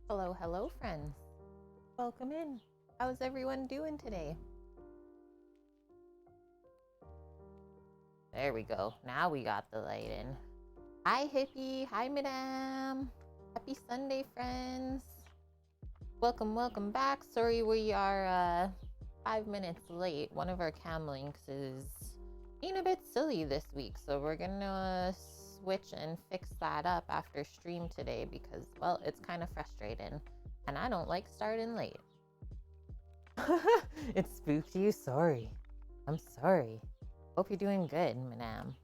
Hello, hello, friends. Welcome in. How's everyone doing today? There we go. Now we got the light in. Hi, hippie. Hi, madame. Happy Sunday, friends. Welcome back. Sorry we are 5 minutes late. One of our cam links is being a bit silly this week, so we're gonna switch and fix that up after stream today because, well, it's kind of frustrating and I don't like starting late. It spooked you? Sorry. I'm sorry. Hope you're doing good, madame.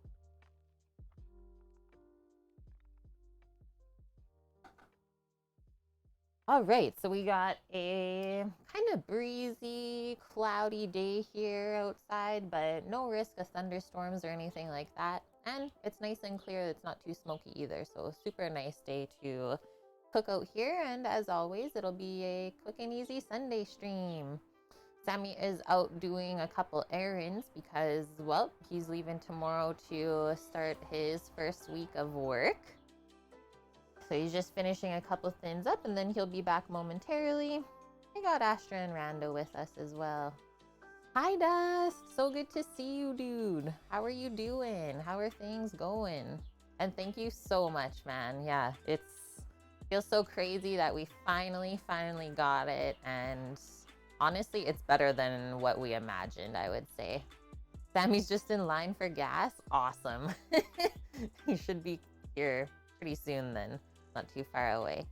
All right, so we got a kind of breezy, cloudy day here outside, but no risk of thunderstorms or anything like that. And it's nice and clear. It's not too smoky either. So super nice day to cook out here. And as always, it'll be a quick and easy Sunday stream. Sammy is out doing a couple errands because, well, he's leaving tomorrow to start his first week of work. So he's just finishing a couple things up and then he'll be back momentarily. We got Astra and Rando with us as well. Hi, Dusk. So good to see you, dude. How are you doing? How are things going? And thank you so much, man. Yeah, it feels so crazy that we finally got it. And honestly, it's better than what we imagined, I would say. Sammy's just in line for gas. Awesome. He should be here pretty soon then. Not too far away.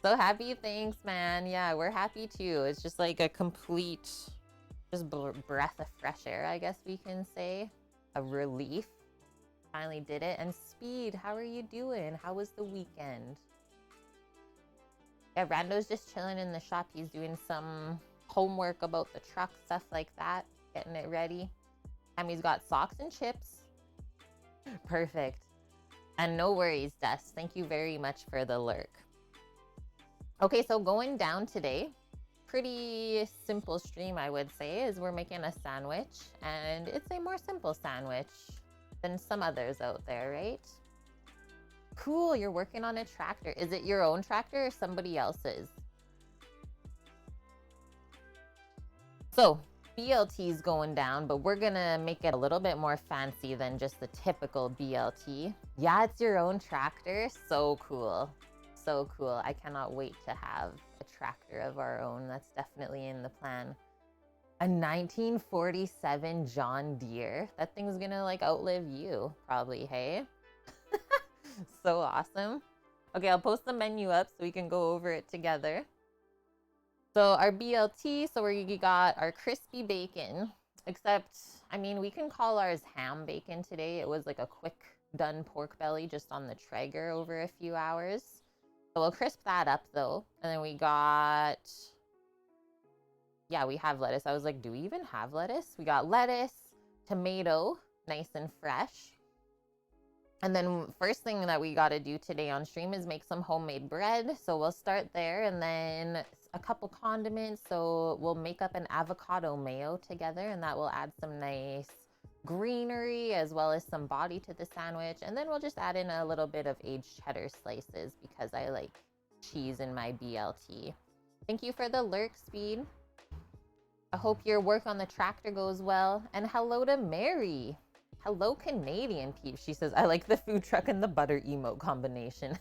So happy, thanks, man. Yeah, we're happy too. It's just like a complete just breath of fresh air, I guess we can say. A relief. Finally did it. And Speed, how are you doing? How was the weekend? Yeah, Rando's just chilling in the shop. He's doing some homework about the truck, stuff like that, getting it ready. Tammy's got socks and chips. Perfect. And no worries, Dust. Thank you very much for the lurk. Okay, so going down today, pretty simple stream, I would say, is we're making a sandwich. And it's a more simple sandwich than some others out there, right? Cool, you're working on a tractor. Is it your own tractor or somebody else's? So, BLT's going down, but we're gonna make it a little bit more fancy than just the typical BLT. Yeah, it's your own tractor. So cool. So cool. I cannot wait to have a tractor of our own. That's definitely in the plan. A 1947 John Deere. That thing's gonna like outlive you, probably, hey? So awesome. Okay, I'll post the menu up so we can go over it together. So our BLT, so we got our crispy bacon, except, I mean, we can call ours ham bacon today. It was like a quick done pork belly just on the Traeger over a few hours. So we'll crisp that up though. And then we got, yeah, we have lettuce. I was like, do we even have lettuce? We got lettuce, tomato, nice and fresh. And then first thing that we got to do today on stream is make some homemade bread. So we'll start there and then a couple condiments. So we'll make up an avocado mayo together and that will add some nice greenery as well as some body to the sandwich. And then we'll just add in a little bit of aged cheddar slices because I like cheese in my BLT. Thank you for the lurk, Speed. I hope your work on the tractor goes well. And hello to Mary. Hello, Canadian peeps. She says, I like the food truck and the butter emote combination.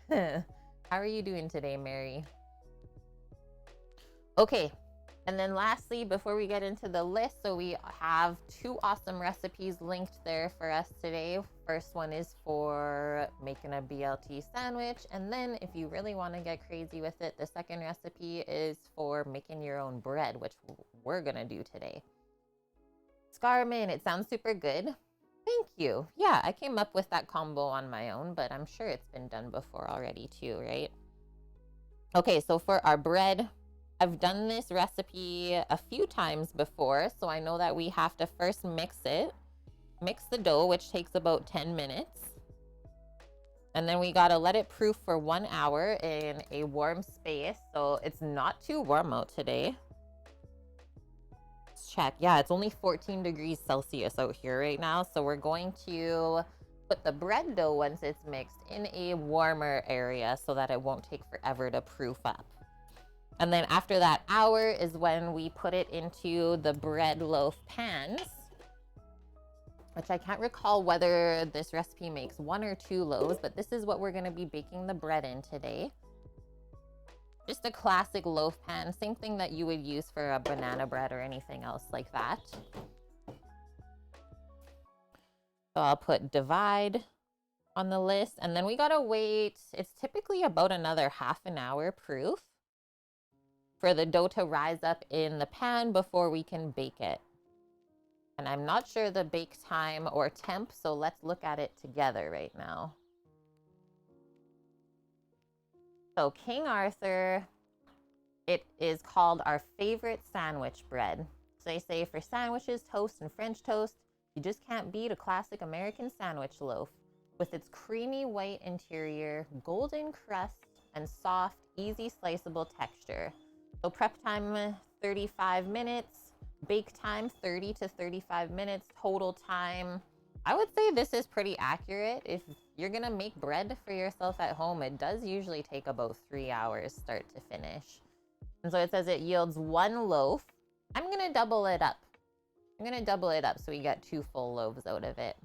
How are you doing today, Mary? Okay. And then lastly, before we get into the list, so we have 2 awesome recipes linked there for us today. First one is for making a BLT sandwich. And then if you really want to get crazy with it, the second recipe is for making your own bread, which we're going to do today. Scarman, it sounds super good. Thank you. Yeah, I came up with that combo on my own, but I'm sure it's been done before already too, right? Okay, so for our bread, I've done this recipe a few times before, so I know that we have to first mix it. Mix the dough, which takes about 10 minutes. And then we gotta let it proof for 1 hour in a warm space. So it's not too warm out today. Check. Yeah, it's only 14 degrees Celsius out here right now. So we're going to put the bread dough, once it's mixed, in a warmer area so that it won't take forever to proof up. And then after that hour is when we put it into the bread loaf pans, which I can't recall whether this recipe makes 1 or 2 loaves, but this is what we're gonna be baking the bread in today. Just a classic loaf pan, same thing that you would use for a banana bread or anything else like that. So I'll put divide on the list, and then we gotta wait, it's typically about another half an hour proof for the dough to rise up in the pan before we can bake it. And I'm not sure the bake time or temp, so let's look at it together right now. So King Arthur, it is called our favorite sandwich bread. So they say for sandwiches, toast, and French toast, you just can't beat a classic American sandwich loaf with its creamy white interior, golden crust, and soft, easy sliceable texture. So prep time 35 minutes, bake time 30 to 35 minutes, total time. I would say this is pretty accurate. If you're gonna make bread for yourself at home, it does usually take about 3 hours start to finish. And so it says it yields 1 loaf. I'm gonna double it up. So we get 2 full loaves out of it.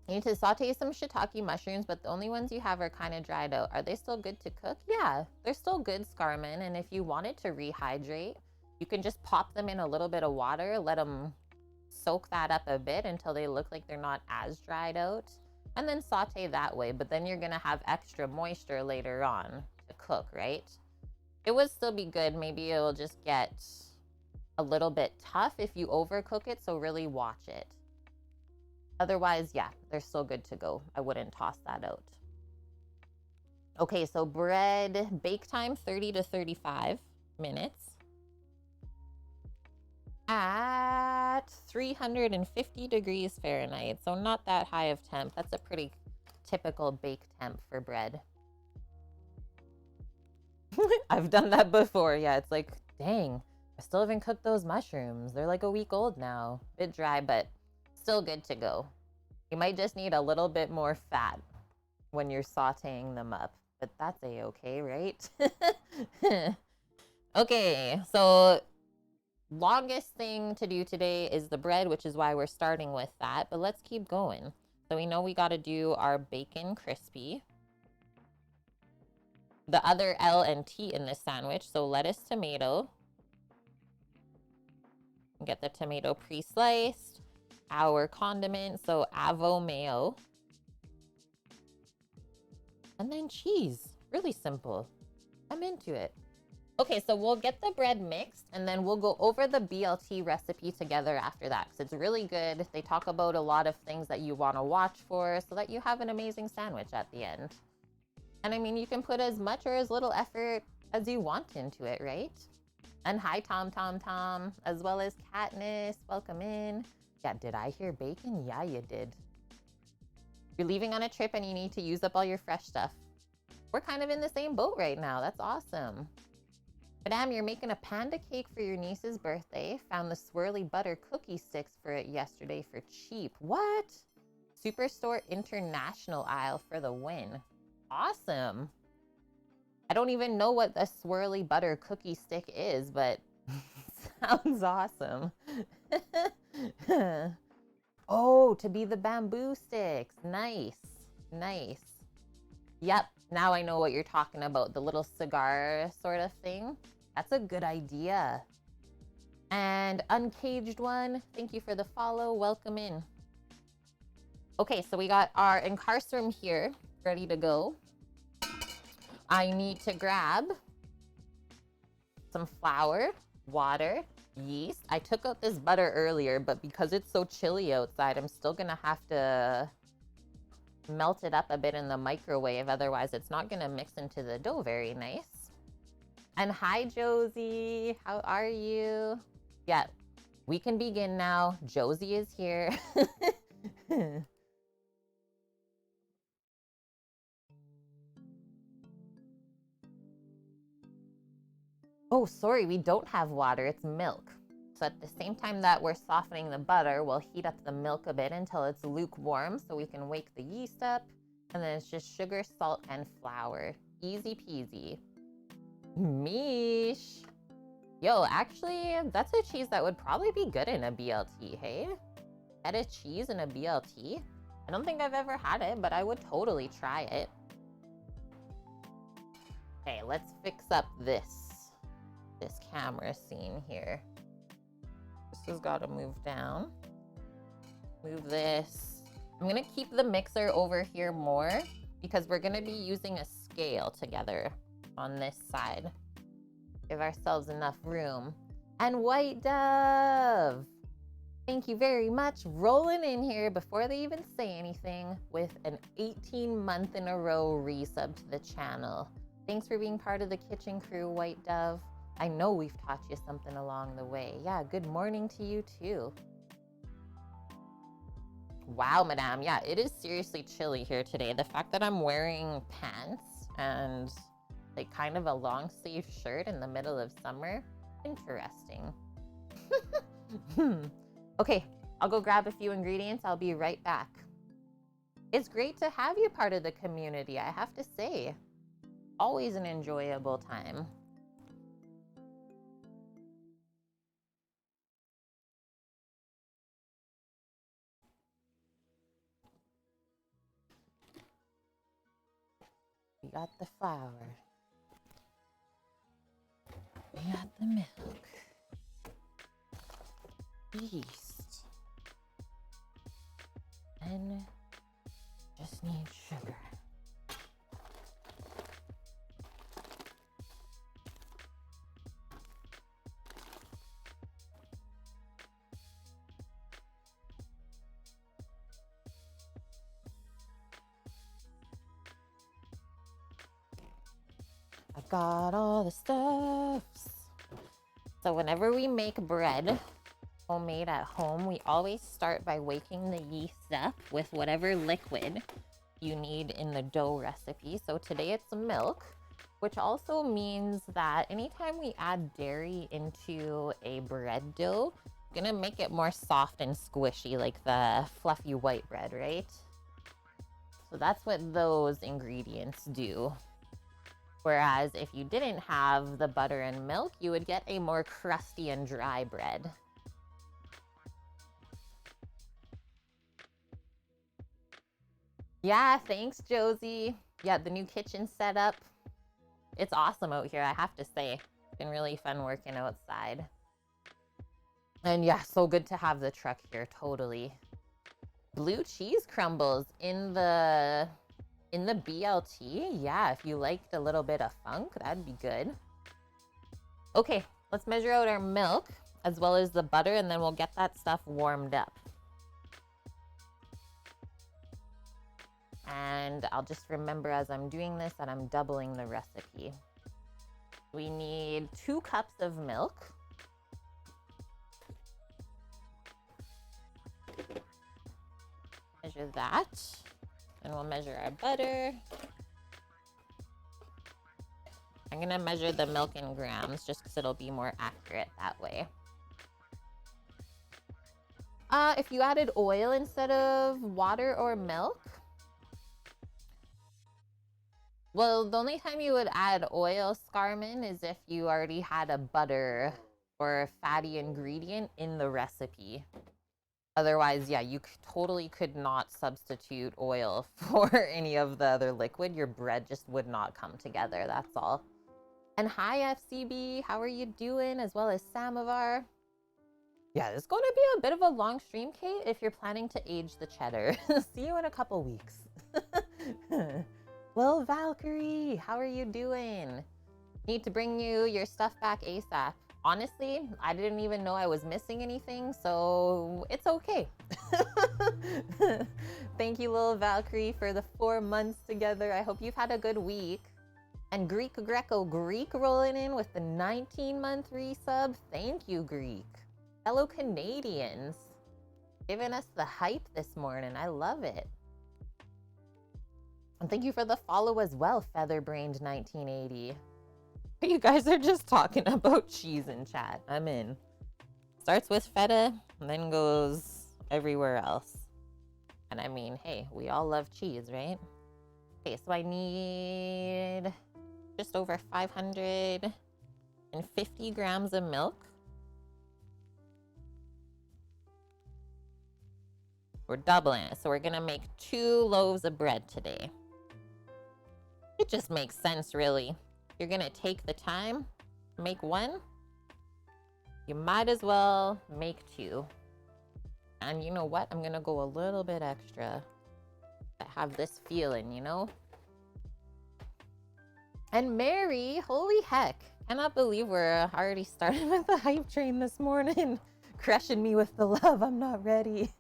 You need to saute some shiitake mushrooms, but the only ones you have are kind of dried out. Are they still good to cook? Yeah, they're still good, Scarman. And if you wanted to rehydrate, you can just pop them in a little bit of water, let them soak that up a bit until they look like they're not as dried out, and then saute that way. But then you're gonna have extra moisture later on to cook, right? It would still be good. Maybe it'll just get a little bit tough if you overcook it, so really watch it. Otherwise, yeah, they're still good to go. I wouldn't toss that out. Okay, so bread bake time 30 to 35 minutes at 350 degrees Fahrenheit. So not that high of temp. That's a pretty typical bake temp for bread. I've done that before. Yeah, it's like, dang, I still haven't cooked those mushrooms. They're like a week old now. Bit dry, but still good to go. You might just need a little bit more fat when you're sauteing them up, but that's a-okay, right? Okay, so longest thing to do today is the bread, which is why we're starting with that, but let's keep going. So we know we got to do our bacon crispy. The other L and T in this sandwich, so lettuce, tomato. Get the tomato pre-sliced. Our condiment, so Avo mayo. And then cheese. Really simple. I'm into it. Okay, so we'll get the bread mixed and then we'll go over the BLT recipe together after that because it's really good. They talk about a lot of things that you want to watch for so that you have an amazing sandwich at the end. And I mean, you can put as much or as little effort as you want into it, right? And hi, Tom, as well as Katniss. Welcome in. Yeah, did I hear bacon? Yeah, you did. You're leaving on a trip and you need to use up all your fresh stuff. We're kind of in the same boat right now. That's awesome. Madame, you're making a panda cake for your niece's birthday. Found the swirly butter cookie sticks for it yesterday for cheap. What? Superstore International aisle for the win. Awesome. I don't even know what the swirly butter cookie stick is, but sounds awesome. Oh, to be the bamboo sticks. Nice. Nice. Yep. Now I know what you're talking about. The little cigar sort of thing. That's a good idea. And Uncaged One, thank you for the follow. Welcome in. Okay, so we got our incarcerum here ready to go. I need to grab some flour, water, yeast. I took out this butter earlier, but because it's so chilly outside, I'm still gonna have to melt it up a bit in the microwave. Otherwise, it's not gonna mix into the dough very nice. And hi, Josie. How are you? Yeah, we can begin now. Josie is here. Oh, sorry, we don't have water. It's milk. So at the same time that we're softening the butter, we'll heat up the milk a bit until it's lukewarm so we can wake the yeast up. And then it's just sugar, salt, and flour. Easy peasy. Meesh. Yo, actually, that's a cheese that would probably be good in a BLT, hey? Feta cheese in a BLT? I don't think I've ever had it, but I would totally try it. Okay, let's fix up this camera scene here. This has got to move down. Move this. I'm gonna keep the mixer over here more because we're gonna be using a scale together on this side. Give ourselves enough room. And White Dove, thank you very much. Rolling in here before they even say anything with an 18-month in a row resub to the channel. Thanks for being part of the kitchen crew, White Dove. I know we've taught you something along the way. Yeah, good morning to you too. Wow, madame. Yeah, it is seriously chilly here today. The fact that I'm wearing pants and like kind of a long sleeve shirt in the middle of summer, interesting. Okay, I'll go grab a few ingredients. I'll be right back. It's great to have you part of the community, I have to say. Always an enjoyable time. We got the flour. We got the milk. Yeast. And just need sugar. I've got all the stuffs. So whenever we make bread, homemade at home, we always start by waking the yeast up with whatever liquid you need in the dough recipe. So today it's milk, which also means that anytime we add dairy into a bread dough, it's gonna make it more soft and squishy like the fluffy white bread, right? So that's what those ingredients do. Whereas if you didn't have the butter and milk, you would get a more crusty and dry bread. Yeah, thanks, Josie. Yeah, the new kitchen setup. It's awesome out here, I have to say. It's been really fun working outside. And yeah, so good to have the truck here, totally. Blue cheese crumbles in the BLT. Yeah, if you liked a little bit of funk, that'd be good. Okay, let's measure out our milk as well as the butter, and then we'll get that stuff warmed up. And I'll just remember as I'm doing this that I'm doubling the recipe. We need 2 cups of milk. Measure that. And we'll measure our butter. I'm gonna measure the milk in grams just because it'll be more accurate that way. If you added oil instead of water or milk, well, the only time you would add oil, Scarman, is if you already had a butter or fatty ingredient in the recipe. Otherwise, yeah, you totally could not substitute oil for any of the other liquid. Your bread just would not come together, that's all. And hi, FCB, how are you doing? As well as Samovar. Yeah, it's going to be a bit of a long stream, Kate, if you're planning to age the cheddar. See you in a couple weeks. Well, Valkyrie, how are you doing? Need to bring you your stuff back ASAP. Honestly, I didn't even know I was missing anything, so it's okay. Thank you, little Valkyrie, for the 4 months together. I hope you've had a good week. And Greek Greco Greek rolling in with the 19-month resub. Thank you, Greek. Fellow Canadians, giving us the hype this morning. I love it. And thank you for the follow as well, Featherbrained 1980. You guys are just talking about cheese in chat. I'm in. Starts with feta and then goes everywhere else. And I mean, hey, we all love cheese, right? Okay, so I need just over 550 grams of milk. We're doubling it, so we're gonna make 2 loaves of bread today. It just makes sense, really. You're gonna take the time to make 1. You might as well make 2. And you know what? I'm gonna go a little bit extra. I have this feeling, you know? And Mary, holy heck. Cannot believe we're already starting with the hype train this morning. Crushing me with the love. I'm not ready.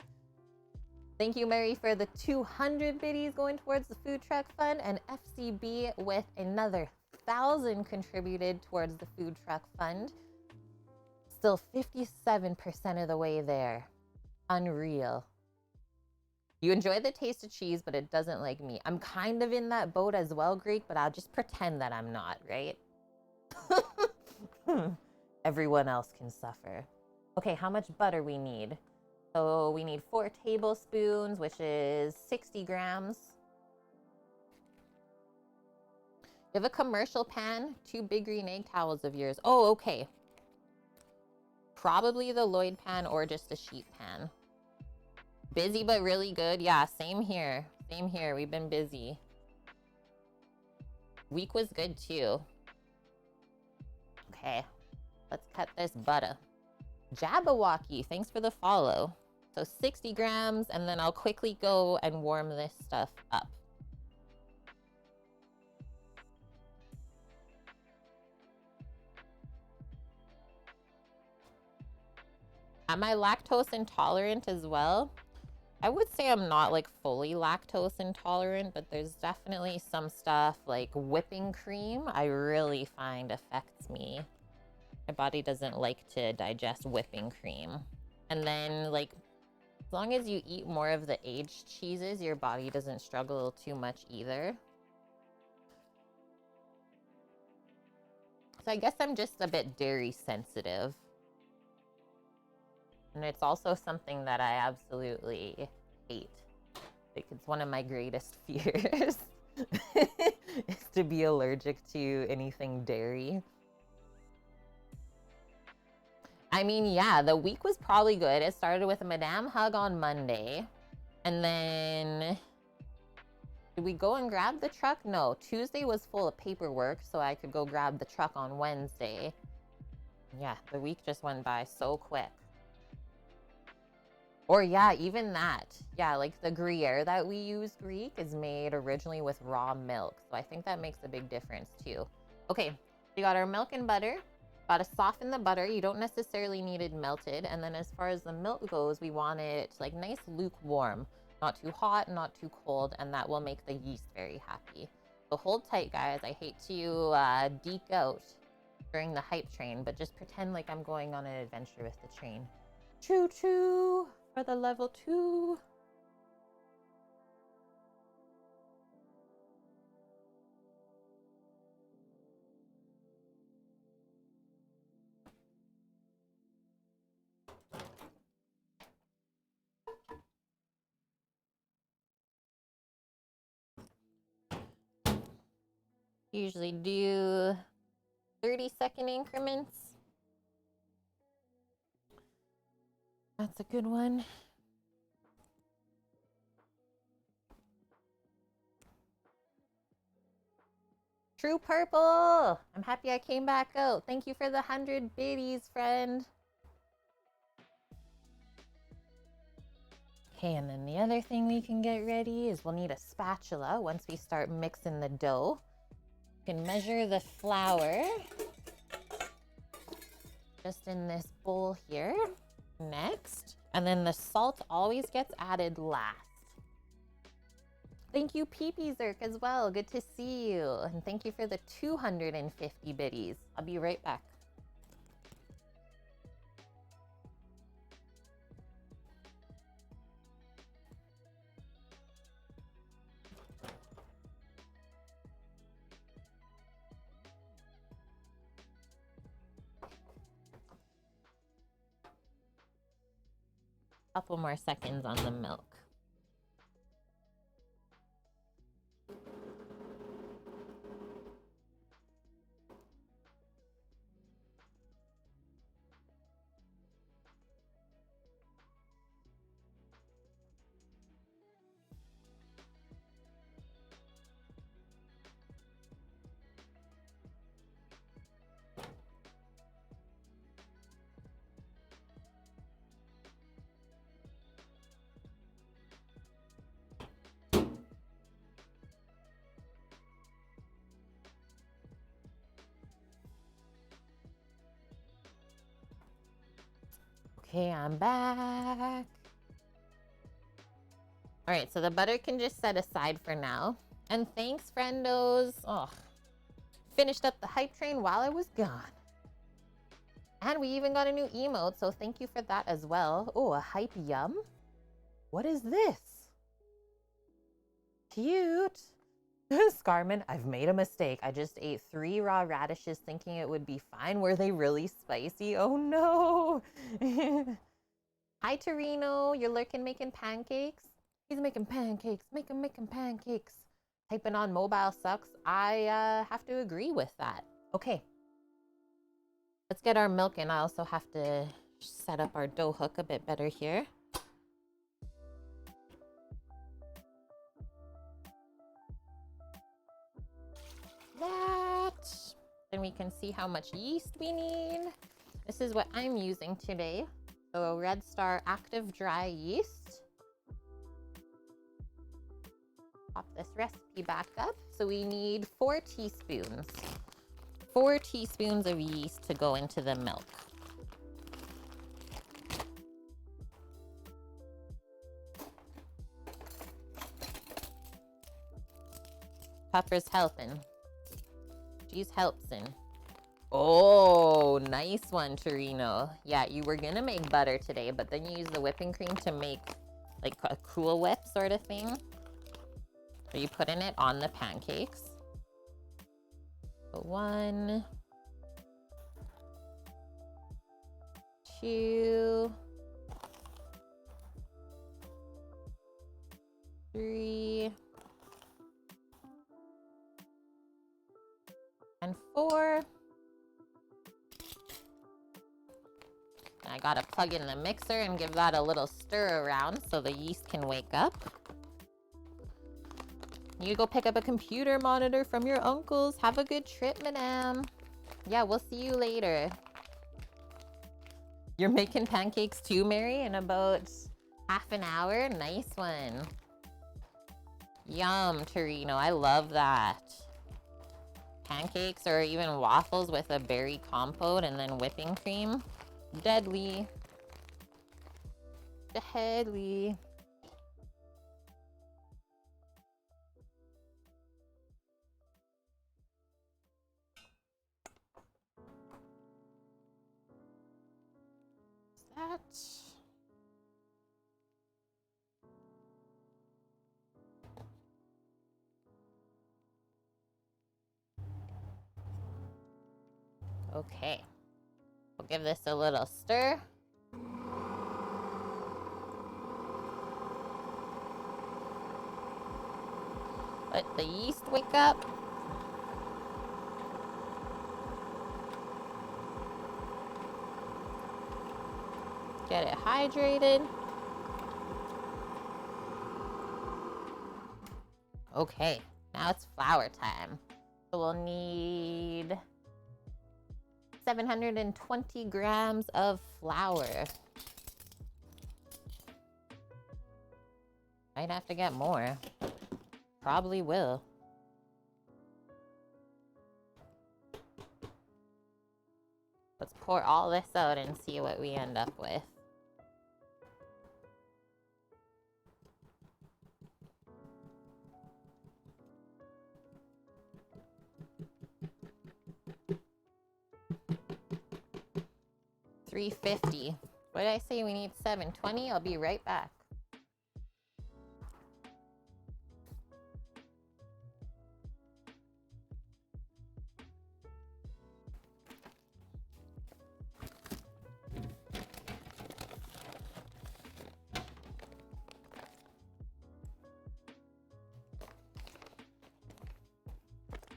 Thank you, Mary, for the 200 biddies going towards the food truck fund, and FCB with another 1,000 contributed towards the food truck fund. Still 57% of the way there. Unreal. You enjoy the taste of cheese, but it doesn't like me. I'm kind of in that boat as well, Greek, but I'll just pretend that I'm not, right? Everyone else can suffer. Okay, how much butter we need? So we need 4 tablespoons, which is 60 grams. You have a commercial pan, 2 big green egg towels of yours. Oh, okay. Probably the Lloyd pan or just a sheet pan. Busy but really good. Yeah, same here. Same here. We've been busy. Week was good too. Okay, let's cut this butter. Jabberwocky, thanks for the follow. So 60 grams, and then I'll quickly go and warm this stuff up. Am I lactose intolerant as well? I would say I'm not like fully lactose intolerant, but there's definitely some stuff like whipping cream I really find affects me. My body doesn't like to digest whipping cream. And then like, as long as you eat more of the aged cheeses, your body doesn't struggle too much either. So I guess I'm just a bit dairy sensitive. And it's also something that I absolutely hate. Like, it's one of my greatest fears is to be allergic to anything dairy. I mean, yeah, the week was probably good. It started with a Madame Hug on Monday. And then, did we go and grab the truck? No, Tuesday was full of paperwork, so I could go grab the truck on Wednesday. Yeah, the week just went by so quick. Or yeah, even that. Yeah, like the Gruyere that we use, Greek, is made originally with raw milk. So I think that makes a big difference too. Okay, we got our milk and butter. Got to soften the butter. You don't necessarily need it melted. And then as far as the milk goes, we want it like nice lukewarm. Not too hot, not too cold, and that will make the yeast very happy. So hold tight, guys. I hate to deke out during the hype train, but just pretend like I'm going on an adventure with the train. Choo-choo for the level 2. Usually do 30-second increments. That's a good one. True Purple! I'm happy I came back out. Thank you for the 100 biddies, friend. Okay, and then the other thing we can get ready is we'll need a spatula once we start mixing the dough. You can measure the flour just in this bowl here. Next, and then the salt always gets added last. Thank you, Peepee Zerk, as well. Good to see you. And thank you for the 250 biddies. I'll be right back. Couple more seconds on the milk. Okay, I'm back. All right, so the butter can just set aside for now. And thanks, friendos. Oh, finished up the hype train while I was gone. And we even got a new emote, so thank you for that as well. Oh, a hype yum? What is this? Cute. Scarman, I've made a mistake. I just ate 3 raw radishes thinking it would be fine. Were they really spicy? Oh no. Hi, Torino. You're lurking making pancakes? He's making pancakes. Make him making pancakes. Typing on mobile sucks. I have to agree with that. Okay. Let's get our milk in. I also have to set up our dough hook a bit better here. That. Then we can see how much yeast we need. This is what I'm using today. So Red Star Active Dry Yeast. Pop this recipe back up. So we need 4 teaspoons. 4 teaspoons of yeast to go into the milk. Pepper's helping. She's helping. Oh, nice one, Torino. Yeah, you were gonna make butter today, but then you use the whipping cream to make like a Cool Whip sort of thing. So you put in it on the pancakes. So 1, 2, 3, and 4. I gotta plug in the mixer and give that a little stir around so the yeast can wake up. You go pick up a computer monitor from your uncle's. Have a good trip, madame. Yeah, we'll see you later. You're making pancakes too, Mary, in about half an hour? Nice one. Yum, Torino. I love that. Pancakes or even waffles with a berry compote and then whipping cream. Deadly. Deadly. That. Okay. We'll give this a little stir. Let the yeast wake up. Get it hydrated. Okay, now it's flour time. So we'll need 720 grams of flour. Might have to get more. Probably will. Let's pour all this out and see what we end up with. $350. What did I say? We need 720. I'll be right back.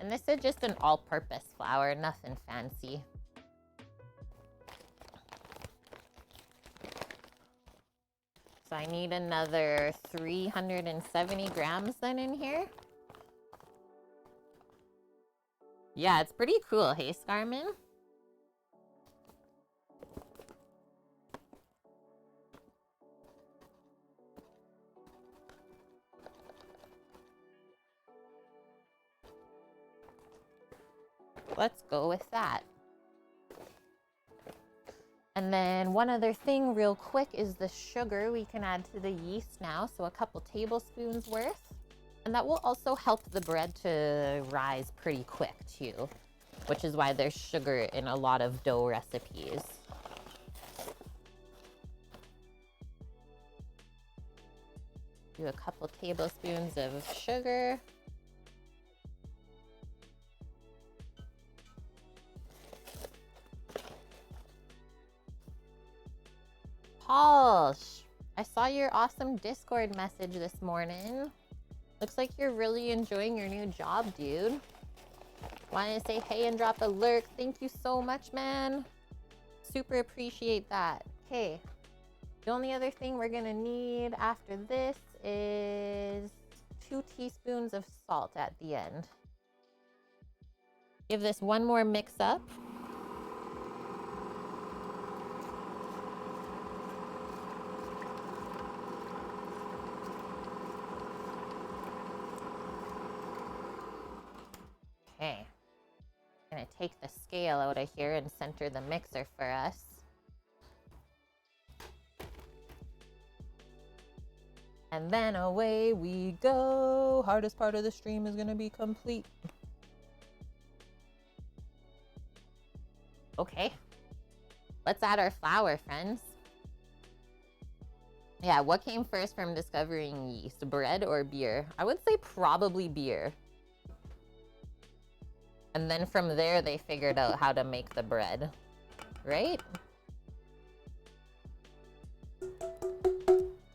And this is just an all-purpose flour, nothing fancy. So I need another 370 grams then in here. Yeah, it's pretty cool, hey, Scarman? Let's go with that. And then one other thing real quick is the sugar we can add to the yeast now. So a couple tablespoons worth. And that will also help the bread to rise pretty quick too, which is why there's sugar in a lot of dough recipes. Do a couple tablespoons of sugar. Paul, I saw your awesome Discord message this morning. Looks like you're really enjoying your new job, dude. Want to say hey and drop a lurk. Thank you so much, man. Super appreciate that. Okay. The only other thing we're gonna need after this is 2 teaspoons of salt at the end. Give this one more mix up. Okay. I'm gonna take the scale out of here and center the mixer for us. And then away we go. Hardest part of the stream is gonna be complete. Okay. Let's add our flour, friends. Yeah, what came first from discovering yeast? Bread or beer? I would say probably beer. And then from there, they figured out how to make the bread, right?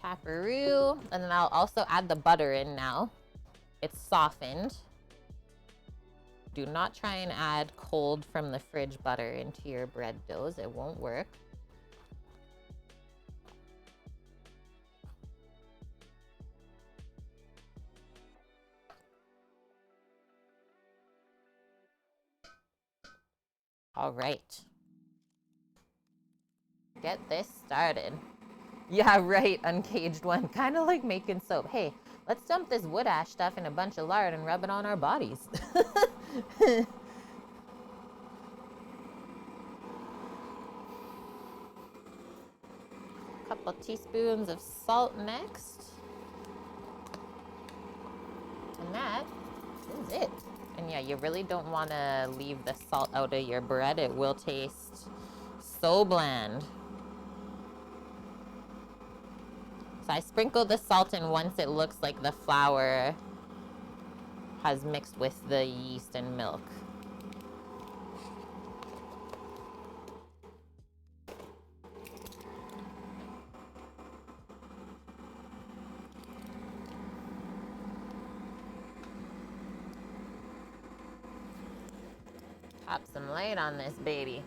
Taparoo. And then I'll also add the butter in now. It's softened. Do not try and add cold from the fridge butter into your bread doughs. It won't work. All right. Get this started. Yeah, right, Uncaged One. Kind of like making soap. Hey, let's dump this wood ash stuff in a bunch of lard and rub it on our bodies. Couple teaspoons of salt next. And that is it. And yeah, you really don't want to leave the salt out of your bread. It will taste so bland. So I sprinkle the salt in once it looks like the flour has mixed with the yeast and milk. Pop some light on this baby.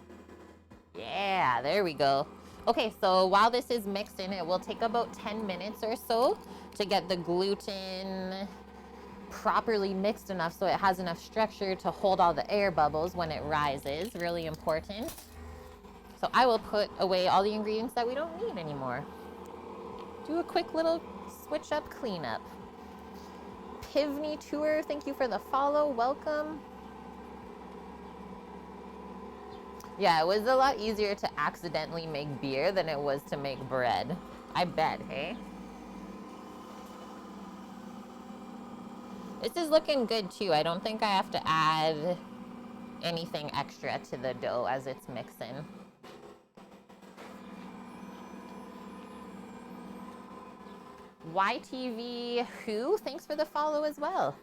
Yeah, there we go. Okay, so while this is mixed in, it will take about 10 minutes or so to get the gluten properly mixed enough so it has enough structure to hold all the air bubbles when it rises. Really important. So I will put away all the ingredients that we don't need anymore. Do a quick little switch up cleanup. Pivney Tour, thank you for the follow. Welcome. Yeah, it was a lot easier to accidentally make beer than it was to make bread. I bet, hey? This is looking good too. I don't think I have to add anything extra to the dough as it's mixing. YTV Who? Thanks for the follow as well.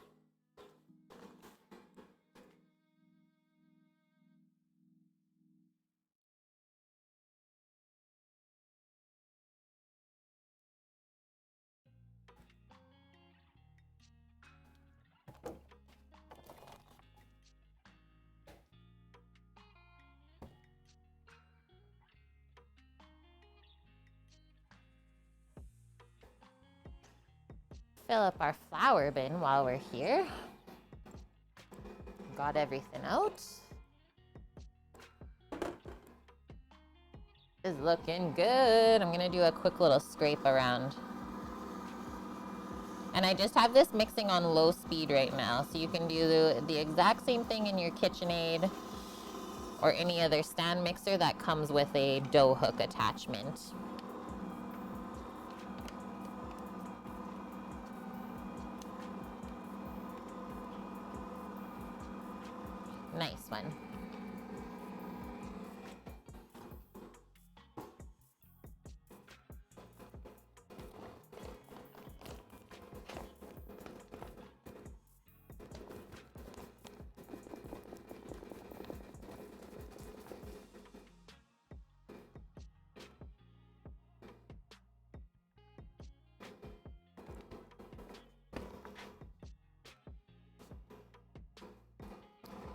fill up our flour bin while we're here. Got everything out. Is looking good. I'm gonna do a quick little scrape around. And I just have this mixing on low speed right now, so you can do the exact same thing in your KitchenAid or any other stand mixer that comes with a dough hook attachment. Nice one.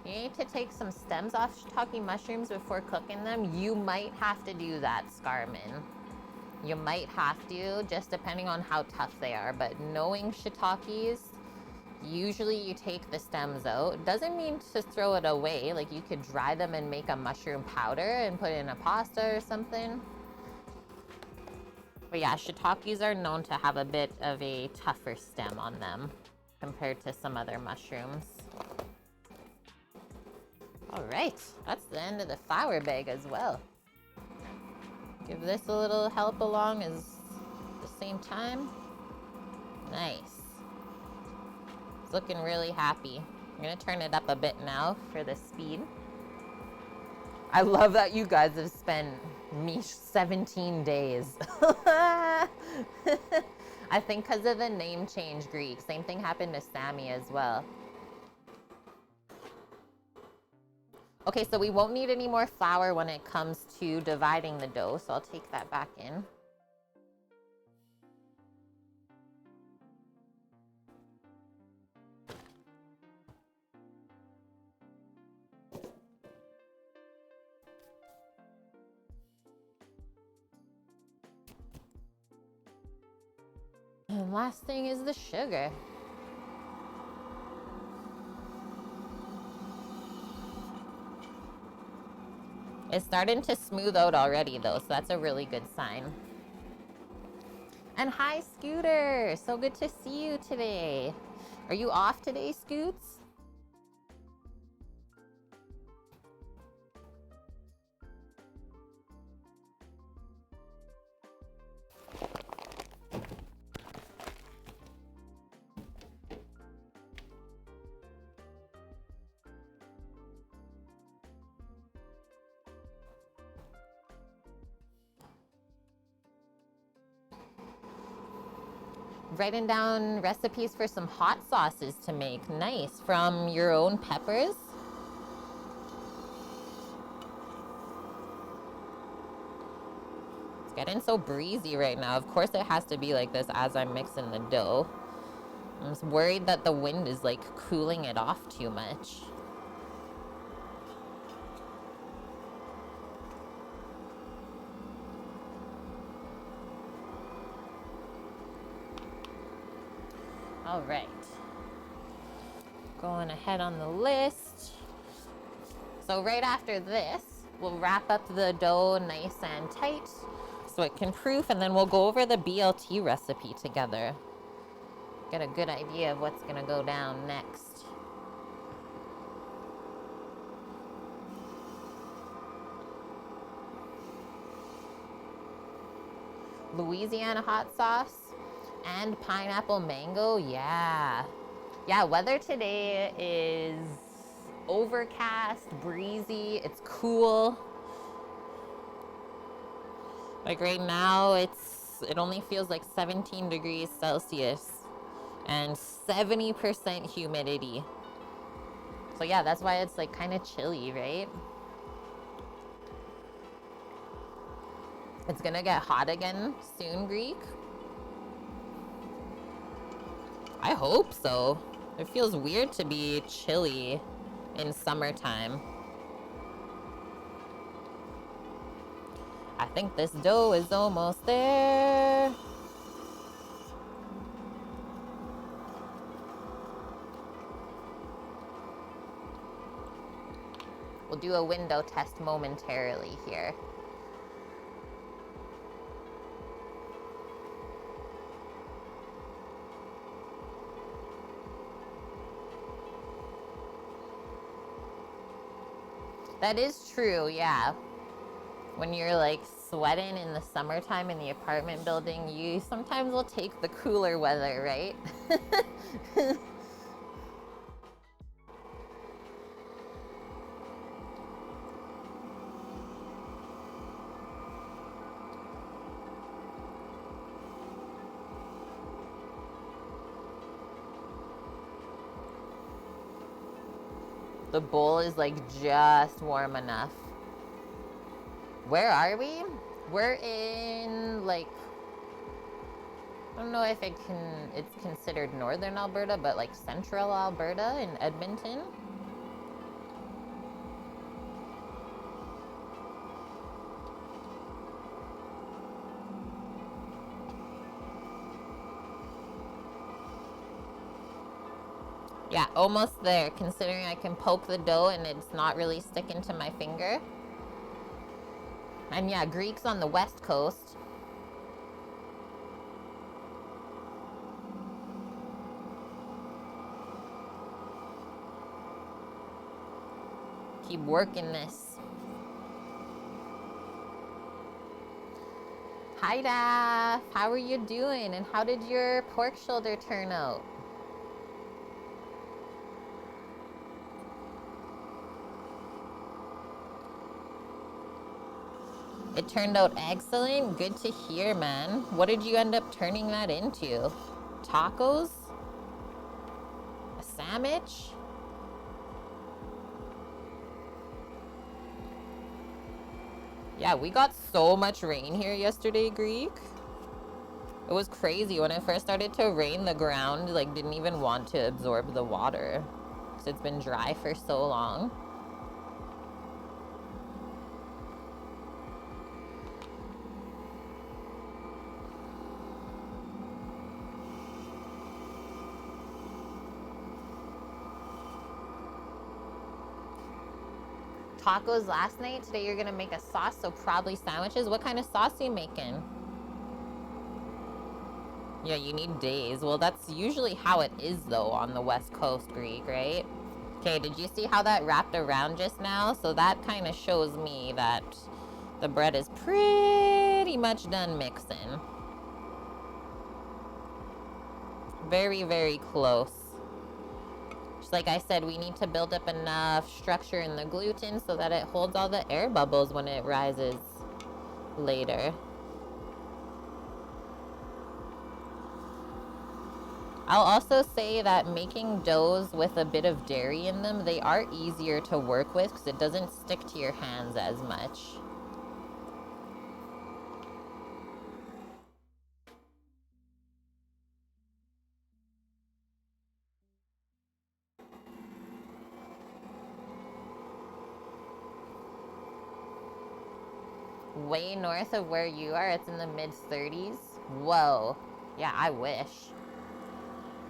You need to take some stems off shiitake mushrooms before cooking them. You might have to do that, Scarman. You might have to, just depending on how tough they are. But knowing shiitakes, usually you take the stems out. Doesn't mean to throw it away. Like, you could dry them and make a mushroom powder and put it in a pasta or something. But yeah, shiitakes are known to have a bit of a tougher stem on them compared to some other mushrooms. All right, that's the end of the flour bag as well. Give this a little help along at the same time. Nice. It's looking really happy. I'm gonna turn it up a bit now for the speed. I love that you guys have spent me 17 days. I think because of the name change Greek. Same thing happened to Sammy as well. Okay, so we won't need any more flour when it comes to dividing the dough, so I'll take that back in. And last thing is the sugar. It's starting to smooth out already though, so that's a really good sign. And hi, Scooter! So good to see you today. Are you off today, Scoots? Writing down recipes for some hot sauces to make. Nice. From your own peppers. It's getting so breezy right now. Of course it has to be like this as I'm mixing the dough. I'm just worried that the wind is like cooling it off too much. All right, going ahead on the list. So right after this, we'll wrap up the dough nice and tight so it can proof, and then we'll go over the BLT recipe together. Get a good idea of what's gonna go down next. Louisiana hot sauce. And pineapple mango, yeah. Yeah, weather today is overcast, breezy, it's cool. Like right now, it only feels like 17 degrees Celsius and 70% humidity. So yeah, that's why it's like kind of chilly, right? It's gonna get hot again soon, Greek. I hope so. It feels weird to be chilly in summertime. I think this dough is almost there. We'll do a window test momentarily here. That is true, yeah. When you're like sweating in the summertime in the apartment building, you sometimes will take the cooler weather, right? The bowl is like just warm enough. Where are we? We're in like, I don't know if it's considered northern Alberta, but like central Alberta in Edmonton. Yeah, almost there, considering I can poke the dough and it's not really sticking to my finger. And yeah, Greek's on the west coast. Keep working this. Hi, Daph. How are you doing? And how did your pork shoulder turn out? It turned out excellent. Good to hear, man. What did you end up turning that into? Tacos? A sandwich? Yeah, we got so much rain here yesterday, Greek. It was crazy. When it first started to rain, the ground like didn't even want to absorb the water because it's been dry for so long. Tacos last night. Today you're gonna make a sauce, so probably sandwiches. What kind of sauce are you making? Yeah, you need days. Well, that's usually how it is though on the West Coast, Greek, right? Okay, did you see how that wrapped around just now? So that kind of shows me that the bread is pretty much done mixing. Very, very close. Just like I said, we need to build up enough structure in the gluten so that it holds all the air bubbles when it rises later. I'll also say that making doughs with a bit of dairy in them, they are easier to work with because it doesn't stick to your hands as much. Way north of where you are, it's in the mid 30s. Whoa. Yeah, I wish.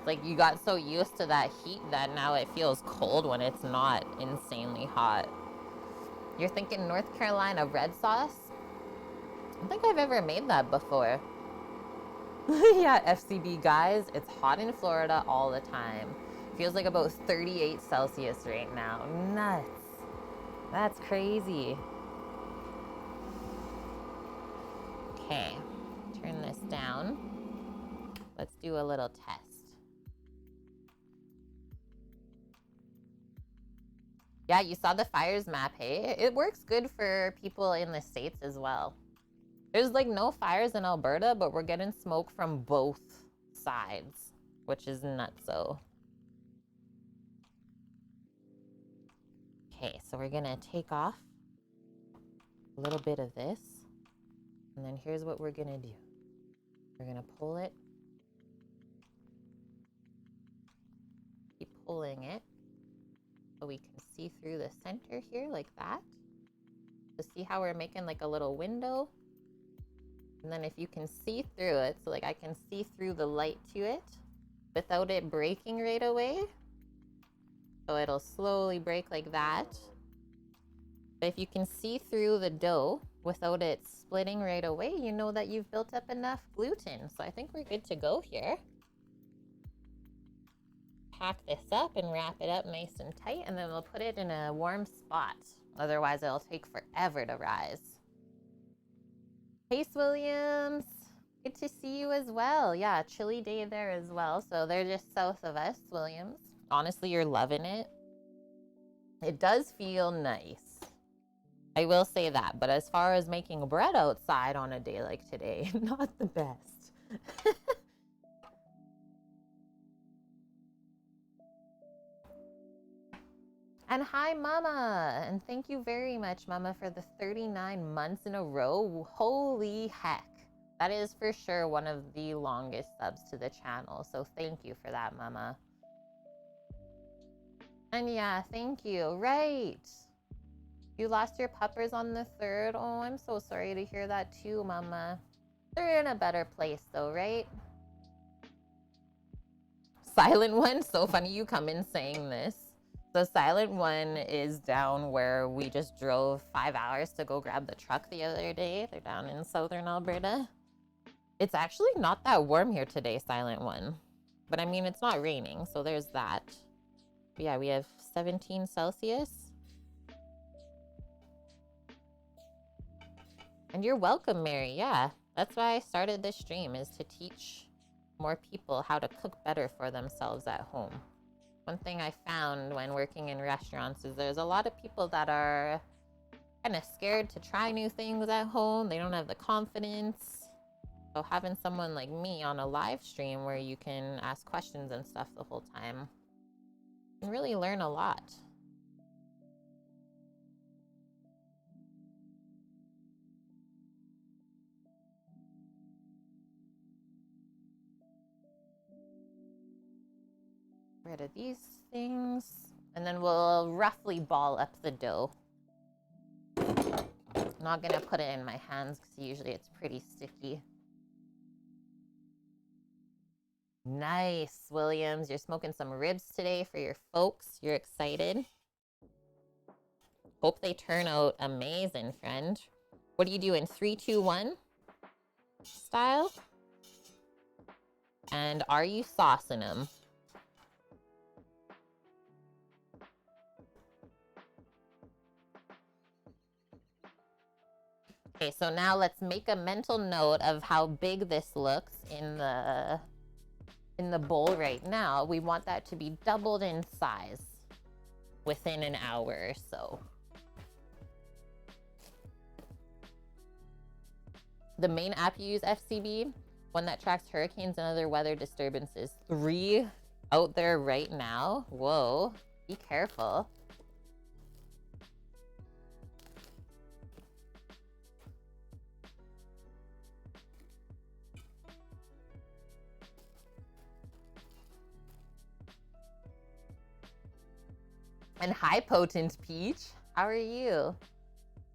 Like, you got so used to that heat that now it feels cold when it's not insanely hot. You're thinking North Carolina red sauce? I don't think I've ever made that before. Yeah, FCB guys, it's hot in Florida all the time. Feels like about 38 Celsius right now. Nuts. That's crazy. Okay, turn this down. Let's do a little test. Yeah, you saw the fires map, hey? It works good for people in the States as well. There's like no fires in Alberta, but we're getting smoke from both sides, which is nutso. Okay, so we're gonna take off a little bit of this, and then here's what we're gonna do. We're gonna pull it, keep pulling it, so we can see through the center here like that. So see how we're making like a little window? And then if you can see through it, so like I can see through the light to it without it breaking right away. So it'll slowly break like that. But if you can see through the dough without it splitting right away, you know that you've built up enough gluten. So I think we're good to go here. Pack this up and wrap it up nice and tight, and then we'll put it in a warm spot. Otherwise, it'll take forever to rise. Hey, Williams. Good to see you as well. Yeah, chilly day there as well. So they're just south of us, Williams. Honestly, you're loving it. It does feel nice. I will say that. But as far as making bread outside on a day like today, not the best. And hi, Mama. And thank you very much, Mama, for the 39 months in a row. Holy heck. That is for sure one of the longest subs to the channel. So thank you for that, Mama. And yeah, thank you. Right. You lost your puppers on the 3rd. Oh, I'm so sorry to hear that too, Mama. They're in a better place though, right? Silent One. So funny you come in saying this. The Silent One is down where we just drove 5 hours to go grab the truck the other day. They're down in southern Alberta. It's actually not that warm here today, Silent One. But I mean, it's not raining, so there's that. But yeah, we have 17 Celsius. And you're welcome, Mary. Yeah, that's why I started this stream, is to teach more people how to cook better for themselves at home. One thing I found when working in restaurants is there's a lot of people that are kind of scared to try new things at home. They don't have the confidence. So having someone like me on a live stream where you can ask questions and stuff the whole time, you can really learn a lot. Rid of these things, and then we'll roughly ball up the dough. I'm not gonna put it in my hands because usually it's pretty sticky. Nice, Williams. You're smoking some ribs today for your folks. You're excited. Hope they turn out amazing, friend. What are you doing? 3, 2, 1 style? And are you saucing them? Okay, so now let's make a mental note of how big this looks in the bowl right now. We want that to be doubled in size within an hour or so. The main app you use, FCB, one that tracks hurricanes and other weather disturbances. 3 out there right now. Whoa, be careful. And hi, Potent Peach. How are you?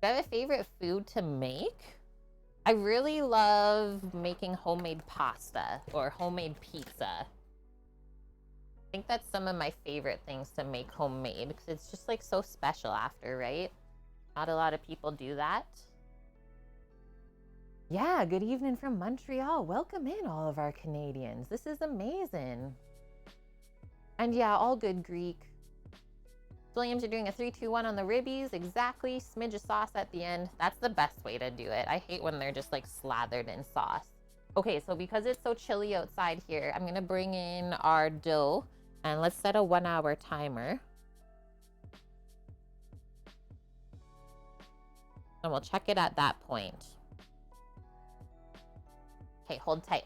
Do you have a favorite food to make? I really love making homemade pasta or homemade pizza. I think that's some of my favorite things to make homemade because it's just like so special after, right? Not a lot of people do that. Yeah, good evening from Montreal. Welcome in, all of our Canadians. This is amazing. And yeah, all good, Greek. Williams, you're doing a 3, 2, 1 on the ribbies. Exactly. Smidge of sauce at the end. That's the best way to do it. I hate when they're just like slathered in sauce. Okay, so because it's so chilly outside here, I'm going to bring in our dough and let's set a 1-hour timer. And we'll check it at that point. Okay, hold tight.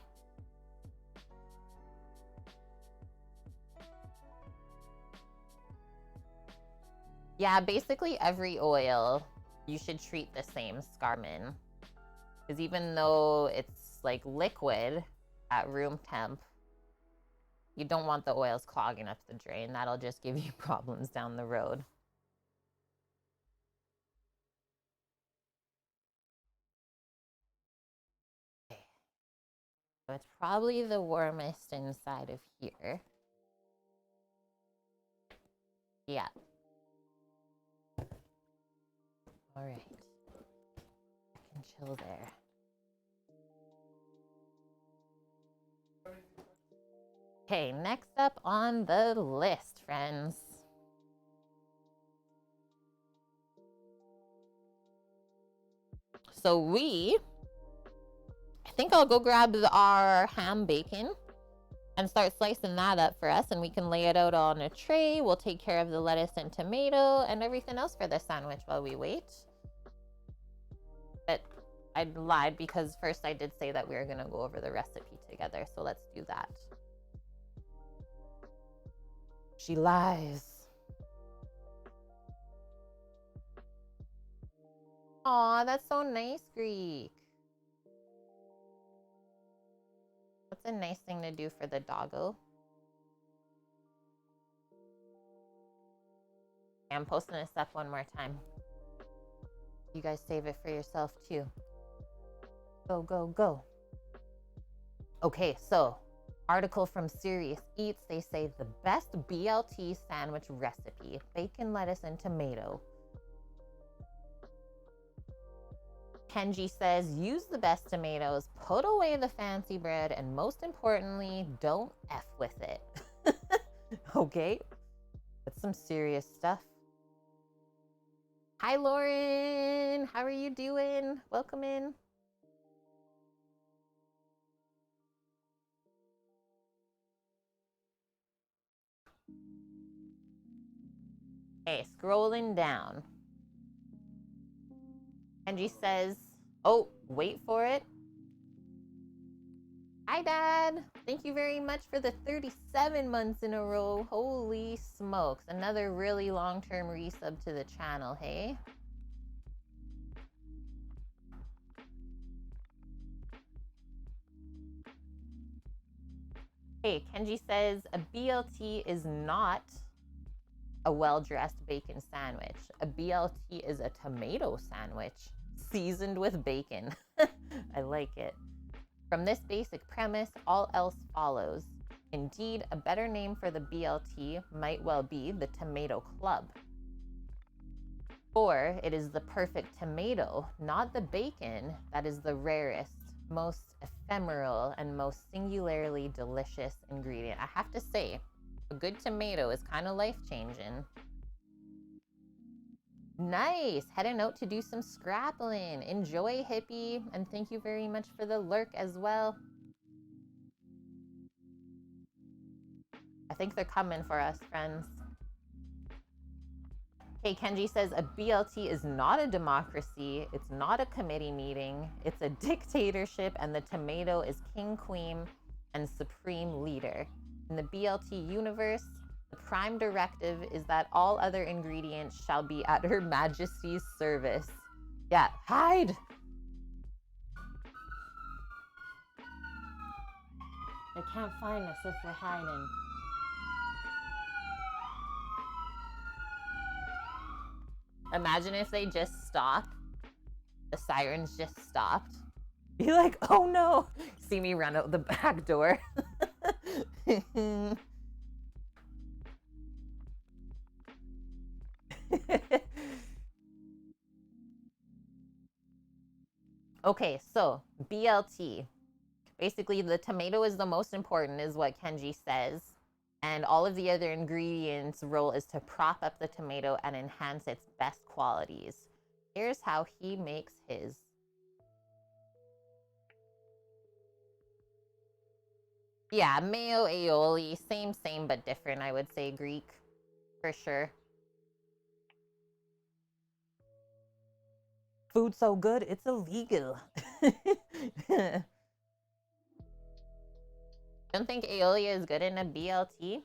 Yeah, basically every oil you should treat the same, Scarman. Because even though it's like liquid at room temp, you don't want the oils clogging up the drain. That'll just give you problems down the road. Okay. So it's probably the warmest inside of here. Yeah. All right. I can chill there. Okay, next up on the list, friends. So I think I'll go grab our ham bacon and start slicing that up for us, and we can lay it out on a tray. We'll take care of the lettuce and tomato and everything else for the sandwich while we wait. But I lied because first I did say that we were going to go over the recipe together, so let's do that. She lies. Aw, that's so nice, Greek. What's a nice thing to do for the doggo? I'm posting this up one more time. You guys save it for yourself too. Go, go, go. Okay, so article from Serious Eats. They say the best BLT sandwich recipe: bacon, lettuce, and tomato. Kenji says, use the best tomatoes, put away the fancy bread, and most importantly, don't F with it. Okay, that's some serious stuff. Hi, Lauren. How are you doing? Welcome in. Okay, scrolling down. Kenji says, oh, wait for it. Hi, Dad. Thank you very much for the 37 months in a row. Holy smokes. Another really long-term resub to the channel, hey? Hey, Kenji says, a BLT is not a well-dressed bacon sandwich. A BLT is a tomato sandwich seasoned with bacon. I like it. From this basic premise, all else follows. Indeed, a better name for the BLT might well be the Tomato Club. For it is the perfect tomato, not the bacon, that is the rarest, most ephemeral, and most singularly delicious ingredient. I have to say, a good tomato is kind of life-changing. Nice. Heading out to do some scrappling. Enjoy, hippie. And thank you very much for the lurk as well. I think they're coming for us, friends. Hey, Kenji says, a BLT is not a democracy. It's not a committee meeting. It's a dictatorship, and the tomato is king, queen, and supreme leader. In the BLT universe, the prime directive is that all other ingredients shall be at Her Majesty's service. Yeah, hide! They can't find us if we're hiding. Imagine if they just stopped. The sirens just stopped. Be like, oh no! See me run out the back door. Okay, so BLT. Basically, the tomato is the most important, is what Kenji says. And all of the other ingredients' role is to prop up the tomato and enhance its best qualities. Here's how he makes his. Yeah, mayo, aioli, same, but different, I would say, Greek, for sure. Food so good, it's illegal. Don't think aioli is good in a BLT.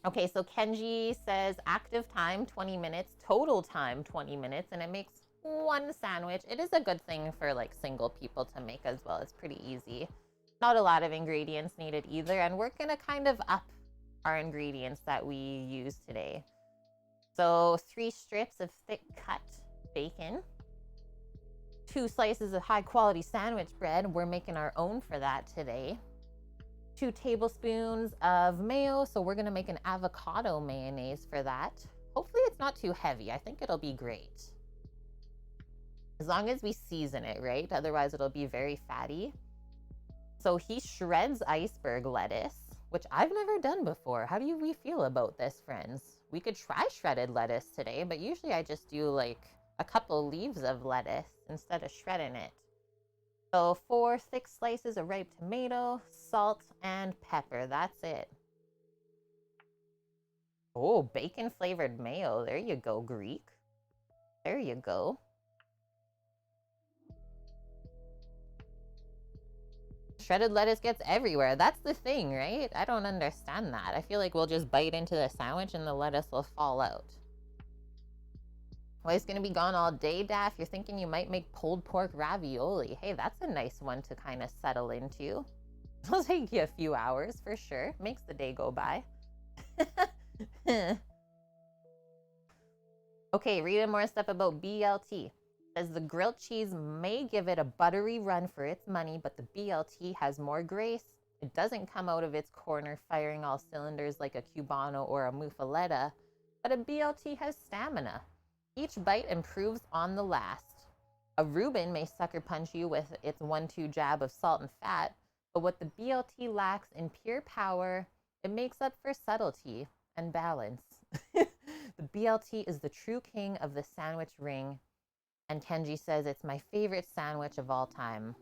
Okay, so Kenji says active time 20 minutes, total time 20 minutes, and it makes one sandwich. It is a good thing for like single people to make as well. It's pretty easy. Not a lot of ingredients needed either, and we're gonna kind of up our ingredients that we use today. So 3 strips of thick cut bacon, 2 slices of high quality sandwich bread. We're making our own for that today. 2 tablespoons of mayo. So we're gonna make an avocado mayonnaise for that. Hopefully it's not too heavy. I think it'll be great. As long as we season it, right? Otherwise it'll be very fatty. So he shreds iceberg lettuce, which I've never done before. How do we feel about this, friends? We could try shredded lettuce today, but usually I just do like a couple leaves of lettuce instead of shredding it. So 4 thick slices of ripe tomato, salt, and pepper. That's it. Oh, bacon flavored mayo. There you go, Greek. There you go. Shredded lettuce gets everywhere. That's the thing, right? I don't understand that. I feel like we'll just bite into the sandwich and the lettuce will fall out. Well, it's going to be gone all day, Daff. You're thinking you might make pulled pork ravioli. Hey, that's a nice one to kind of settle into. It'll take you a few hours for sure. Makes the day go by. Okay, reading more stuff about BLT. Says the grilled cheese may give it a buttery run for its money, but the BLT has more grace. It doesn't come out of its corner firing all cylinders like a Cubano or a Muffaletta, but a BLT has stamina. Each bite improves on the last. A Reuben may sucker punch you with its 1-2 jab of salt and fat, but what the BLT lacks in pure power, it makes up for subtlety and balance. The BLT is the true king of the sandwich ring, and Kenji says it's my favorite sandwich of all time.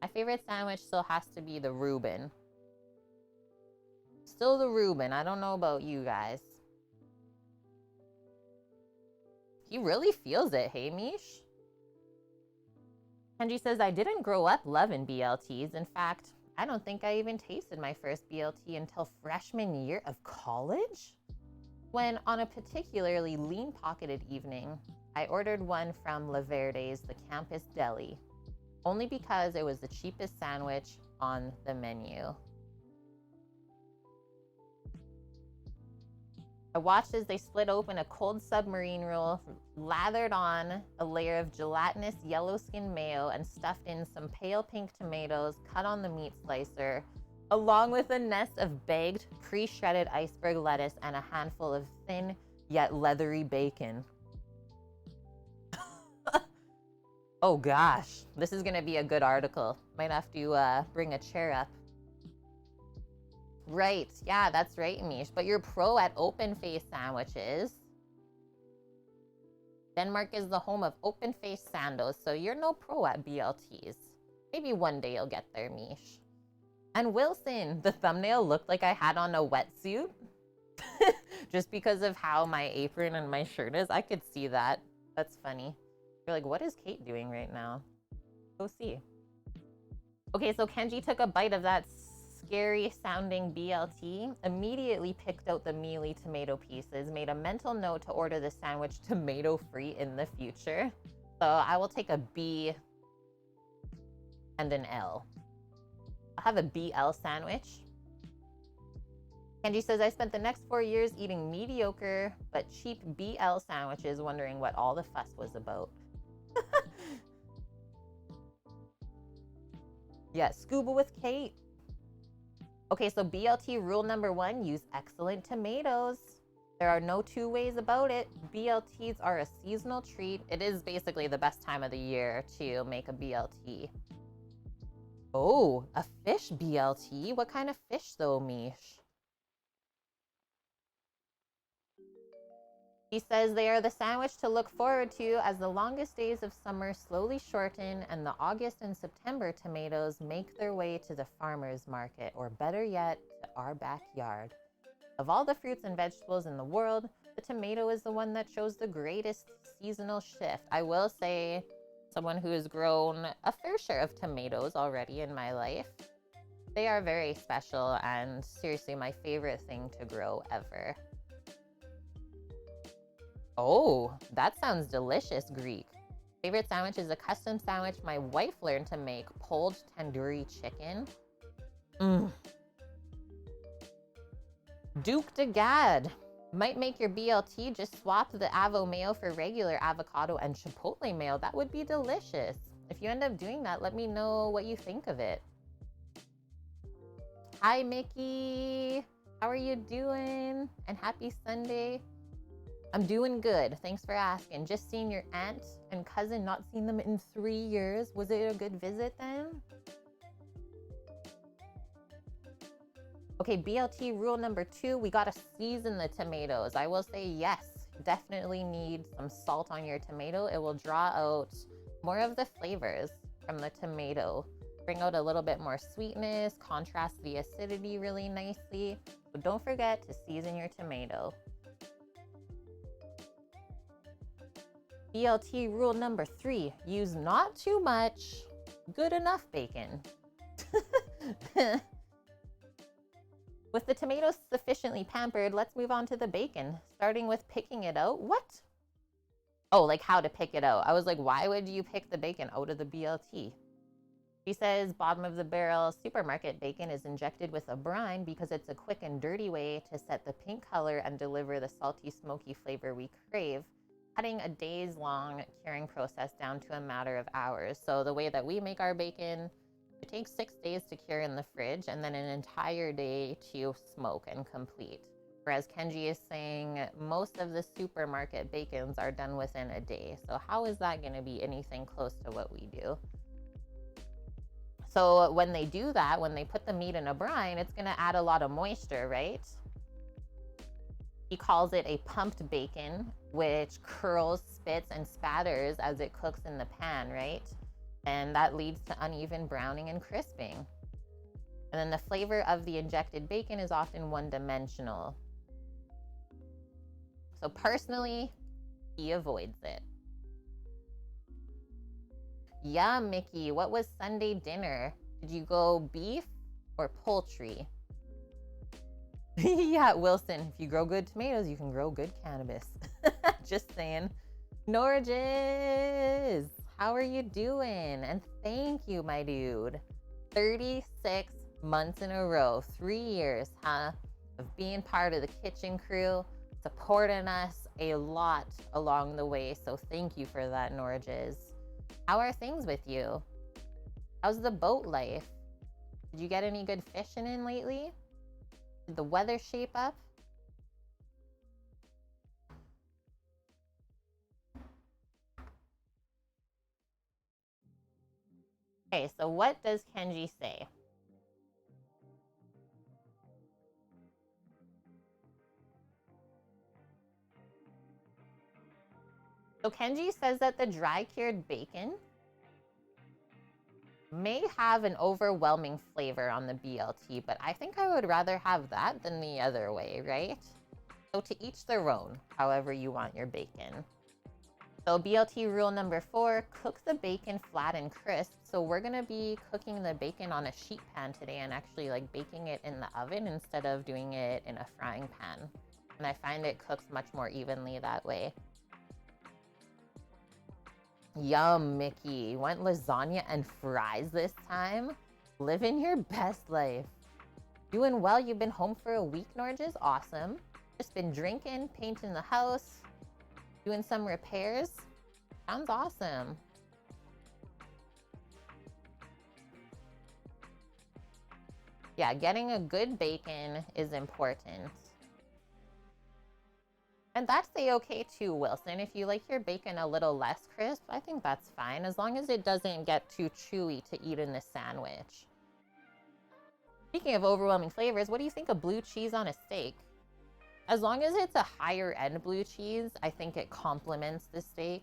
My favorite sandwich still has to be the Reuben. Still the Reuben. I don't know about you guys. He really feels it, hey Mish? Kenji says, I didn't grow up loving BLTs. In fact, I don't think I even tasted my first BLT until freshman year of college, when on a particularly lean-pocketed evening, I ordered one from La Verde's, the campus deli, only because it was the cheapest sandwich on the menu. I watched as they split open a cold submarine roll, lathered on a layer of gelatinous yellow skin mayo, and stuffed in some pale pink tomatoes cut on the meat slicer, along with a nest of bagged, pre-shredded iceberg lettuce and a handful of thin yet leathery bacon. Oh gosh, this is gonna be a good article. Might have to bring a chair up. Right, yeah, that's right, Mish. But you're pro at open-face sandwiches. Denmark is the home of open-face sandos, so you're no pro at BLTs. Maybe one day you'll get there, Mish. And Wilson, the thumbnail looked like I had on a wetsuit. Just because of how my apron and my shirt is, I could see that. That's funny. You're like, what is Kate doing right now? Go see. Okay, so Kenji took a bite of that scary sounding BLT, immediately picked out the mealy tomato pieces, made a mental note to order the sandwich tomato free in the future. So I will take a B and an L. I'll have a BL sandwich. Kenji says, I spent the next 4 years eating mediocre but cheap BL sandwiches, wondering what all the fuss was about. Yeah, scuba with Kate. Okay, so BLT rule number 1, use excellent tomatoes. There are no two ways about it. BLTs are a seasonal treat. It is basically the best time of the year to make a BLT. Oh, a fish BLT? What kind of fish though, Mish? He says they are the sandwich to look forward to as the longest days of summer slowly shorten and the August and September tomatoes make their way to the farmer's market, or better yet, to our backyard. Of all the fruits and vegetables in the world, the tomato is the one that shows the greatest seasonal shift. I will say, someone who has grown a fair share of tomatoes already in my life, they are very special and seriously my favorite thing to grow ever. Oh, that sounds delicious, Greek. Favorite sandwich is a custom sandwich my wife learned to make, pulled tandoori chicken. Duke de Gad. Might make your BLT, just swap the Avo mayo for regular avocado and chipotle mayo. That would be delicious. If you end up doing that, let me know what you think of it. Hi, Mickey. How are you doing? And happy Sunday. I'm doing good. Thanks for asking. Just seen your aunt and cousin, not seen them in 3 years. Was it a good visit then? Okay, BLT rule number 2, we gotta season the tomatoes. I will say yes, definitely need some salt on your tomato. It will draw out more of the flavors from the tomato. Bring out a little bit more sweetness, contrast the acidity really nicely. So don't forget to season your tomato. BLT rule number 3, use not too much, good enough bacon. With the tomatoes sufficiently pampered, let's move on to the bacon, starting with picking it out. What? Oh, like how to pick it out. I was like, why would you pick the bacon out of the BLT? She says bottom of the barrel supermarket bacon is injected with a brine because it's a quick and dirty way to set the pink color and deliver the salty, smoky flavor we crave, cutting a days-long curing process down to a matter of hours. So the way that we make our bacon, it takes 6 days to cure in the fridge and then an entire day to smoke and complete. Whereas Kenji is saying most of the supermarket bacons are done within a day. So how is that going to be anything close to what we do? So when they do that, when they put the meat in a brine, it's going to add a lot of moisture, right? He calls it a pumped bacon, which curls, spits, and spatters as it cooks in the pan, right? And that leads to uneven browning and crisping. And then the flavor of the injected bacon is often one-dimensional. So personally, he avoids it. Yeah, Mickey, what was Sunday dinner? Did you go beef or poultry? Yeah, Wilson, if you grow good tomatoes, you can grow good cannabis. Just saying. Norges, how are you doing? And thank you, my dude. 36 months in a row, 3 years, huh? Of being part of the kitchen crew, supporting us a lot along the way. So thank you for that, Norges. How are things with you? How's the boat life? Did you get any good fishing in lately? Did the weather shape up? Okay, so what does Kenji say? So Kenji says that the dry cured bacon may have an overwhelming flavor on the BLT, but I think I would rather have that than the other way, right? So to each their own, however you want your bacon. So BLT rule number 4, cook the bacon flat and crisp. So we're gonna be cooking the bacon on a sheet pan today and actually like baking it in the oven instead of doing it in a frying pan. And I find it cooks much more evenly that way. Yum, Mickey. Want lasagna and fries this time? Living your best life. Doing well. You've been home for a week, Norges? Awesome. Just been drinking, painting the house, doing some repairs. Sounds awesome. Yeah, getting a good bacon is important. And that's okay too, Wilson. If you like your bacon a little less crisp, I think that's fine, as long as it doesn't get too chewy to eat in the sandwich. Speaking of overwhelming flavors, what do you think of blue cheese on a steak? As long as it's a higher end blue cheese, I think it complements the steak.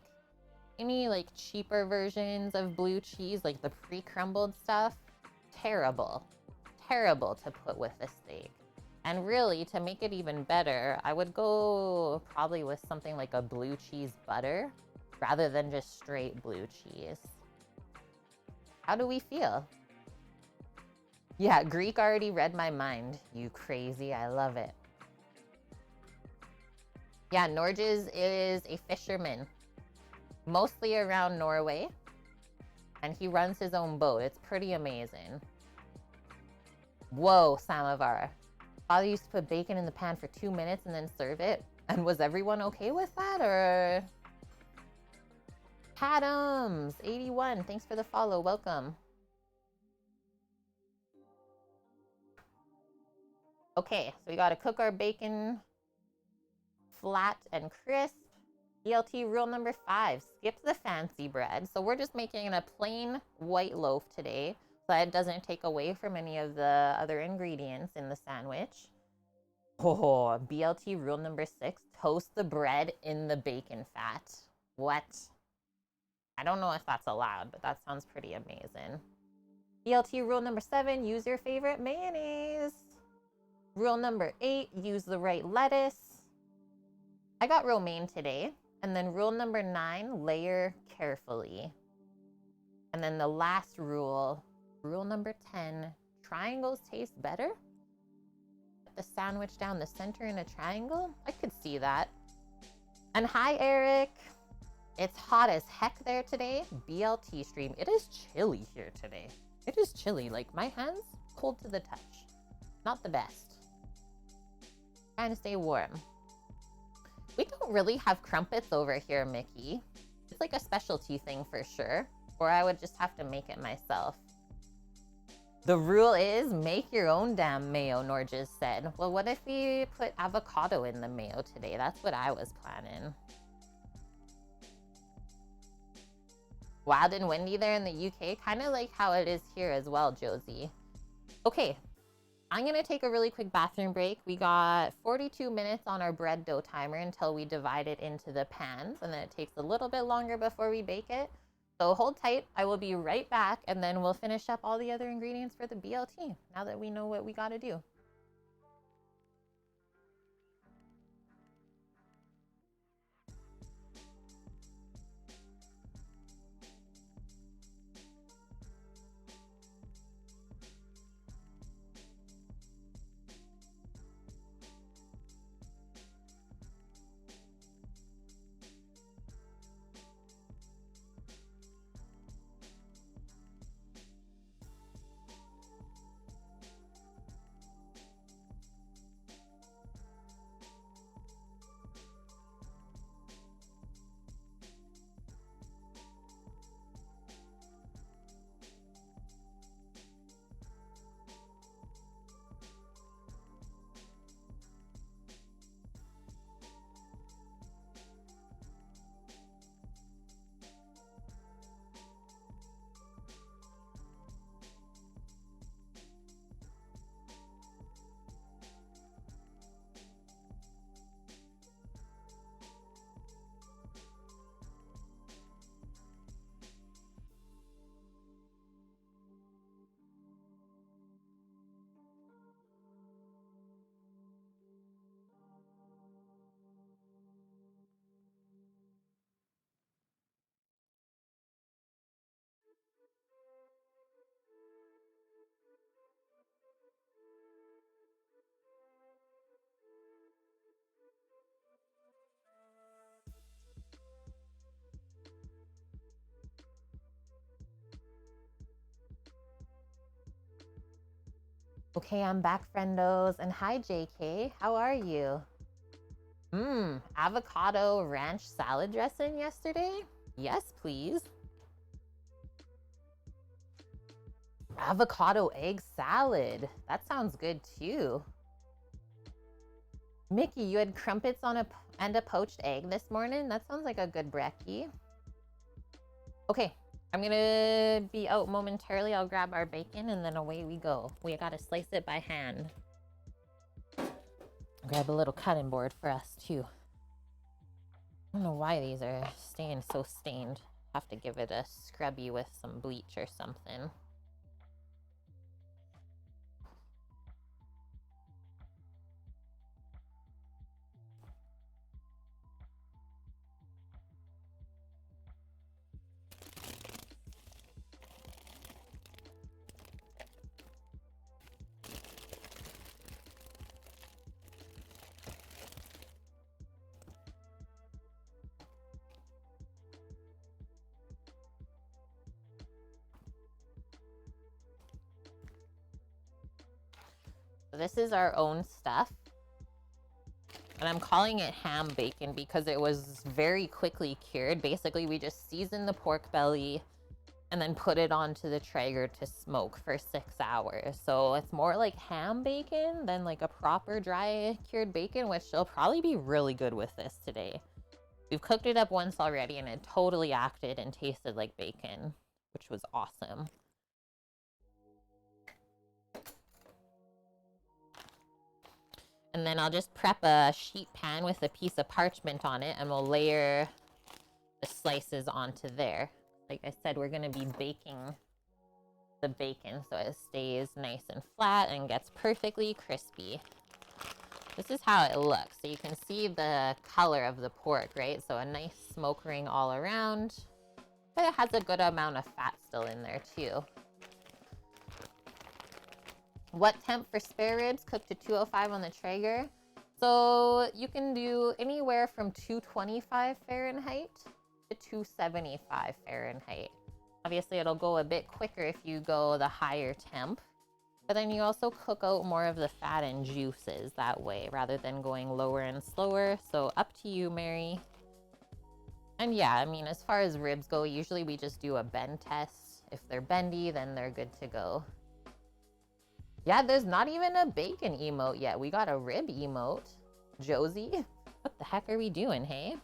Any like cheaper versions of blue cheese, like the pre-crumbled stuff, terrible. Terrible to put with a steak. And really, to make it even better, I would go probably with something like a blue cheese butter rather than just straight blue cheese. How do we feel? Yeah, Greek already read my mind. You crazy, I love it. Yeah, Norges is a fisherman, mostly around Norway, and he runs his own boat. It's pretty amazing. Whoa, Samovar. Father used to put bacon in the pan for 2 minutes and then serve it. And was everyone okay with that, or? Adams, 81, thanks for the follow, welcome. Okay, so we gotta cook our bacon flat and crisp. BLT rule number 5, skip the fancy bread. So we're just making a plain white loaf today so that it doesn't take away from any of the other ingredients in the sandwich. Oh, BLT rule number 6, toast the bread in the bacon fat. What? I don't know if that's allowed, but that sounds pretty amazing. BLT rule number 7, use your favorite mayonnaise. Rule number 8, use the right lettuce. I got romaine today. And then rule number 9, layer carefully. And then the last rule, rule number 10, triangles taste better. Put the sandwich down the center in a triangle. I could see that. And hi, Eric. It's hot as heck there today. BLT stream. It is chilly here today. It is chilly. Like my hands, cold to the touch. Not the best. Trying to stay warm. We don't really have crumpets over here, Mickey. It's like a specialty thing for sure. Or I would just have to make it myself. The rule is make your own damn mayo, Norges said. Well, what if we put avocado in the mayo today? That's what I was planning. Wild and windy there in the UK. Kind of like how it is here as well, Josie. Okay. I'm going to take a really quick bathroom break. We got 42 minutes on our bread dough timer until we divide it into the pans. And then it takes a little bit longer before we bake it. So hold tight. I will be right back. And then we'll finish up all the other ingredients for the BLT now that we know what we got to do. Okay, I'm back, friendos. And hi, JK. How are you? Avocado ranch salad dressing yesterday? Yes, please. Avocado egg salad. That sounds good too. Mickey, you had crumpets on and a poached egg this morning? That sounds like a good brekkie. Okay, I'm gonna be out momentarily. I'll grab our bacon and then away we go. We gotta slice it by hand. Grab a little cutting board for us too. I don't know why these are staying so stained. Have to give it a scrubby with some bleach or something. This is our own stuff. And I'm calling it ham bacon because it was very quickly cured. Basically, we just seasoned the pork belly, and then put it onto the Traeger to smoke for 6 hours. So it's more like ham bacon than like a proper dry cured bacon, which will probably be really good with this today. We've cooked it up once already and it totally acted and tasted like bacon, which was awesome. And then I'll just prep a sheet pan with a piece of parchment on it and we'll layer the slices onto there. Like I said, we're gonna be baking the bacon so it stays nice and flat and gets perfectly crispy. This is how it looks. So you can see the color of the pork, right? So a nice smoke ring all around, but it has a good amount of fat still in there too. What temp for spare ribs? Cooked to 205 on the Traeger. So you can do anywhere from 225 Fahrenheit to 275 Fahrenheit. Obviously, it'll go a bit quicker if you go the higher temp, but then you also cook out more of the fat and juices that way rather than going lower and slower. So up to you, Mary. And yeah, I mean, as far as ribs go, usually we just do a bend test. If they're bendy, then they're good to go. Yeah, there's not even a bacon emote yet. We got a rib emote. Josie, what the heck are we doing, hey?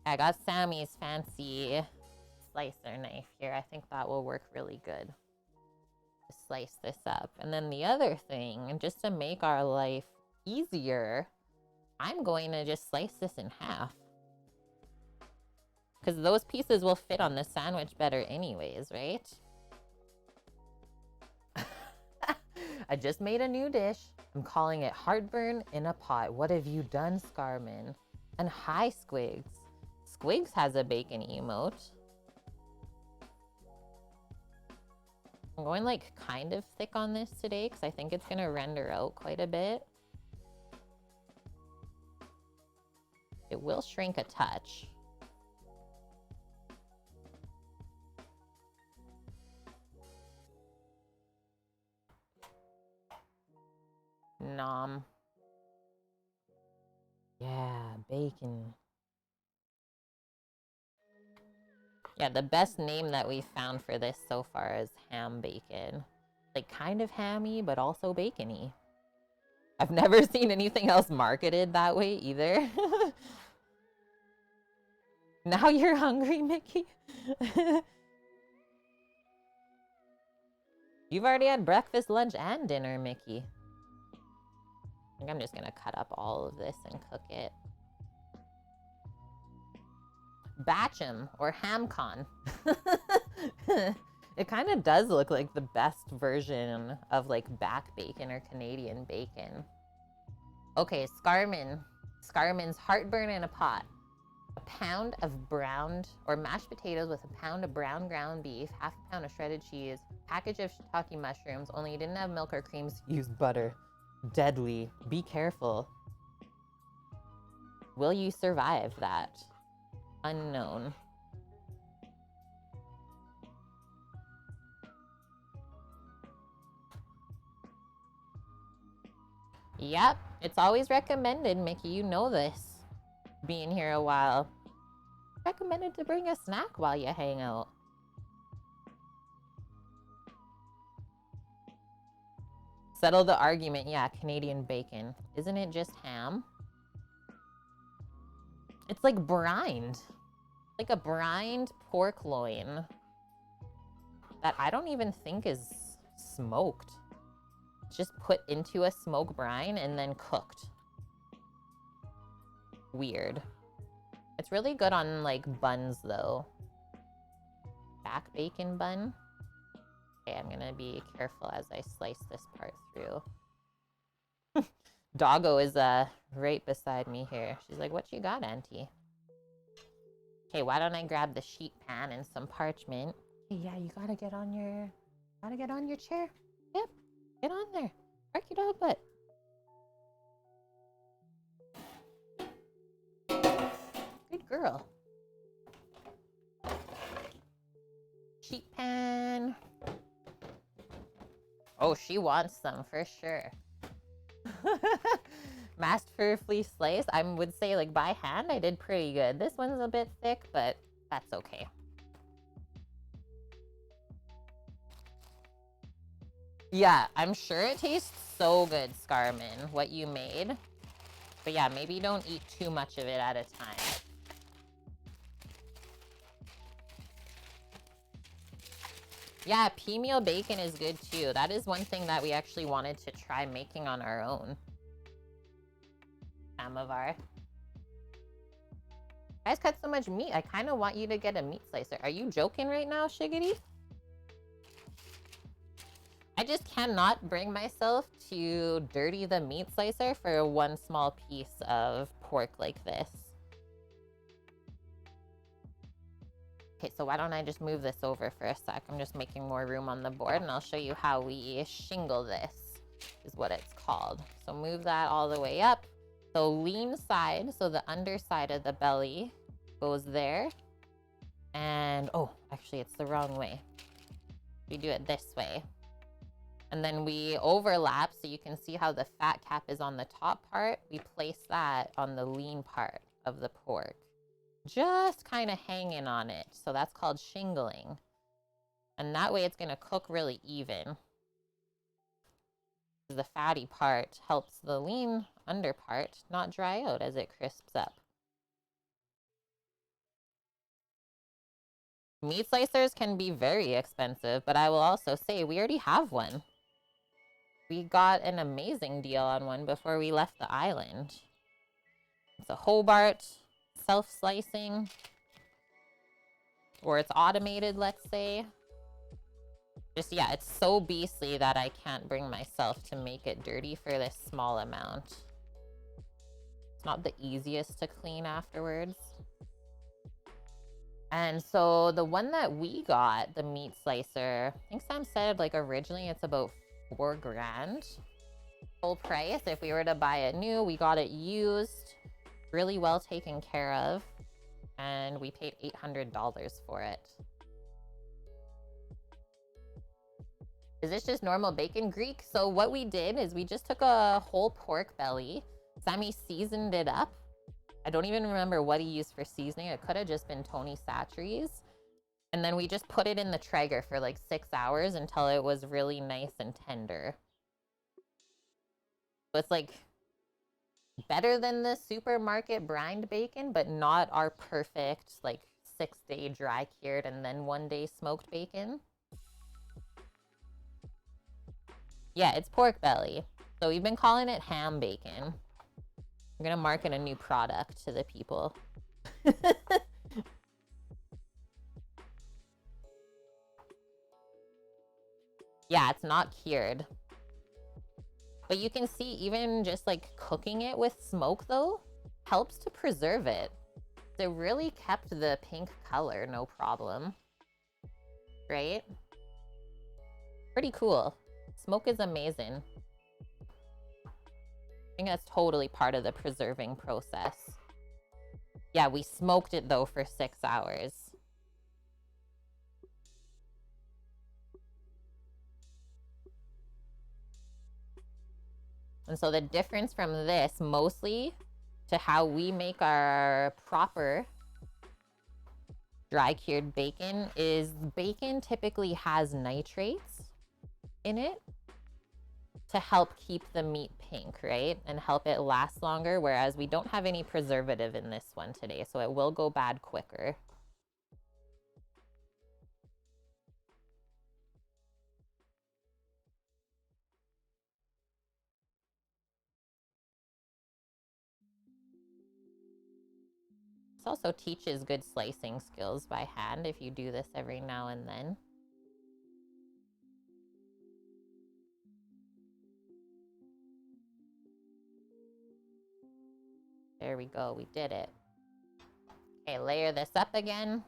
I got Sammy's fancy slicer knife here. I think that will work really good to slice this up. And then the other thing, just to make our life easier, I'm going to just slice this in half. Because those pieces will fit on the sandwich better anyways, right? I just made a new dish. I'm calling it heartburn in a pot. What have you done, Scarman? And hi, Squigs. Squigs has a bacon emote. I'm going like kind of thick on this today because I think it's going to render out quite a bit. It will shrink a touch. Nom. Yeah, bacon. Yeah, the best name that we found for this so far is ham bacon. Like kind of hammy, but also bacony. I've never seen anything else marketed that way either. Now you're hungry, Mickey? You've already had breakfast, lunch, and dinner, Mickey. I think I'm just gonna cut up all of this and cook it. Batchum or Hamcon. It kind of does look like the best version of like back bacon or Canadian bacon. Okay, Scarman's heartburn in a pot. A pound of browned or mashed potatoes with a pound of brown ground beef, half a pound of shredded cheese, package of shiitake mushrooms, only you didn't have milk or creams. Use butter. Deadly. Be careful. Will you survive that? Unknown. Yep, it's always recommended, Mickey. You know this. Being here a while. Recommended to bring a snack while you hang out. Settle the argument. Yeah, Canadian bacon. Isn't it just ham? It's like brined. Like a brined pork loin that I don't even think is smoked. It's just put into a smoke brine and then cooked. Weird. It's really good on like buns though. Back bacon bun. Okay, I'm gonna be careful as I slice this part through. Doggo is right beside me here. She's like, what you got, Auntie? Okay, why don't I grab the sheet pan and some parchment? Hey, yeah, you gotta get on your chair. Yep, get on there. Park your dog butt. Good girl. Sheet pan. Oh, she wants some for sure. Masterfully sliced. I would say like by hand I did pretty good. This one's a bit thick, but that's okay. Yeah, I'm sure it tastes so good, Scarman, what you made. But yeah, maybe don't eat too much of it at a time. Yeah, pea meal bacon is good too. That is one thing that we actually wanted to try making on our own. Samovar. You guys cut so much meat. I kind of want you to get a meat slicer. Are you joking right now, Shiggity? I just cannot bring myself to dirty the meat slicer for one small piece of pork like this. Okay, so why don't I just move this over for a sec? I'm just making more room on the board, and I'll show you how we shingle this, is what it's called. So move that all the way up. So lean side, so the underside of the belly goes there. And, oh, actually, it's the wrong way. We do it this way. And then we overlap, so you can see how the fat cap is on the top part. We place that on the lean part of the pork, just kind of hanging on it. So that's called shingling. And that way it's going to cook really even. The fatty part helps the lean under part not dry out as it crisps up. Meat slicers can be very expensive, but I will also say we already have one. We got an amazing deal on one before we left the island. It's a Hobart, self-slicing, or it's automated, let's say. Just, yeah, it's so beastly that I can't bring myself to make it dirty for this small amount. It's not the easiest to clean afterwards. And so the one that we got, the meat slicer, I think Sam said like originally it's about $4 grand. Full price. If we were to buy it new, we got it used, really well taken care of, and we paid $800 for it. Is this just normal bacon, Greek? So what we did is we just took a whole pork belly. Sammy seasoned it up. I don't even remember what he used for seasoning. It could have just been Tony Chachere's. And then we just put it in the Traeger for like 6 hours until it was really nice and tender. So it's like better than the supermarket brined bacon, but not our perfect like 6-day dry cured and then 1-day smoked bacon. Yeah, it's pork belly. So we've been calling it ham bacon. I'm gonna market a new product to the people. Yeah, it's not cured. But you can see even just like cooking it with smoke though, helps to preserve it. It really kept the pink color, no problem. Right? Pretty cool. Smoke is amazing. I think that's totally part of the preserving process. Yeah, we smoked it though for 6 hours. And so the difference from this mostly to how we make our proper dry cured bacon is bacon typically has nitrates in it to help keep the meat pink, right? And help it last longer, whereas we don't have any preservative in this one today, so it will go bad quicker. This also teaches good slicing skills by hand if you do this every now and then. There we go, we did it. Okay, layer this up again.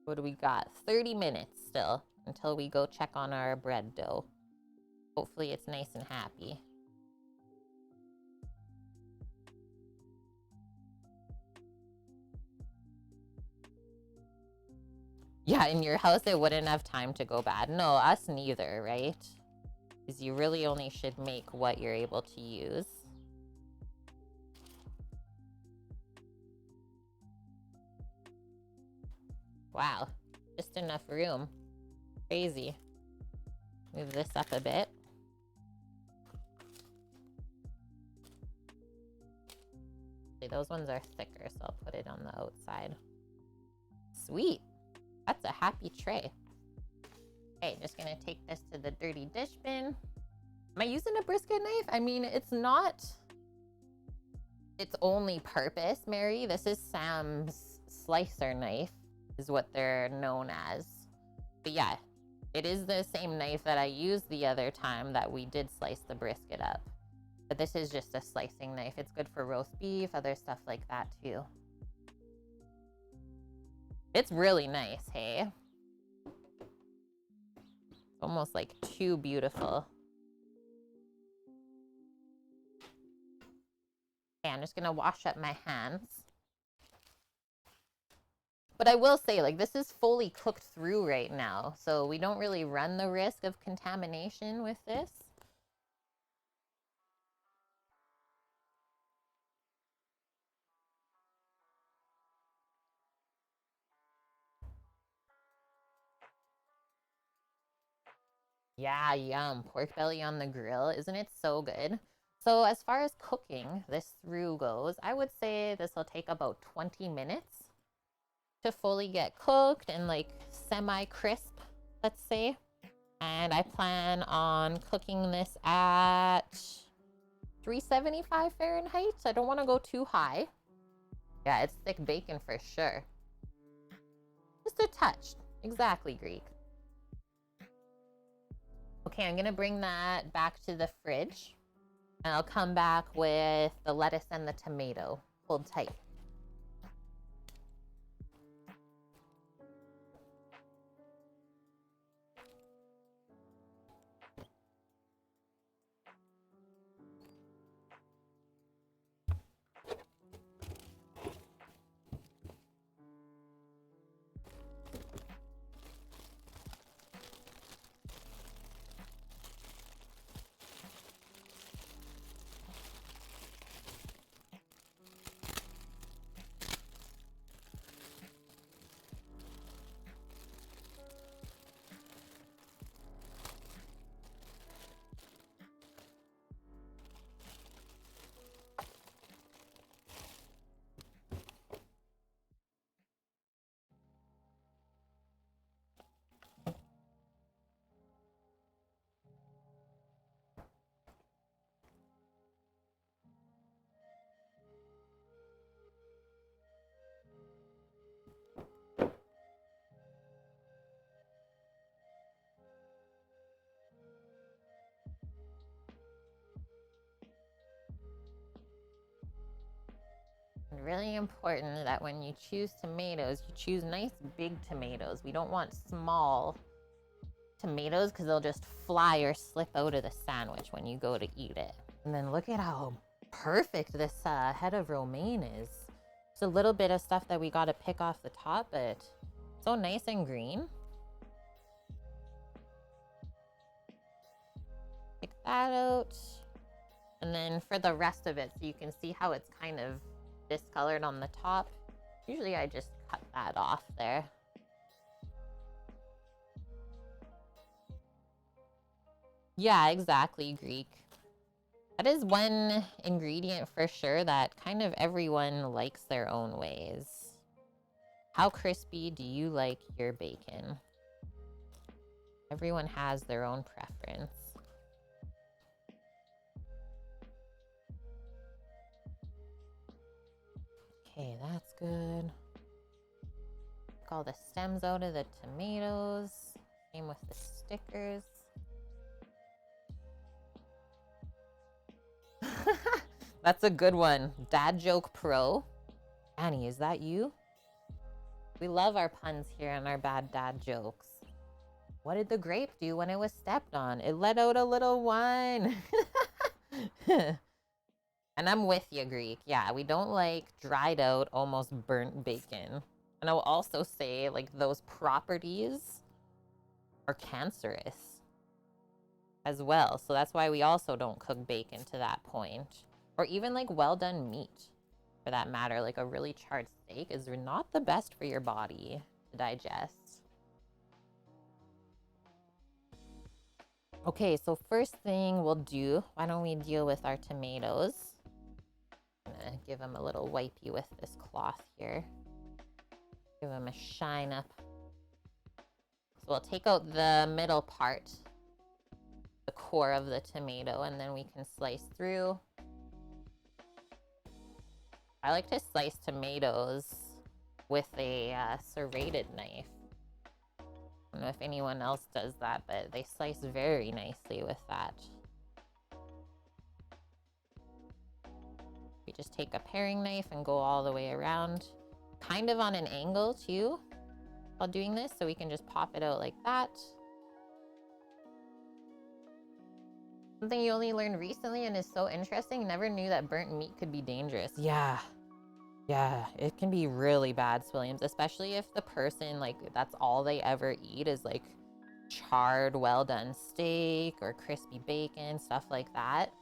What do we got? 30 minutes still until we go check on our bread dough. Hopefully it's nice and happy. Yeah, in your house it wouldn't have time to go bad. No, us neither, right? Because you really only should make what you're able to use. Wow, Just enough room. Crazy. Move this up a bit. See, those ones are thicker, so I'll put it on the outside. Sweet. That's a happy tray. Okay, just gonna take this to the dirty dish bin. Am I using a brisket knife? I mean, it's not its only purpose, Mary. This is Sam's slicer knife, is what they're known as. But yeah, it is the same knife that I used the other time that we did slice the brisket up. But this is just a slicing knife. It's good for roast beef, other stuff like that too. It's really nice, hey? Almost like too beautiful. Okay, I'm just gonna wash up my hands. But I will say, like, this is fully cooked through right now, so we don't really run the risk of contamination with this. Yeah, yum. Pork belly on the grill. Isn't it so good? So as far as cooking this through goes, I would say this will take about 20 minutes to fully get cooked and like semi-crisp, let's say. And I plan on cooking this at 375 Fahrenheit. So I don't want to go too high. Yeah, it's thick bacon for sure. Just a touch. Exactly, Greek. Okay, I'm gonna bring that back to the fridge. And I'll come back with the lettuce and the tomato. Hold tight. Really important that when you choose tomatoes, you choose nice big tomatoes. We don't want small tomatoes because they'll just fly or slip out of the sandwich when you go to eat it. And then look at how perfect this head of romaine is. Just a little bit of stuff that we got to pick off the top, but so nice and green. Pick that out. And then for the rest of it, so you can see how it's kind of discolored on the top. Usually I just cut that off there. Yeah, exactly, Greek. That is one ingredient for sure that kind of everyone likes their own ways. How crispy do you like your bacon? Everyone has their own preference. Okay, that's good. Take all the stems out of the tomatoes. Same with the stickers. That's a good one. Dad Joke Pro. Annie, is that you? We love our puns here and our bad dad jokes. What did the grape do when it was stepped on? It let out a little one. And I'm with you, Greek. Yeah, we don't like dried out, almost burnt bacon. And I'll also say, like, those properties are cancerous as well. So that's why we also don't cook bacon to that point. Or even like well done meat, for that matter. Like a really charred steak is not the best for your body to digest. Okay, so first thing we'll do, why don't we deal with our tomatoes? I'm gonna give them a little wipey with this cloth here. Give them a shine up. So we'll take out the middle part, the core of the tomato, and then we can slice through. I like to slice tomatoes with a serrated knife. I don't know if anyone else does that, but they slice very nicely with that. We just take a paring knife and go all the way around, kind of on an angle too, while doing this, so we can just pop it out like that. Something you only learned recently and is so interesting, never knew that burnt meat could be dangerous. Yeah, it can be really bad, Williams, especially if the person, like, that's all they ever eat is like charred, well done steak or crispy bacon, stuff like that.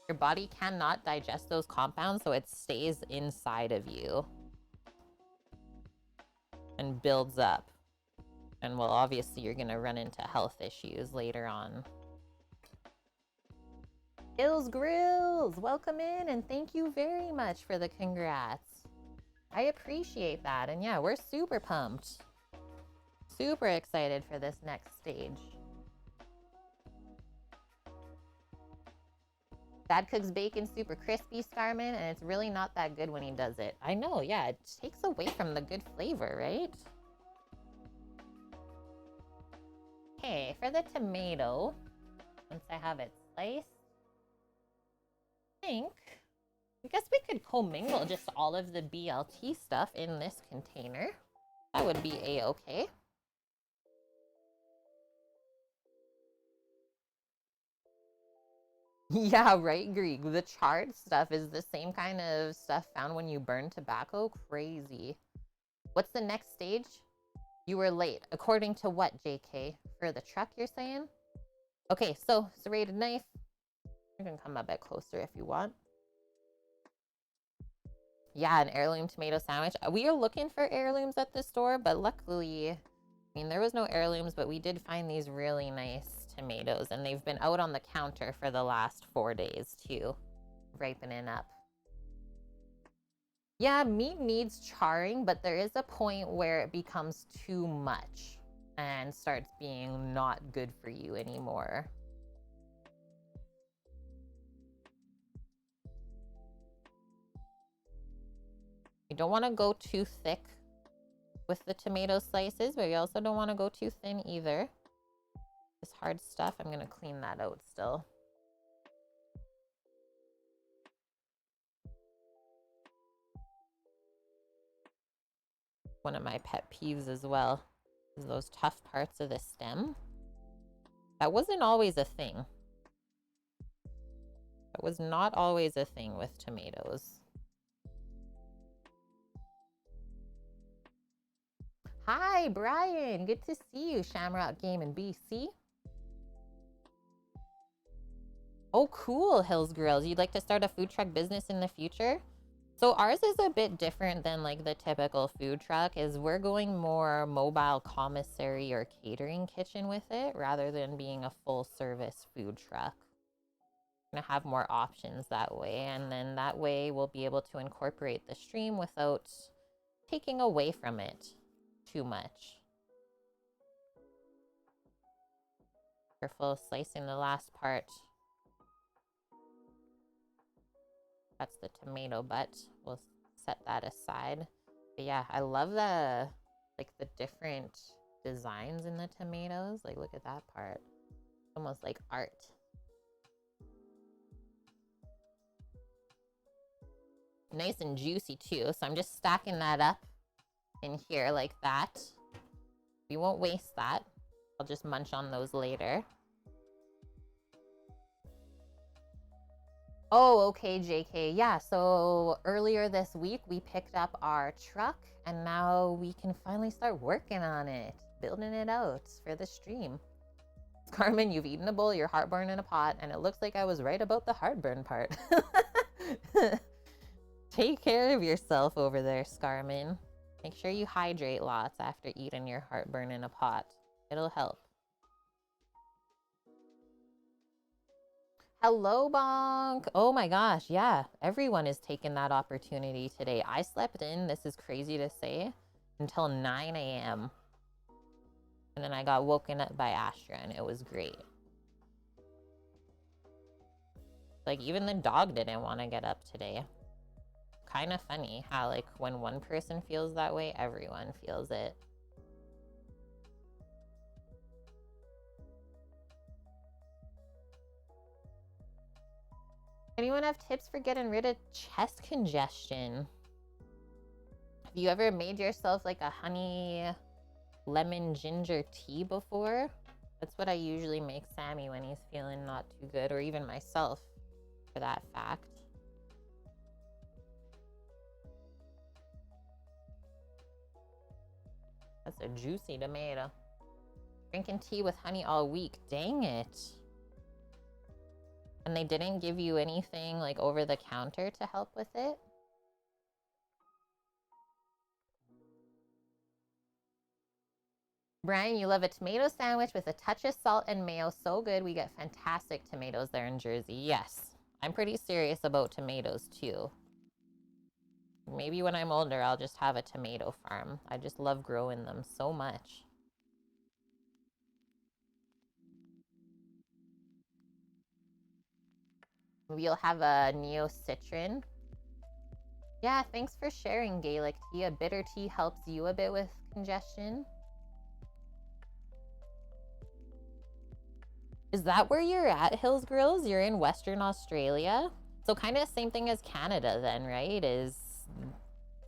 Your body cannot digest those compounds, so it stays inside of you and builds up. And well, obviously you're gonna run into health issues later on. Ills Grills, welcome in and thank you very much for the congrats. I appreciate that. And yeah, we're super pumped. Super excited for this next stage. Dad cooks bacon super crispy, Scarman, and it's really not that good when he does it. I know, yeah, it takes away from the good flavor, right? Okay, for the tomato, once I have it sliced, I guess we could commingle just all of the BLT stuff in this container. That would be a-okay. Yeah, right, Greek. The charred stuff is the same kind of stuff found when you burn tobacco. Crazy. What's the next stage? You were late. According to what, JK? For the truck, you're saying? Okay, so serrated knife. You can come a bit closer if you want. Yeah, an heirloom tomato sandwich. We are looking for heirlooms at the store, but luckily, I mean, there was no heirlooms, but we did find these really nice tomatoes, and they've been out on the counter for the last 4 days too, ripening up. Yeah, meat needs charring, but there is a point where it becomes too much and starts being not good for you anymore. You don't want to go too thick with the tomato slices, but you also don't want to go too thin either. This hard stuff, I'm going to clean that out still. One of my pet peeves as well is those tough parts of the stem. That wasn't always a thing. That was not always a thing with tomatoes. Hi, Brian. Good to see you, Shamrock Game in BC. Oh, cool, Hills Grills. You'd like to start a food truck business in the future? So ours is a bit different than like the typical food truck, is we're going more mobile commissary or catering kitchen with it rather than being a full service food truck. We're gonna have more options that way, and then that way we'll be able to incorporate the stream without taking away from it too much. Careful slicing the last part. That's the tomato butt. We'll set that aside. But yeah, I love the different designs in the tomatoes. Like, look at that part. Almost like art. Nice and juicy too. So I'm just stacking that up in here like that. We won't waste that. I'll just munch on those later. Oh, okay, JK. Yeah, so earlier this week, we picked up our truck, and now we can finally start working on it, building it out for the stream. Carmen, you've eaten a bowl, your heartburn in a pot, and it looks like I was right about the heartburn part. Take care of yourself over there, Scarman. Make sure you hydrate lots after eating your heartburn in a pot. It'll help. Hello, Bonk. Oh my gosh, yeah. Everyone is taking that opportunity today. I slept in, this is crazy to say, until 9 a.m. And then I got woken up by Astra, and it was great. Like, even the dog didn't want to get up today. Kind of funny how, like, when one person feels that way, everyone feels it. Anyone have tips for getting rid of chest congestion? Have you ever made yourself like a honey lemon ginger tea before? That's what I usually make Sammy when he's feeling not too good, or even myself for that fact. That's a juicy tomato. Drinking tea with honey all week. Dang it. And they didn't give you anything like over the counter to help with it? Brian, you love a tomato sandwich with a touch of salt and mayo. So good. We get fantastic tomatoes there in Jersey. Yes. I'm pretty serious about tomatoes too. Maybe when I'm older, I'll just have a tomato farm. I just love growing them so much. Maybe you'll have a neo-citron. Yeah, thanks for sharing, Gaelic tea. A bitter tea helps you a bit with congestion. Is that where you're at, Hills Grills? You're in Western Australia? So kind of same thing as Canada then, right? Is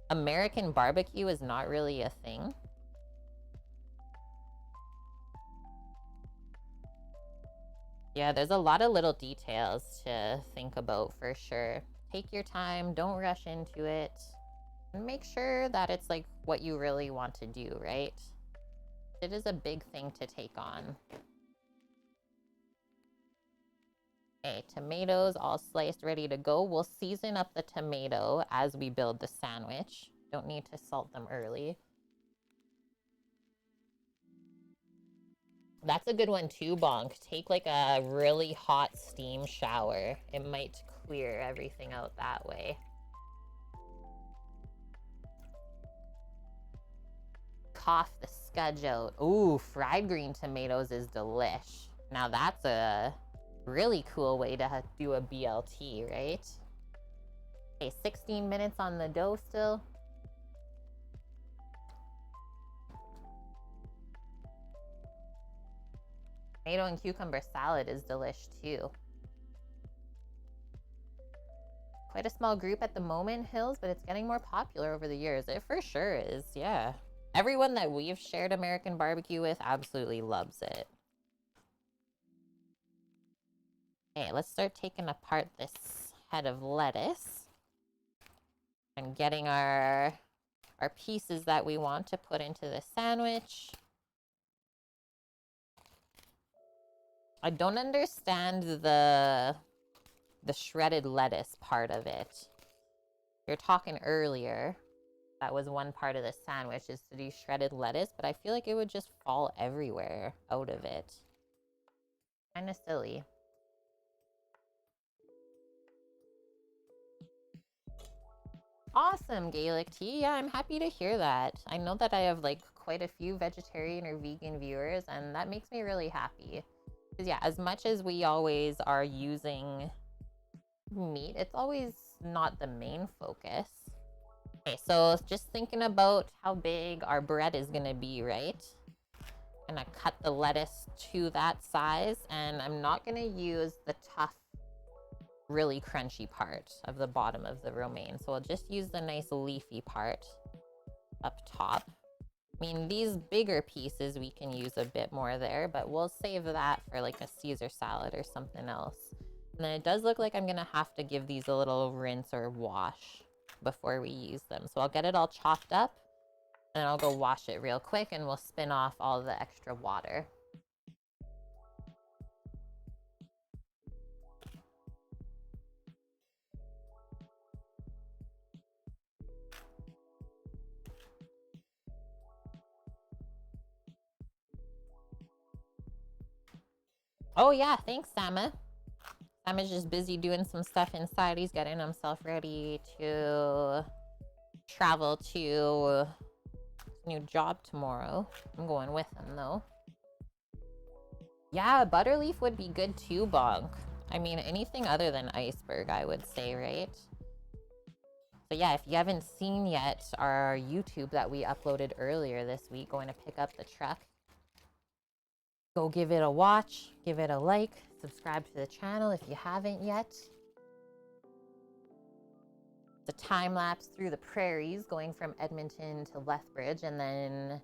American barbecue is not really a thing. Yeah, there's a lot of little details to think about for sure. Take your time, don't rush into it, and make sure that it's like what you really want to do, right? It is a big thing to take on. Okay, tomatoes all sliced, ready to go. We'll season up the tomato as we build the sandwich. Don't need to salt them early. That's a good one too, Bonk. Take like a really hot steam shower. It might clear everything out that way. Cough the scudge out. Ooh, fried green tomatoes is delish. Now that's a really cool way to do a BLT, right? Okay, 16 minutes on the dough still. Tomato and cucumber salad is delish too. Quite a small group at the moment, Hills, but it's getting more popular over the years. It for sure is, yeah. Everyone that we've shared American barbecue with absolutely loves it. Okay, let's start taking apart this head of lettuce and getting our pieces that we want to put into the sandwich. I don't understand the shredded lettuce part of it. You're talking earlier, that was one part of the sandwich, is to do shredded lettuce, but I feel like it would just fall everywhere out of it. Kind of silly. Awesome, Gaelic tea. Yeah, I'm happy to hear that. I know that I have like quite a few vegetarian or vegan viewers, and that makes me really happy. Because yeah, as much as we always are using meat, it's always not the main focus. Okay, so just thinking about how big our bread is gonna be, right? I'm gonna cut the lettuce to that size, and I'm not gonna use the tough, really crunchy part of the bottom of the romaine. So I'll just use the nice leafy part up top. I mean, these bigger pieces, we can use a bit more there, but we'll save that for like a Caesar salad or something else. And then it does look like I'm gonna have to give these a little rinse or wash before we use them. So I'll get it all chopped up, and then I'll go wash it real quick, and we'll spin off all the extra water. Oh yeah, thanks, Sama. Sam is just busy doing some stuff inside. He's getting himself ready to travel to his new job tomorrow. I'm going with him though. Yeah, butterleaf would be good too, Bonk. I mean, anything other than iceberg, I would say, right? So yeah, if you haven't seen yet our YouTube that we uploaded earlier this week, going to pick up the truck, go give it a watch, give it a like, subscribe to the channel if you haven't yet. The time lapse through the prairies going from Edmonton to Lethbridge, and then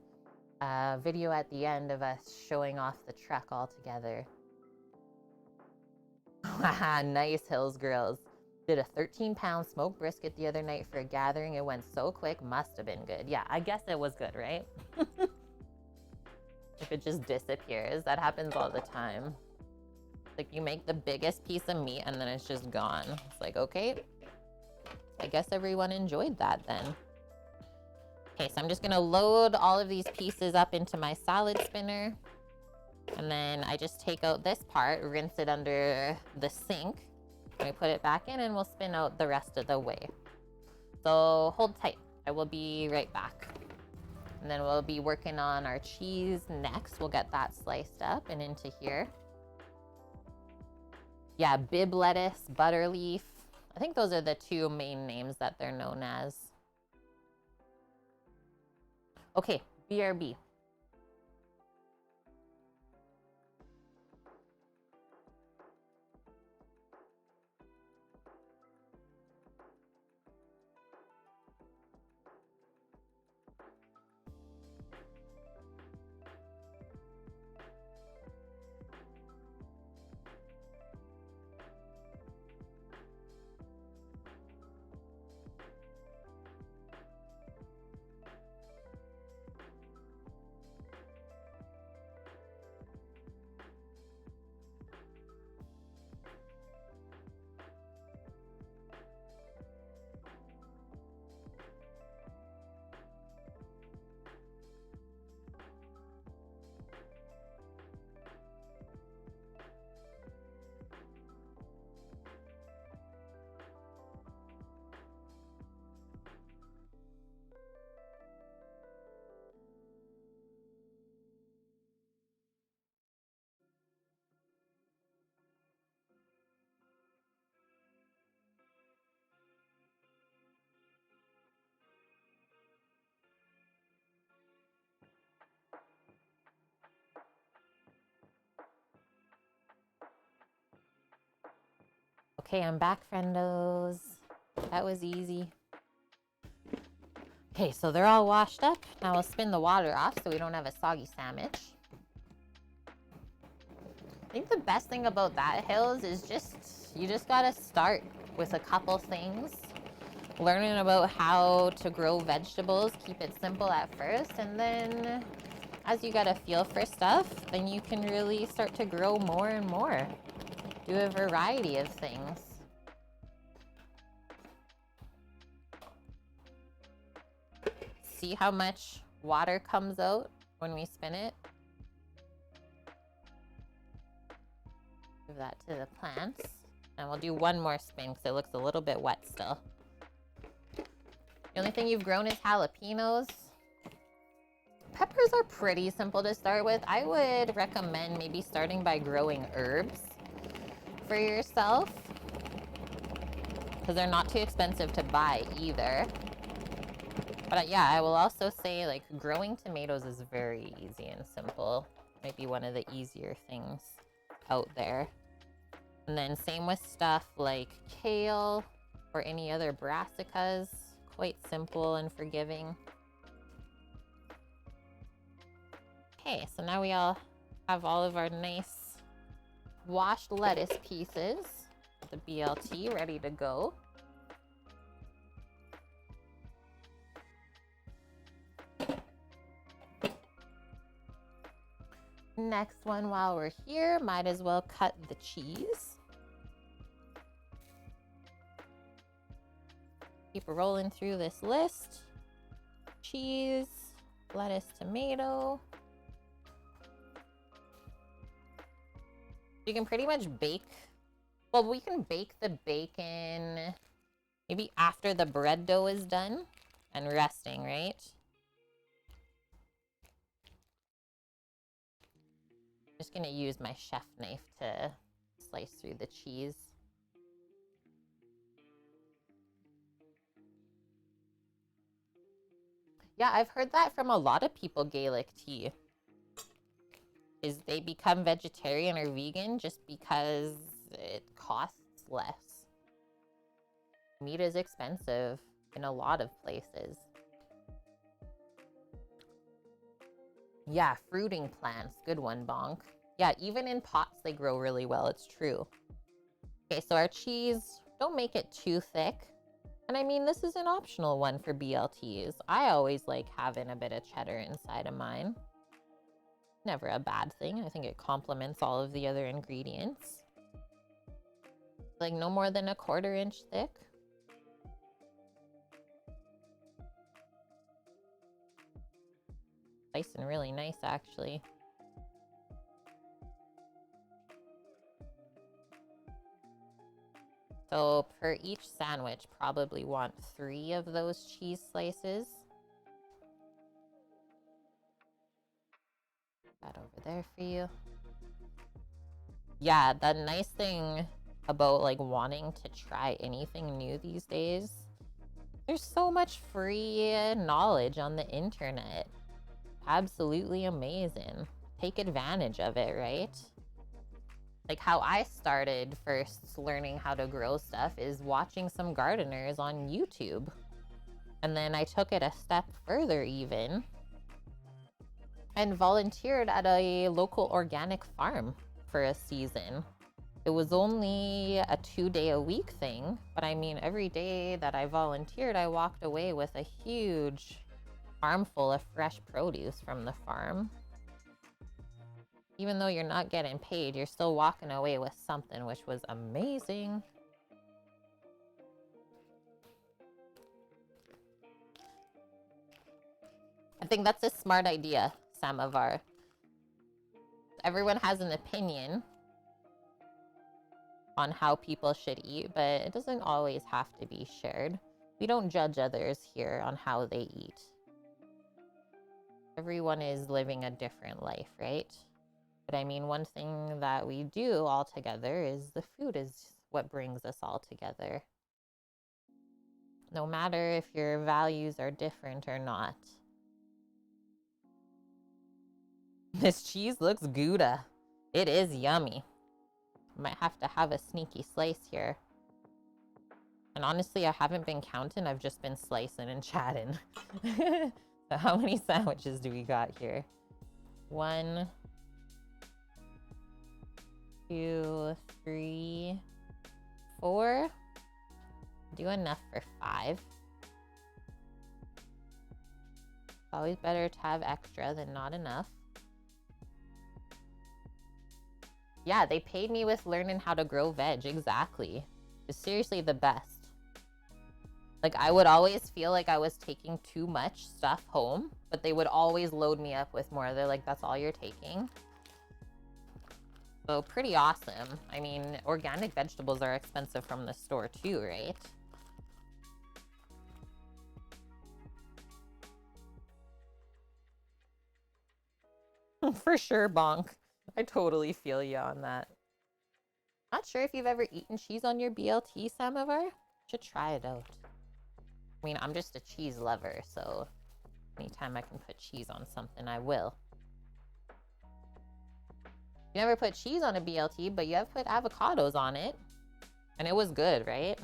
a video at the end of us showing off the truck all together. Nice Hills Grills. Did a 13-pound smoked brisket the other night for a gathering. It went so quick, must have been good. Yeah, I guess it was good, right? If it just disappears, that happens all the time. Like you make the biggest piece of meat and then it's just gone. It's like, okay, I guess everyone enjoyed that then. Okay, so I'm just gonna load all of these pieces up into my salad spinner. And then I just take out this part, rinse it under the sink. And we put it back in and we'll spin out the rest of the way. So hold tight, I will be right back. And then we'll be working on our cheese next. We'll get that sliced up and into here. Yeah, bib lettuce, butterleaf. I think those are the two main names that they're known as. Okay, BRB. Okay, I'm back, friendos. That was easy. Okay, so they're all washed up. Now we'll spin the water off so we don't have a soggy sandwich. I think the best thing about that, Hills, is you just gotta start with a couple things. Learning about how to grow vegetables, keep it simple at first, and then as you get a feel for stuff, then you can really start to grow more and more. Do a variety of things. See how much water comes out when we spin it? Give that to the plants. And we'll do one more spin because it looks a little bit wet still. The only thing you've grown is jalapenos. Peppers are pretty simple to start with. I would recommend maybe starting by growing herbs for yourself, because they're not too expensive to buy either. But yeah, I will also say like growing tomatoes is very easy and simple. Might be one of the easier things out there. And then same with stuff like kale or any other brassicas. Quite simple and forgiving. Okay, so now we all have all of our nice washed lettuce pieces, the BLT ready to go. Next one, while we're here, might as well cut the cheese. Keep rolling through this list. Cheese, lettuce, tomato. You can pretty much bake Well, we can bake the bacon maybe after the bread dough is done and resting, right? Just gonna use my chef knife to slice through the cheese. Yeah, I've heard that from a lot of people, Gaelic tea. Is they become vegetarian or vegan just because it costs less. Meat is expensive in a lot of places. Yeah, fruiting plants. Good one, Bonk. Yeah, even in pots, they grow really well. It's true. Okay, so our cheese, don't make it too thick. And I mean, this is an optional one for BLTs. I always like having a bit of cheddar inside of mine. Never a bad thing. I think it complements all of the other ingredients. Like no more than a 1/4 inch thick. Nice and really nice, actually. So per each sandwich, probably want 3 of those cheese slices. That over there for you. Yeah, the nice thing about like wanting to try anything new these days, there's so much free knowledge on the internet. Absolutely amazing. Take advantage of it, right? Like how I started first learning how to grow stuff is watching some gardeners on YouTube. And then I took it a step further even and volunteered at a local organic farm for a season. It was only a 2-day-a-week thing, but I mean, every day that I volunteered, I walked away with a huge armful of fresh produce from the farm. Even though you're not getting paid, you're still walking away with something, which was amazing. I think that's a smart idea, Samovar. Everyone has an opinion on how people should eat, but it doesn't always have to be shared. We don't judge others here on how they eat. Everyone is living a different life, right? But I mean, one thing that we do all together is the food is what brings us all together. No matter if your values are different or not. This cheese looks Gouda. It is yummy. Might have to have a sneaky slice here. And honestly, I haven't been counting. I've just been slicing and chatting. So how many sandwiches do we got here? 1, 2, 3, 4. Do enough for 5. Always better to have extra than not enough. Yeah, they paid me with learning how to grow veg. Exactly. It's seriously the best. Like, I would always feel like I was taking too much stuff home, but they would always load me up with more. They're like, that's all you're taking. So pretty awesome. I mean, organic vegetables are expensive from the store too, right? For sure, Bonk. I totally feel you on that. Not sure if you've ever eaten cheese on your BLT, Samovar. Should try it out. I mean, I'm just a cheese lover, so anytime I can put cheese on something, I will. You never put cheese on a BLT, but you have put avocados on it. And it was good, right?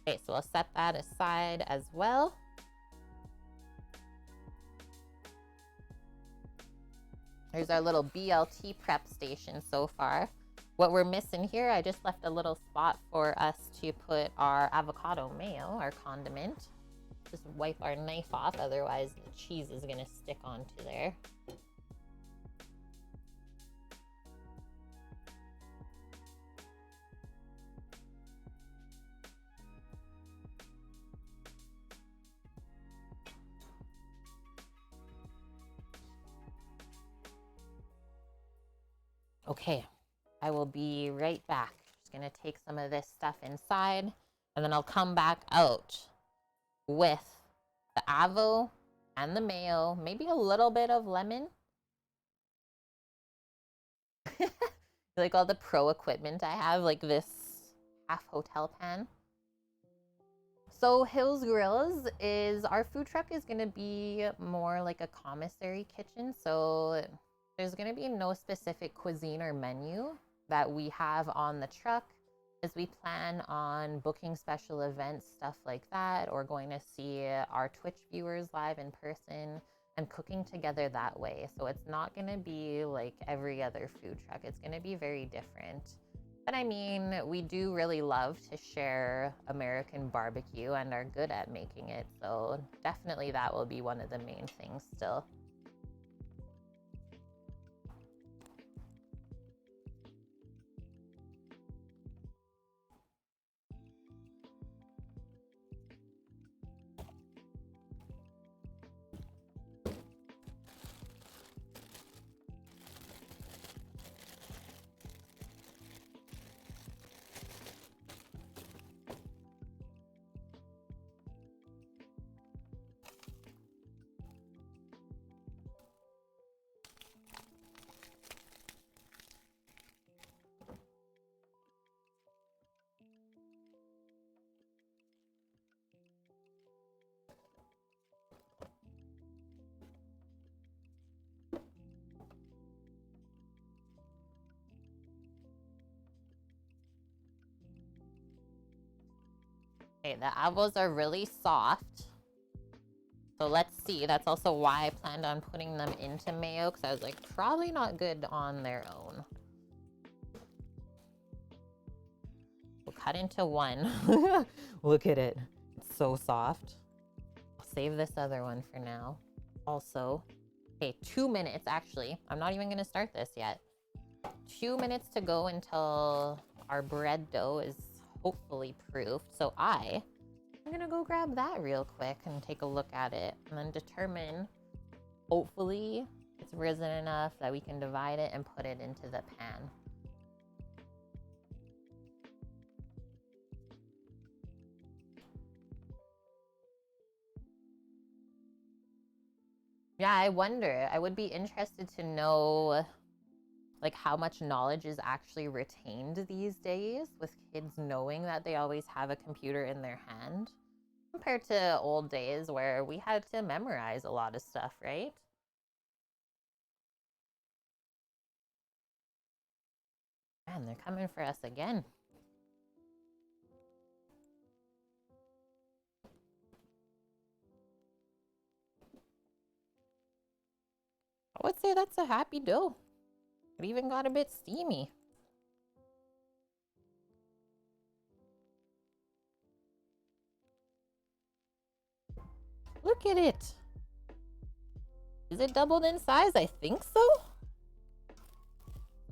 Okay, so I'll set that aside as well. There's our little BLT prep station so far. What we're missing here, I just left a little spot for us to put our avocado mayo, our condiment. Just wipe our knife off, otherwise the cheese is gonna stick onto there. Okay, I will be right back. Just gonna take some of this stuff inside, and then I'll come back out with the avo and the mayo, maybe a little bit of lemon. Like all the pro equipment I have, like this half hotel pan. So Hills Grills is, our food truck is gonna be more like a commissary kitchen. So there's gonna be no specific cuisine or menu that we have on the truck, as we plan on booking special events, stuff like that, or going to see our Twitch viewers live in person and cooking together that way. So it's not gonna be like every other food truck. It's gonna be very different. But I mean, we do really love to share American barbecue and are good at making it. So definitely that will be one of the main things still. Okay, the avos are really soft. So let's see. That's also why I planned on putting them into mayo, because I was like, probably not good on their own. We'll cut into one. Look at it. It's so soft. I'll save this other one for now. Also, okay, 2 minutes actually. I'm not even gonna start this yet. 2 minutes to go until our bread dough is hopefully proofed. So I'm gonna go grab that real quick and take a look at it and then determine, hopefully it's risen enough that we can divide it and put it into the pan. Yeah, I wonder. I would be interested to know like how much knowledge is actually retained these days with kids knowing that they always have a computer in their hand, compared to old days where we had to memorize a lot of stuff, right? Man, they're coming for us again. I would say that's a happy dough. It even got a bit steamy. Look at it. Is it doubled in size? I think so.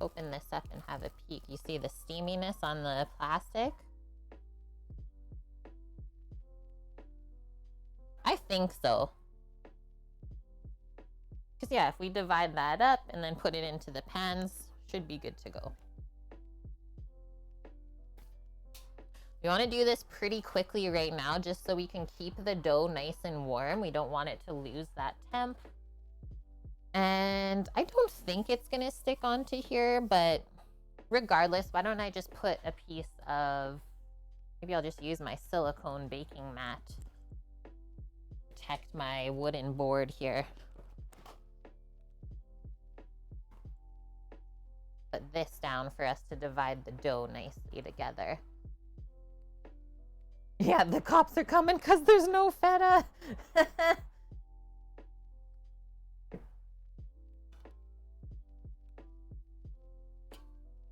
Open this up and have a peek. You see the steaminess on the plastic? I think so. Because yeah, if we divide that up and then put it into the pans, should be good to go. We want to do this pretty quickly right now, just so we can keep the dough nice and warm. We don't want it to lose that temp. And I don't think it's going to stick onto here, but regardless, why don't I just put a piece of, maybe I'll just use my silicone baking mat to protect my wooden board here. Put this down for us to divide the dough nicely together. Yeah, the cops are coming because there's no feta.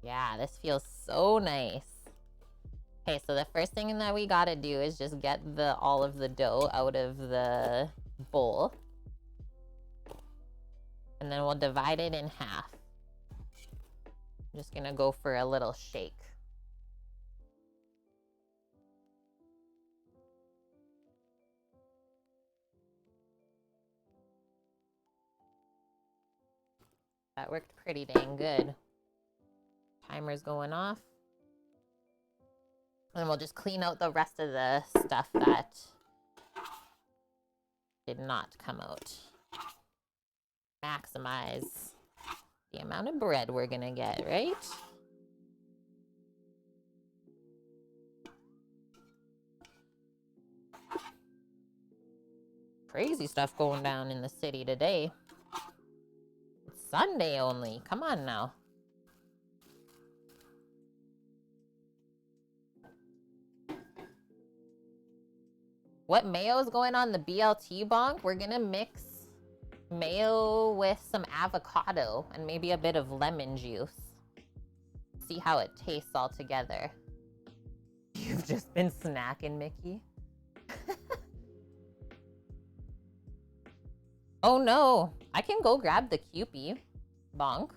Yeah, this feels so nice. Okay, so the first thing that we gotta do is just get all of the dough out of the bowl. And then we'll divide it in half. I'm just gonna go for a little shake. That worked pretty dang good. Timer's going off. And we'll just clean out the rest of the stuff that did not come out. Maximize the amount of bread we're gonna get, right? Crazy stuff going down in the city today. It's Sunday only. Come on now. What mayo is going on the BLT bonk? We're gonna mix mayo with some avocado and maybe a bit of lemon juice. See how it tastes all together. You've just been snacking, Mickey. Oh no, I can go grab the Kewpie bonk.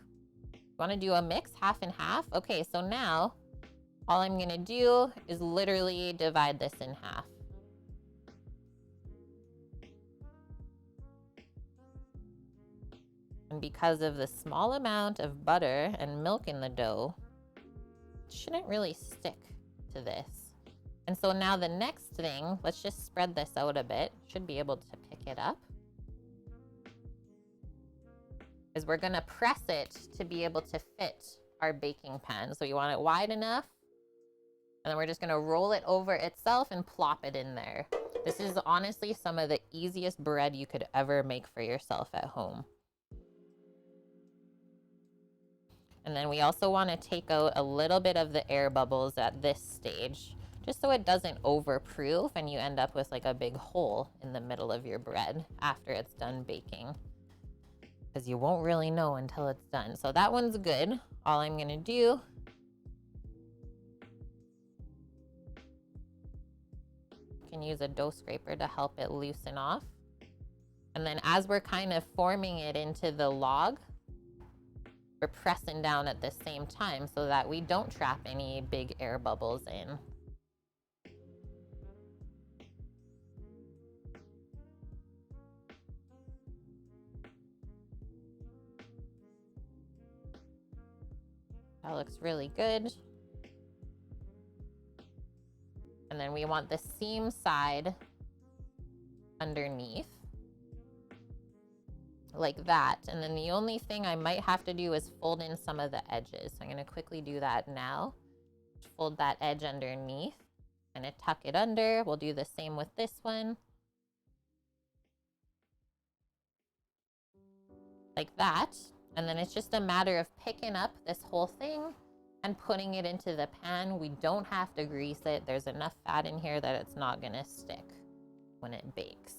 Want to do a mix, half and half? Okay, so now all I'm gonna do is literally divide this in half. And because of the small amount of butter and milk in the dough, it shouldn't really stick to this. And so now the next thing, let's just spread this out a bit. Should be able to pick it up. Is we're gonna press it to be able to fit our baking pan. So you want it wide enough, and then we're just gonna roll it over itself and plop it in there. This is honestly some of the easiest bread you could ever make for yourself at home. And then we also want to take out a little bit of the air bubbles at this stage, just so it doesn't overproof and you end up with like a big hole in the middle of your bread after it's done baking. Because you won't really know until it's done. So that one's good. All I'm gonna do can use a dough scraper to help it loosen off. And then as we're kind of forming it into the log, we're pressing down at the same time so that we don't trap any big air bubbles in. That looks really good. And then we want the seam side underneath, like that. And then the only thing I might have to do is fold in some of the edges. So I'm gonna quickly do that now. Fold that edge underneath and tuck it under. We'll do the same with this one. Like that. And then it's just a matter of picking up this whole thing and putting it into the pan. We don't have to grease it. There's enough fat in here that it's not gonna stick when it bakes.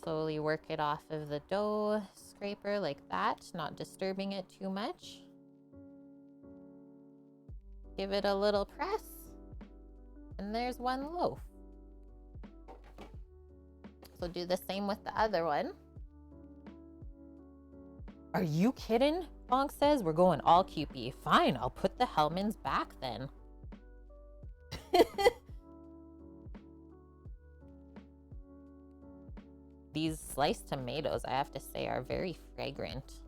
Slowly work it off of the dough scraper like that, not disturbing it too much. Give it a little press, and there's one loaf. So do the same with the other one. Are you kidding? Bonk says we're going all Kewpie. Fine, I'll put the Hellmann's back then. These sliced tomatoes, I have to say, are very fragrant.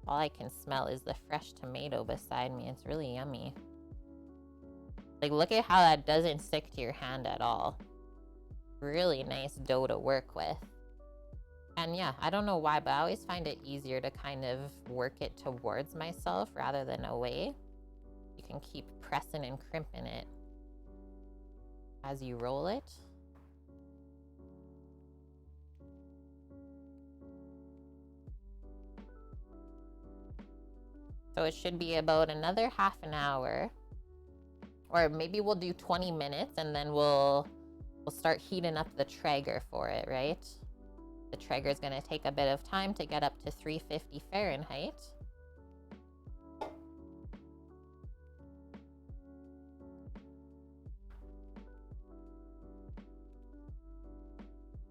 All I can smell is the fresh tomato beside me. It's really yummy. Like, look at how that doesn't stick to your hand at all. Really nice dough to work with. And yeah, I don't know why, but I always find it easier to kind of work it towards myself rather than away. You can keep pressing and crimping it as you roll it. So it should be about another half an hour, or maybe we'll do 20 minutes and then we'll start heating up the Traeger for it, right? The Traeger is going to take a bit of time to get up to 350 Fahrenheit.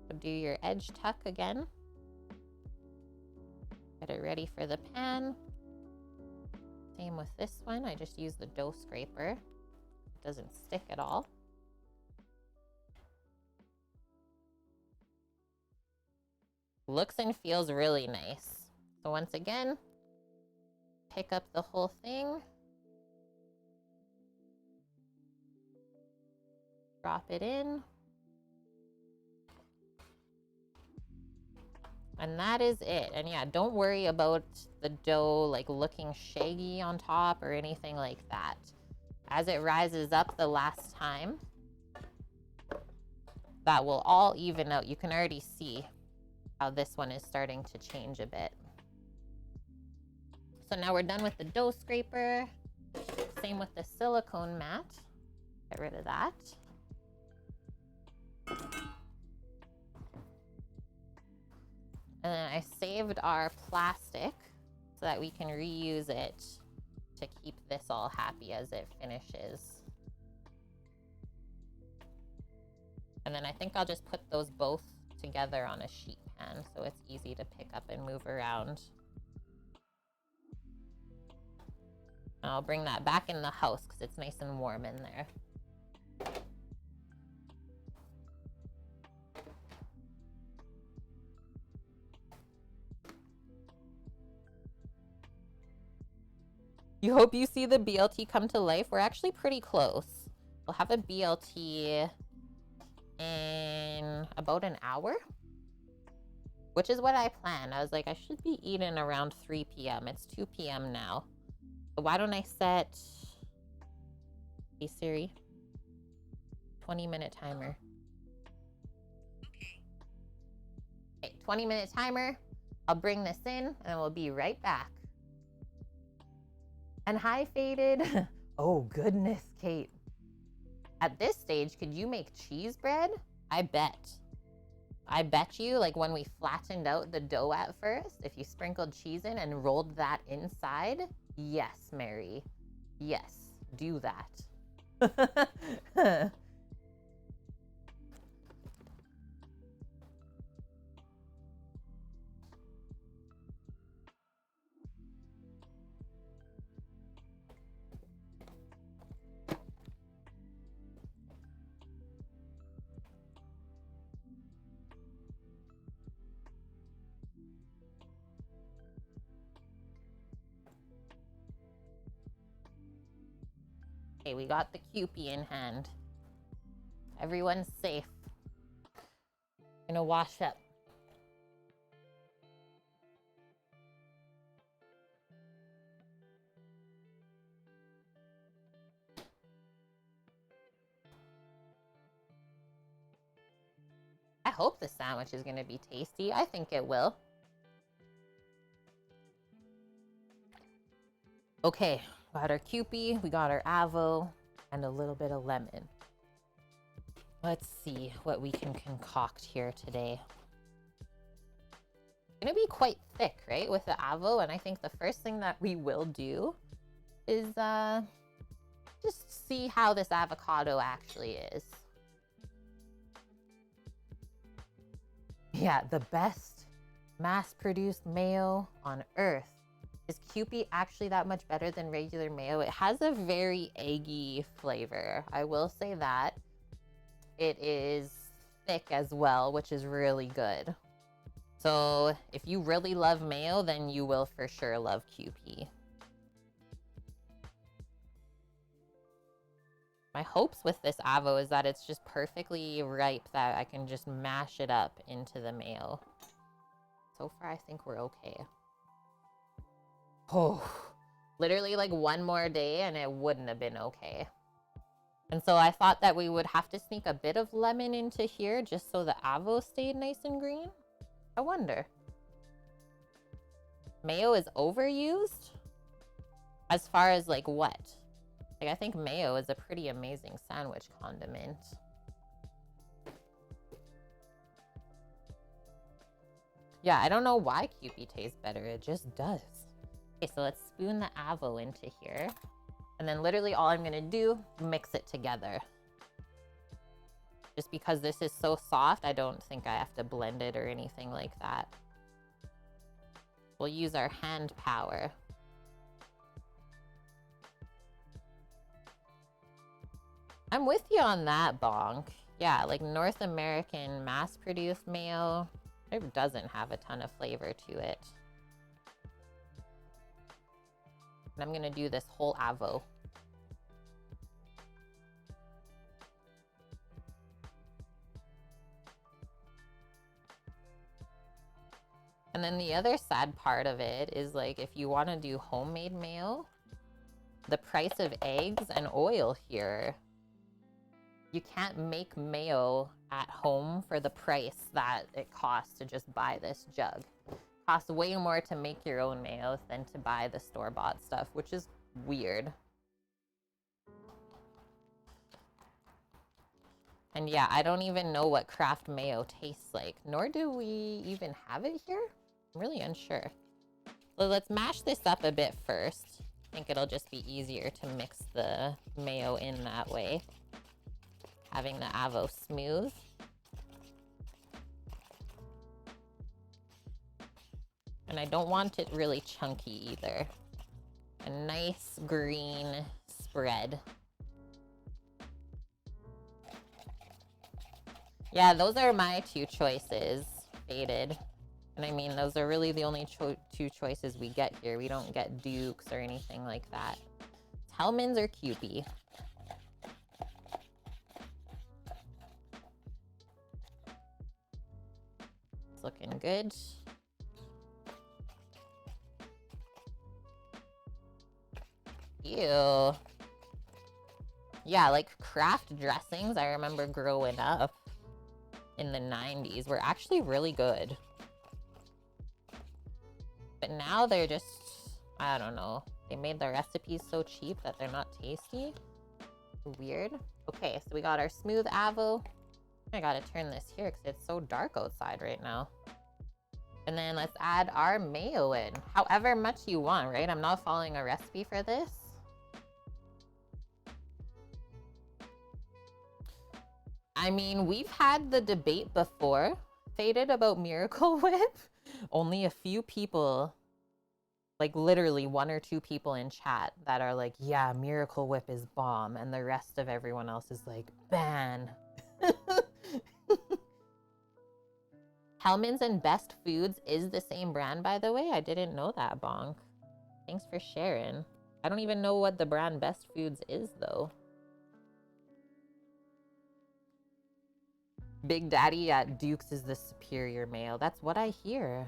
So do your edge tuck again. Get it ready for the pan. Same with this one. I just use the dough scraper. It doesn't stick at all. Looks and feels really nice. So once again, pick up the whole thing. Drop it in. And that is it. And yeah, don't worry about the dough like looking shaggy on top or anything like that. As it rises up the last time, that will all even out. You can already see how this one is starting to change a bit. So now we're done with the dough scraper. Same with the silicone mat. Get rid of that. And then I saved our plastic so that we can reuse it to keep this all happy as it finishes. And then I think I'll just put those both together on a sheet pan so it's easy to pick up and move around. And I'll bring that back in the house because it's nice and warm in there. You hope you see the BLT come to life. We're actually pretty close. We'll have a BLT in about an hour, which is what I planned. I was like, I should be eating around 3 p.m. It's 2 p.m. now. So why don't I set, hey Siri, 20-minute timer. Okay, 20-minute timer. I'll bring this in and then we'll be right back. And hi, Faded. Oh, goodness, Kate. At this stage, could you make cheese bread? I bet. I bet you, like when we flattened out the dough at first, if you sprinkled cheese in and rolled that inside, yes, Mary. Yes, do that. Okay, we got the Kewpie in hand. Everyone's safe. Gonna wash up. I hope the sandwich is gonna be tasty. I think it will. Okay, got our Kewpie, we got our avo, and a little bit of lemon. Let's see what we can concoct here today. It's gonna be quite thick, right, with the avo, and I think the first thing that we will do is just see how this avocado actually is. Yeah, the best mass-produced mayo on earth. Is Kewpie actually that much better than regular mayo? It has a very eggy flavor. I will say that. It is thick as well, which is really good. So if you really love mayo, then you will for sure love Kewpie. My hopes with this avo is that it's just perfectly ripe, that I can just mash it up into the mayo. So far, I think we're okay. Oh, literally like one more day and it wouldn't have been okay. And so I thought that we would have to sneak a bit of lemon into here just so the avo stayed nice and green. I wonder. Mayo is overused? As far as like what? Like I think mayo is a pretty amazing sandwich condiment. Yeah, I don't know why Kewpie tastes better. It just does. Okay, so let's spoon the avo into here. And then literally all I'm gonna do, mix it together. Just because this is so soft, I don't think I have to blend it or anything like that. We'll use our hand power. I'm with you on that, Bonk. Yeah, like North American mass-produced mayo, it doesn't have a ton of flavor to it. And I'm gonna do this whole avo. And then the other sad part of it is, like, if you want to do homemade mayo, the price of eggs and oil here, you can't make mayo at home for the price that it costs to just buy this jug. It costs way more to make your own mayo than to buy the store-bought stuff, which is weird. And yeah, I don't even know what Kraft mayo tastes like, nor do we even have it here. I'm really unsure. So let's mash this up a bit first. I think it'll just be easier to mix the mayo in that way. Having the avo smooth. And I don't want it really chunky either. A nice green spread. Yeah, those are my two choices, faded. And I mean, those are really the only two choices we get here. We don't get Dukes or anything like that. Hellmann's or Kewpie. It's looking good. Ew. Yeah, like Kraft dressings, I remember growing up in the 90s, were actually really good. But now they're just, I don't know. They made the recipes so cheap that they're not tasty. Weird. Okay, so we got our smooth avo. I gotta turn this here because it's so dark outside right now. And then let's add our mayo in. However much you want, right? I'm not following a recipe for this. I mean, we've had the debate before, faded, about Miracle Whip. Only a few people, like literally one or two people in chat that are like, yeah, Miracle Whip is bomb. And the rest of everyone else is like, ban. Hellmann's and Best Foods is the same brand, by the way. I didn't know that, Bonk. Thanks for sharing. I don't even know what the brand Best Foods is, though. Big Daddy at Duke's is the superior mayo. That's what I hear.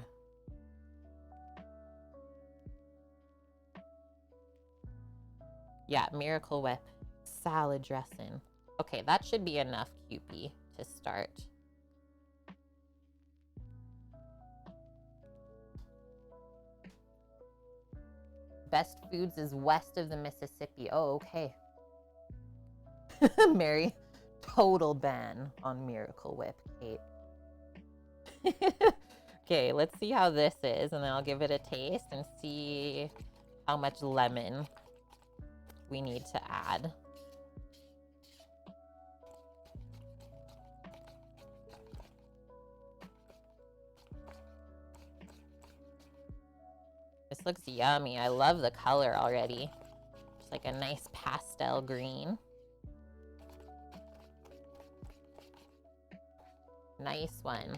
Yeah, Miracle Whip. Salad dressing. Okay, that should be enough, Kewpie, to start. Best Foods is west of the Mississippi. Oh, okay. Mary, total ban on Miracle Whip, Kate. Okay, let's see how this is, and then I'll give it a taste and see how much lemon we need to add. This looks yummy. I love the color already. It's like a nice pastel green. Nice one.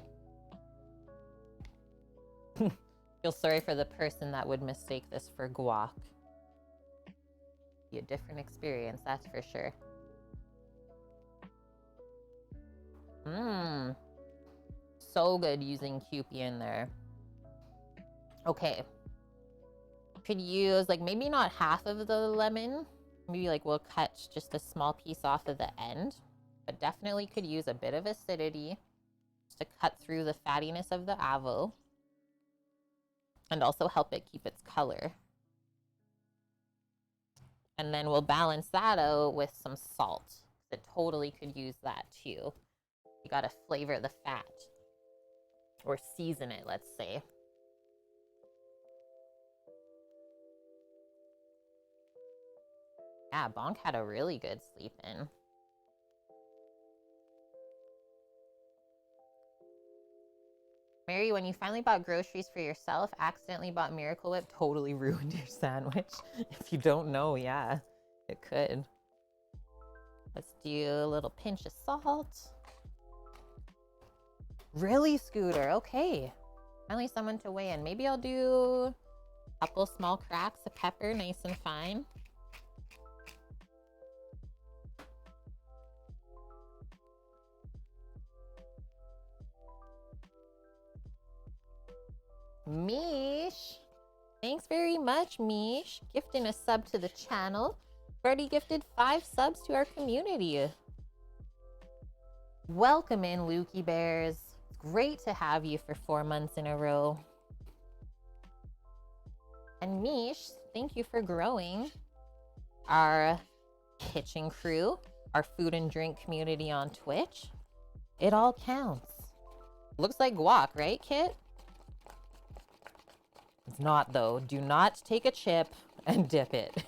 Feel sorry for the person that would mistake this for guac. Be a different experience, that's for sure. Mmm. So good using Kewpie in there. Okay. Could use, like, maybe not half of the lemon. Maybe, like, we'll cut just a small piece off of the end. But definitely could use a bit of acidity just to cut through the fattiness of the avo. And also help it keep its color. And then we'll balance that out with some salt. It totally could use that too. You gotta flavor the fat. Or season it, let's say. Yeah, Bonk had a really good sleep in. Mary, when you finally bought groceries for yourself, accidentally bought Miracle Whip, totally ruined your sandwich. If you don't know, yeah, it could. Let's do a little pinch of salt. Really, Scooter? Okay. Finally someone to weigh in. Maybe I'll do Couple small cracks of pepper, nice and fine. Mish, thanks very much, Mish, gifting a sub to the channel. We've already gifted 5 subs to our community. Welcome in, Lukey Bears. It's great to have you for 4 months in a row. And Mish, thank you for growing our kitchen crew, our food and drink community on Twitch. It all counts. Looks like guac, right, Kit? It's not, though. Do not take a chip and dip it.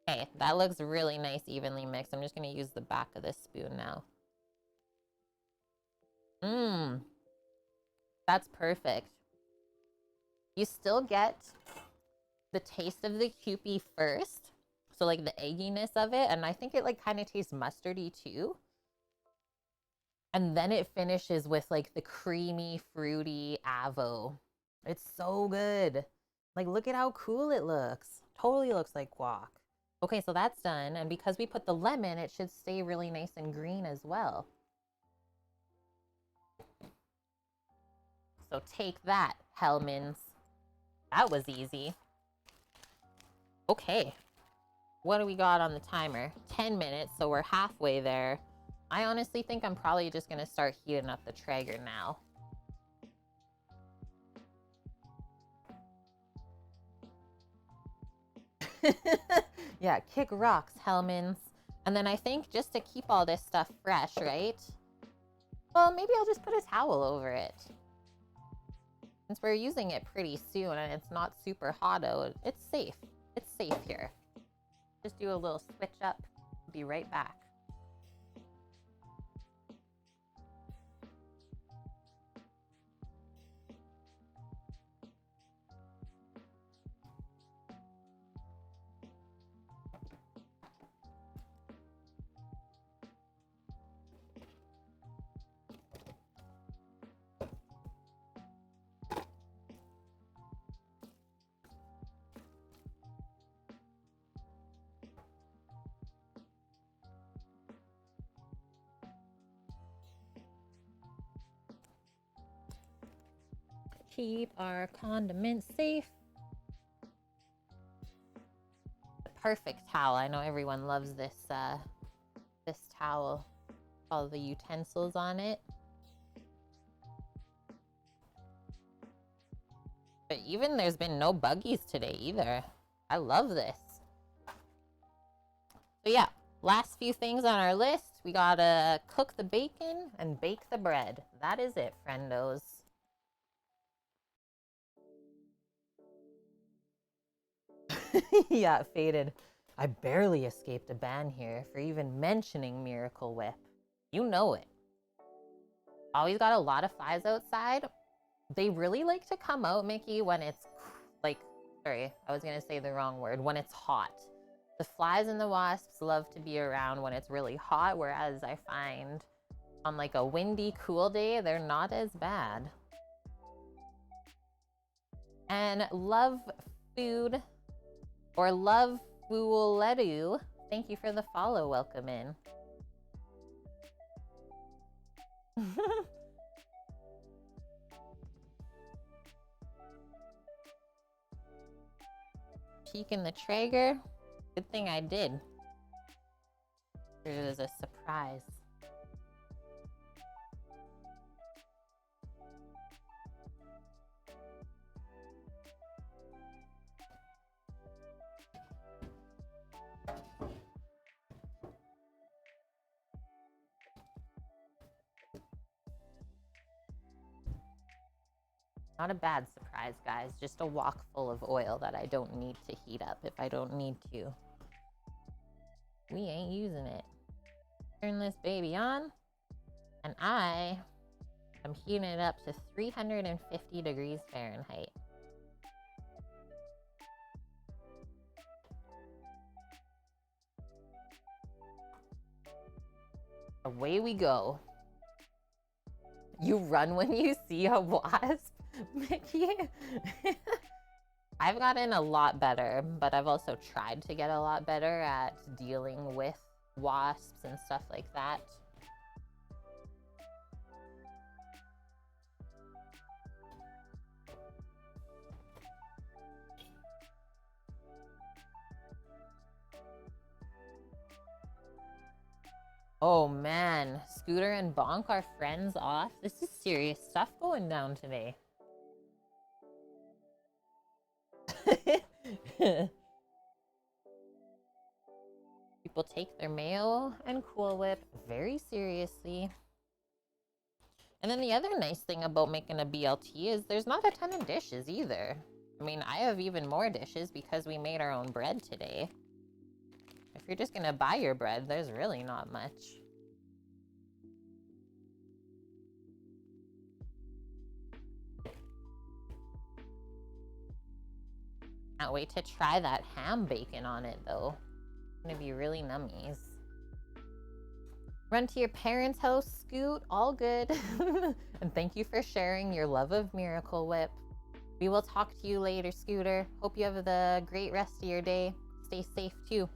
Okay, that looks really nice, evenly mixed. I'm just going to use the back of this spoon now. That's perfect. You still get the taste of the Kewpie first. So, like, the egginess of it. And I think it, like, kind of tastes mustardy, too. And then it finishes with like the creamy, fruity avo. It's so good. Like, look at how cool it looks. Totally looks like guac. Okay, so that's done. And because we put the lemon, it should stay really nice and green as well. So take that, Hellmans. That was easy. Okay. What do we got on the timer? 10 minutes, so we're halfway there. I honestly think I'm probably just going to start heating up the Traeger now. Yeah, kick rocks, Hellmans. And then I think just to keep all this stuff fresh, right? Well, maybe I'll just put a towel over it. Since we're using it pretty soon and it's not super hot out, it's safe. It's safe here. Just do a little switch up. Be right back. Keep our condiments safe. The perfect towel. I know everyone loves this this towel. All the utensils on it. But even there's been no buggies today either. I love this. So yeah, last few things on our list. We gotta cook the bacon and bake the bread. That is it, friendos. Yeah, it faded. I barely escaped a ban here for even mentioning Miracle Whip. You know it. Always got a lot of flies outside. They really like to come out, Mickey, when it's like, sorry, I was going to say the wrong word, when it's hot. The flies and the wasps love to be around when it's really hot, whereas I find on like a windy, cool day, they're not as bad. And Love Food or Love Fooledu, thank you for the follow. Welcome in. Peek in the Traeger. Good thing I did. It was a surprise. Not a bad surprise, guys. Just a wok full of oil that I don't need to heat up if I don't need to. We ain't using it. Turn this baby on, and I am heating it up to 350 degrees Fahrenheit. Away we go. You run when you see a wasp? Mickey. I've gotten a lot better, but I've also tried to get a lot better at dealing with wasps and stuff like that. Oh man, Scooter and Bonk are friends off. This is serious stuff going down today. People take their mayo and Cool Whip very seriously. And then the other nice thing about making a BLT is there's not a ton of dishes either. I mean, I have even more dishes because we made our own bread today. If you're just gonna buy your bread, there's really not much. Can't wait to try that ham bacon on it though. It's gonna be really nummies. Run to your parents' house, Scoot. All good. And thank you for sharing your love of Miracle Whip. We will talk to you later, Scooter. Hope you have the great rest of your day. Stay safe too.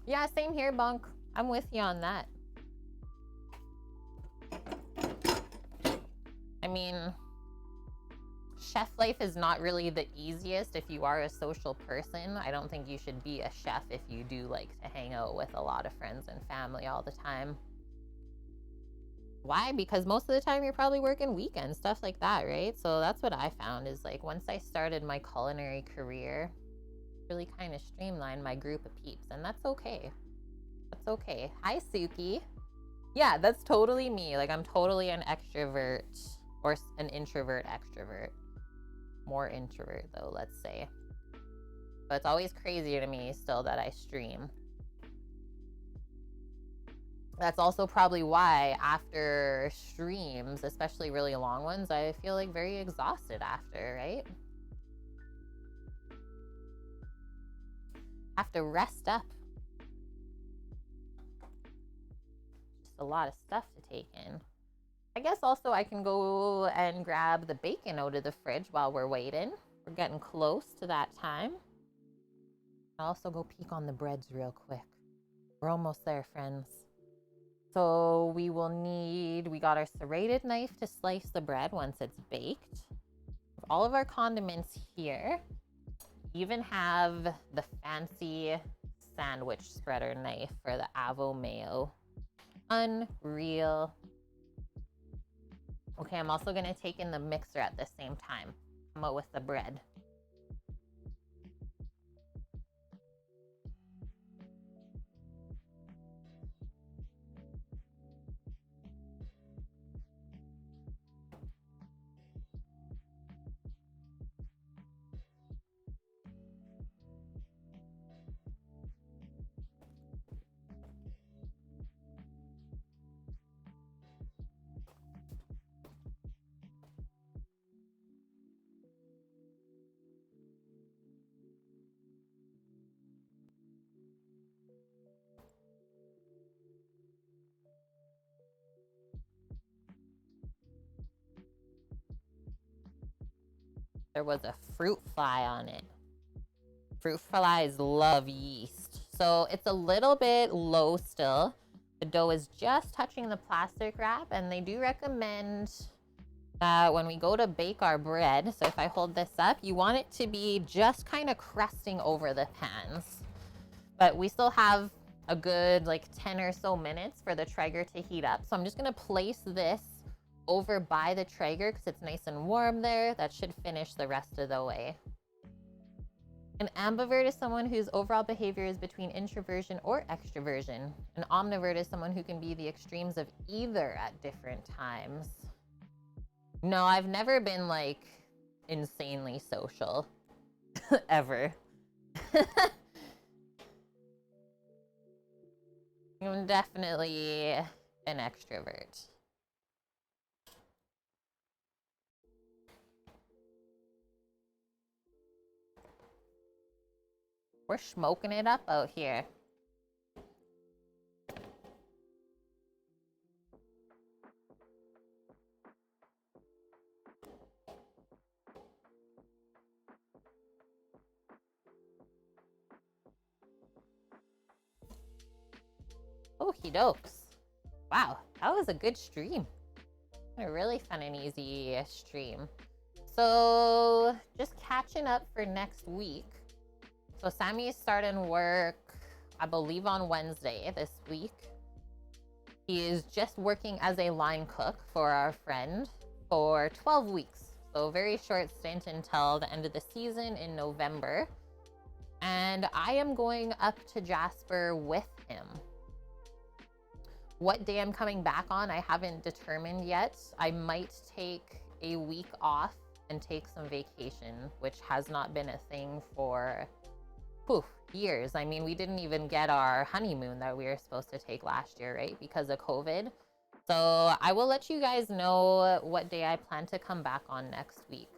Yeah, same here, Bonk. I'm with you on that. I mean, chef life is not really the easiest if you are a social person. I don't think you should be a chef if you do like to hang out with a lot of friends and family all the time. Why? Because most of the time you're probably working weekends, stuff like that, right? So that's what I found is like once I started my culinary career, really kind of streamlined my group of peeps, and that's okay. That's okay. Hi, Suki. Yeah, that's totally me. Like I'm totally an extrovert or an introvert extrovert. More introvert though, let's say. But it's always crazier to me still that I stream. That's also probably why after streams, especially really long ones, I feel like very exhausted after, right? Have to rest up. Just a lot of stuff to take in. I guess also I can go and grab the bacon out of the fridge while we're waiting. We're getting close to that time. I'll also go peek on the breads real quick. We're almost there, friends. So we got our serrated knife to slice the bread once it's baked. All of our condiments here. Even have the fancy sandwich spreader knife for the Avocado Mayo. Unreal. Okay, I'm also gonna take in the mixer at the same time. Come out with the bread. There was a fruit fly on it. Fruit flies love yeast. So it's a little bit low still. The dough is just touching the plastic wrap, and they do recommend that when we go to bake our bread, so if I hold this up, you want it to be just kind of crusting over the pans. But we still have a good like 10 or so minutes for the Traeger to heat up. So I'm just gonna place this over by the Traeger because it's nice and warm there. That should finish the rest of the way. An ambivert is someone whose overall behavior is between introversion or extroversion. An omnivert is someone who can be the extremes of either at different times. No, I've never been like insanely social ever. I'm definitely an extrovert. We're smoking it up out here. Okie dokes. Wow, that was a good stream. A really fun and easy stream. So just catching up for next week. So Sammy is starting work, I believe, on Wednesday this week. He is just working as a line cook for our friend for 12 weeks. So very short stint until the end of the season in November. And I am going up to Jasper with him. What day I'm coming back on, I haven't determined yet. I might take a week off and take some vacation, which has not been a thing for years. I mean, we didn't even get our honeymoon that we were supposed to take last year, right? Because of COVID. So I will let you guys know what day I plan to come back on next week.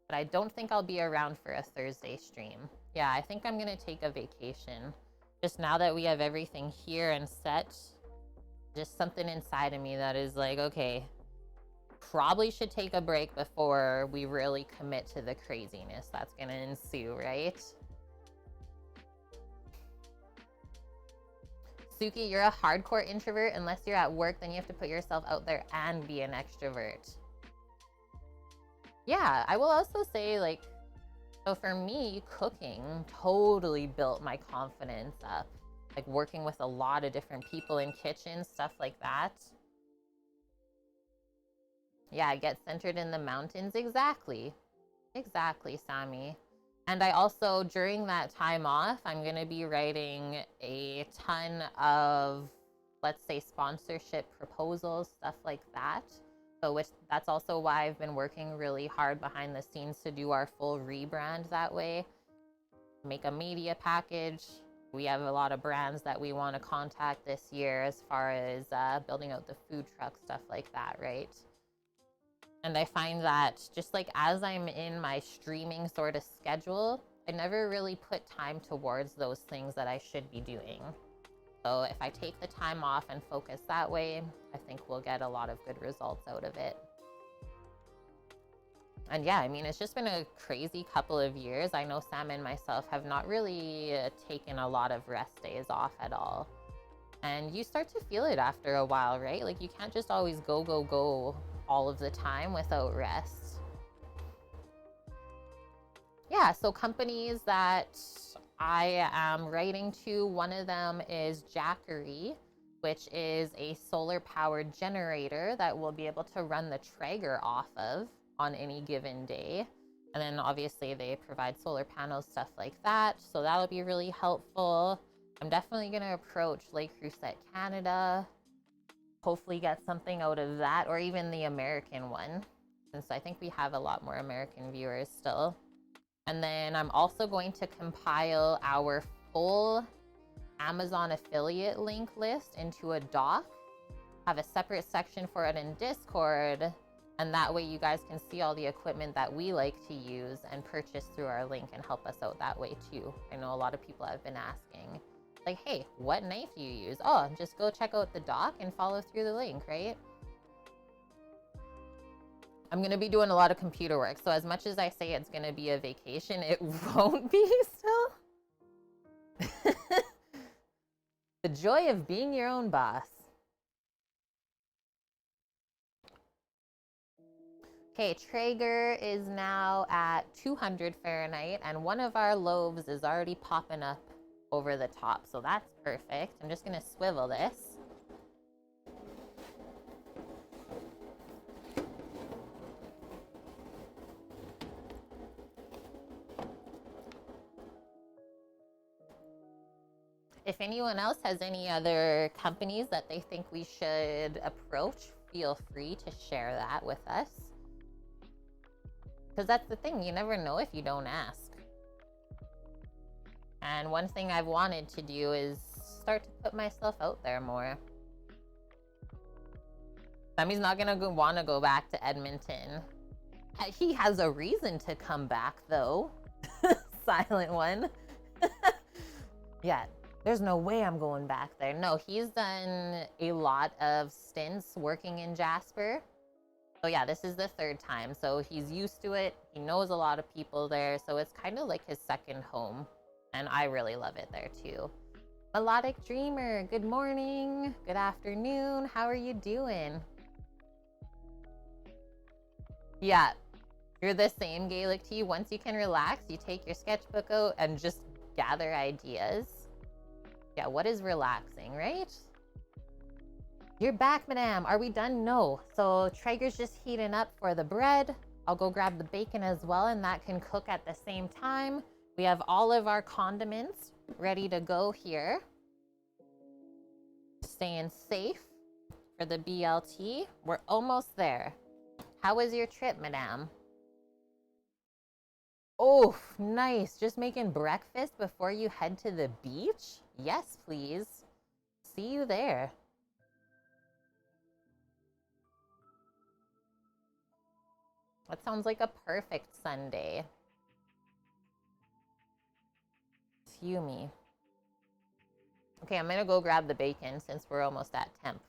But I don't think I'll be around for a Thursday stream. Yeah, I think I'm gonna take a vacation. Just now that we have everything here and set, just something inside of me that is like, okay, probably should take a break before we really commit to the craziness that's gonna ensue, right? Suki, you're a hardcore introvert. Unless you're at work, then you have to put yourself out there and be an extrovert. Yeah, I will also say, like, so for me, cooking totally built my confidence up. Like working with a lot of different people in kitchens, stuff like that. Yeah, get centered in the mountains. Exactly. Exactly, Sammy. And I also, during that time off, I'm going to be writing a ton of, let's say, sponsorship proposals, stuff like that. So that's also why I've been working really hard behind the scenes to do our full rebrand that way. Make a media package. We have a lot of brands that we want to contact this year as far as building out the food truck, stuff like that, right? And I find that just like as I'm in my streaming sort of schedule, I never really put time towards those things that I should be doing. So if I take the time off and focus that way, I think we'll get a lot of good results out of it. And yeah, I mean, it's just been a crazy couple of years. I know Sam and myself have not really taken a lot of rest days off at all. And you start to feel it after a while, right? Like you can't just always go all of the time without rest. Yeah, so companies that I am writing to, one of them is Jackery, which is a solar powered generator that we'll be able to run the Traeger off of on any given day. And then obviously they provide solar panels, stuff like that. So that'll be really helpful. I'm definitely going to approach Lake Crusette, Canada. Hopefully get something out of that, or even the American one, since I think we have a lot more American viewers still. And then I'm also going to compile our full Amazon affiliate link list into a doc, have a separate section for it in Discord, and that way you guys can see all the equipment that we like to use and purchase through our link and help us out that way too. I know a lot of people have been asking, like, hey, what knife do you use? Oh, just go check out the doc and follow through the link, right? I'm going to be doing a lot of computer work. So as much as I say it's going to be a vacation, it won't be still. The joy of being your own boss. Okay, Traeger is now at 200 Fahrenheit, and one of our loaves is already popping up over the top, so that's perfect. I'm just gonna swivel this. If anyone else has any other companies that they think we should approach, feel free to share that with us. Because that's the thing, you never know if you don't ask. And one thing I've wanted to do is start to put myself out there more. Sammy's not gonna want to go back to Edmonton. He has a reason to come back, though. Silent one. Yeah, there's no way I'm going back there. No, he's done a lot of stints working in Jasper. So yeah, this is the third time. So he's used to it. He knows a lot of people there. So it's kind of like his second home. And I really love it there too. Melodic Dreamer, good morning, good afternoon. How are you doing? Yeah, you're the same, Gaelic Tea. Once you can relax, you take your sketchbook out and just gather ideas. Yeah, what is relaxing, right? You're back, madame. Are we done? No. So Traeger's just heating up for the bread. I'll go grab the bacon as well, and that can cook at the same time. We have all of our condiments ready to go here. Staying safe for the BLT. We're almost there. How was your trip, madame? Oh, nice. Just making breakfast before you head to the beach? Yes, please. See you there. That sounds like a perfect Sunday. Excuse me. Okay, I'm gonna go grab the bacon since we're almost at temp.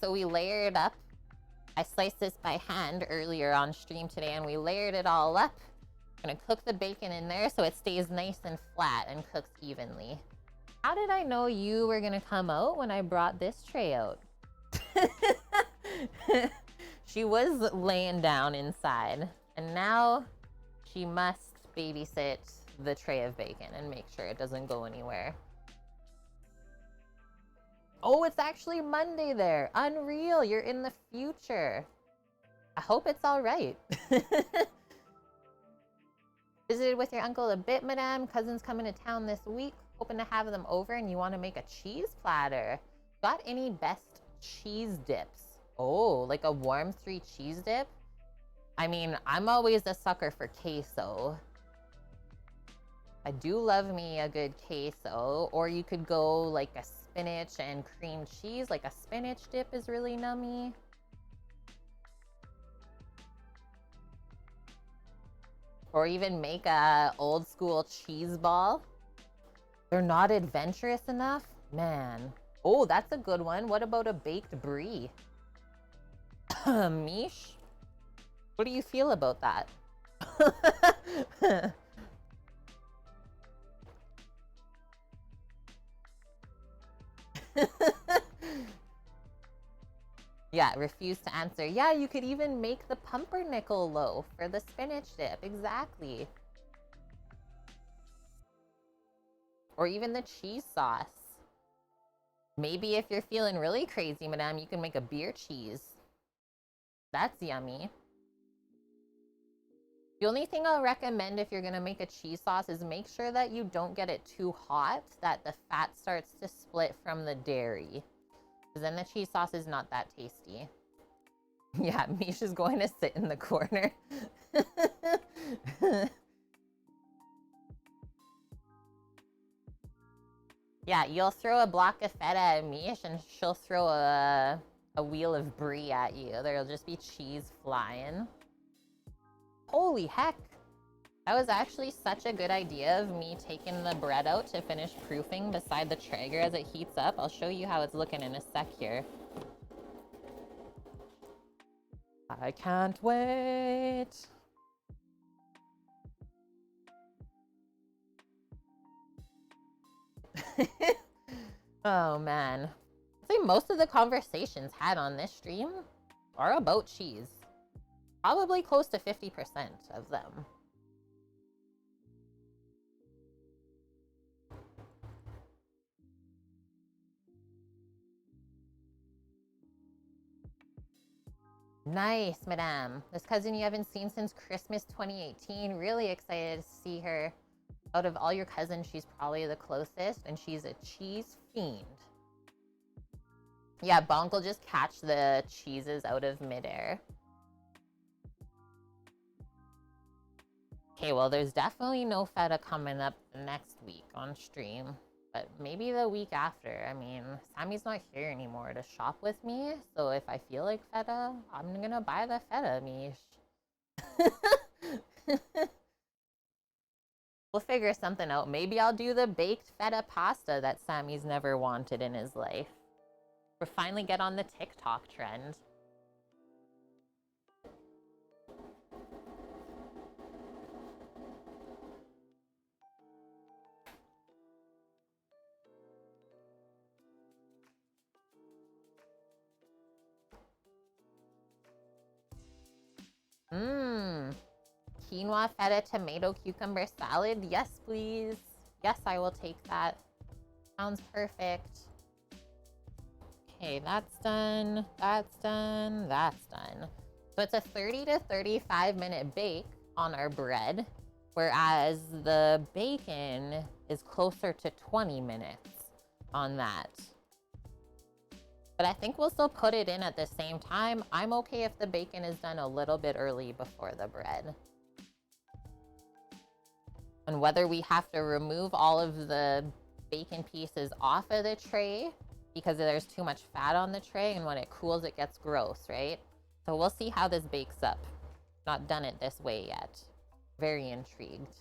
So we layered up. I sliced this by hand earlier on stream today, and we layered it all up. I'm gonna cook the bacon in there so it stays nice and flat and cooks evenly. How did I know you were gonna come out when I brought this tray out? She was laying down inside, and now she must babysit the tray of bacon and make sure it doesn't go anywhere. Oh, it's actually Monday there. Unreal, you're in the future. I hope it's all right. Visited with your uncle a bit, madame. Cousin's coming to town this week. Hoping to have them over, and you want to make a cheese platter. Got any best cheese dips? Oh, like a warm 3 cheese dip? I mean, I'm always a sucker for queso. I do love me a good queso. Or you could go like a spinach and cream cheese. Like a spinach dip is really nummy. Or even make a old school cheese ball. They're not adventurous enough? Man. Oh, that's a good one. What about a baked brie? Mish? What do you feel about that? Yeah, refuse to answer. Yeah, you could even make the pumpernickel loaf for the spinach dip. Exactly. Or even the cheese sauce. Maybe if you're feeling really crazy, madame, you can make a beer cheese. That's yummy. The only thing I'll recommend if you're gonna make a cheese sauce is make sure that you don't get it too hot, that the fat starts to split from the dairy. Because then the cheese sauce is not that tasty. Yeah, Misha's going to sit in the corner. Yeah, you'll throw a block of feta at Mish and she'll throw a wheel of brie at you. There'll just be cheese flying. Holy heck. That was actually such a good idea of me taking the bread out to finish proofing beside the Traeger as it heats up. I'll show you how it's looking in a sec here. I can't wait. Oh man. I think most of the conversations had on this stream are about cheese. Probably close to 50% of them. Nice, madame. This cousin you haven't seen since Christmas 2018. Really excited to see her. Out of all your cousins, she's probably the closest, and she's a cheese fiend. Yeah, Bonk will just catch the cheeses out of midair. Okay, well, there's definitely no feta coming up next week on stream. But maybe the week after. I mean, Sammy's not here anymore to shop with me. So if I feel like feta, I'm gonna buy the feta mish. We'll figure something out. Maybe I'll do the baked feta pasta that Sammy's never wanted in his life. We'll finally get on the TikTok trend. Mmm. Quinoa, feta, tomato, cucumber salad. Yes, please. Yes, I will take that. Sounds perfect. Okay, that's done. That's done. That's done. So it's a 30 to 35 minute bake on our bread, whereas the bacon is closer to 20 minutes on that. But I think we'll still put it in at the same time. I'm okay if the bacon is done a little bit early before the bread. And whether we have to remove all of the bacon pieces off of the tray because there's too much fat on the tray, and when it cools it gets gross, right? So we'll see how this bakes up. Not done it this way yet. Very intrigued.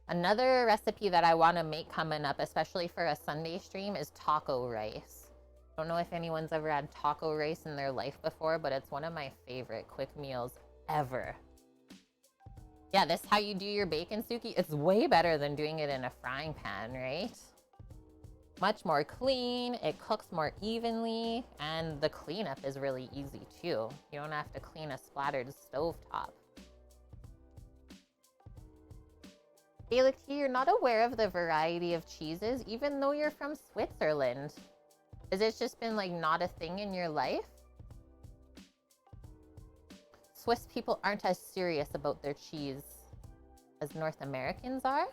Another recipe that I want to make coming up, especially for a Sunday stream, is taco rice. I don't know if anyone's ever had taco rice in their life before, but it's one of my favorite quick meals ever. Yeah, this is how you do your bacon suki. It's way better than doing it in a frying pan, right? Much more clean, it cooks more evenly, and the cleanup is really easy too. You don't have to clean a splattered stovetop. Gaelic tea, you're not aware of the variety of cheeses, even though you're from Switzerland. Has it just been like not a thing in your life? Swiss people aren't as serious about their cheese as North Americans are.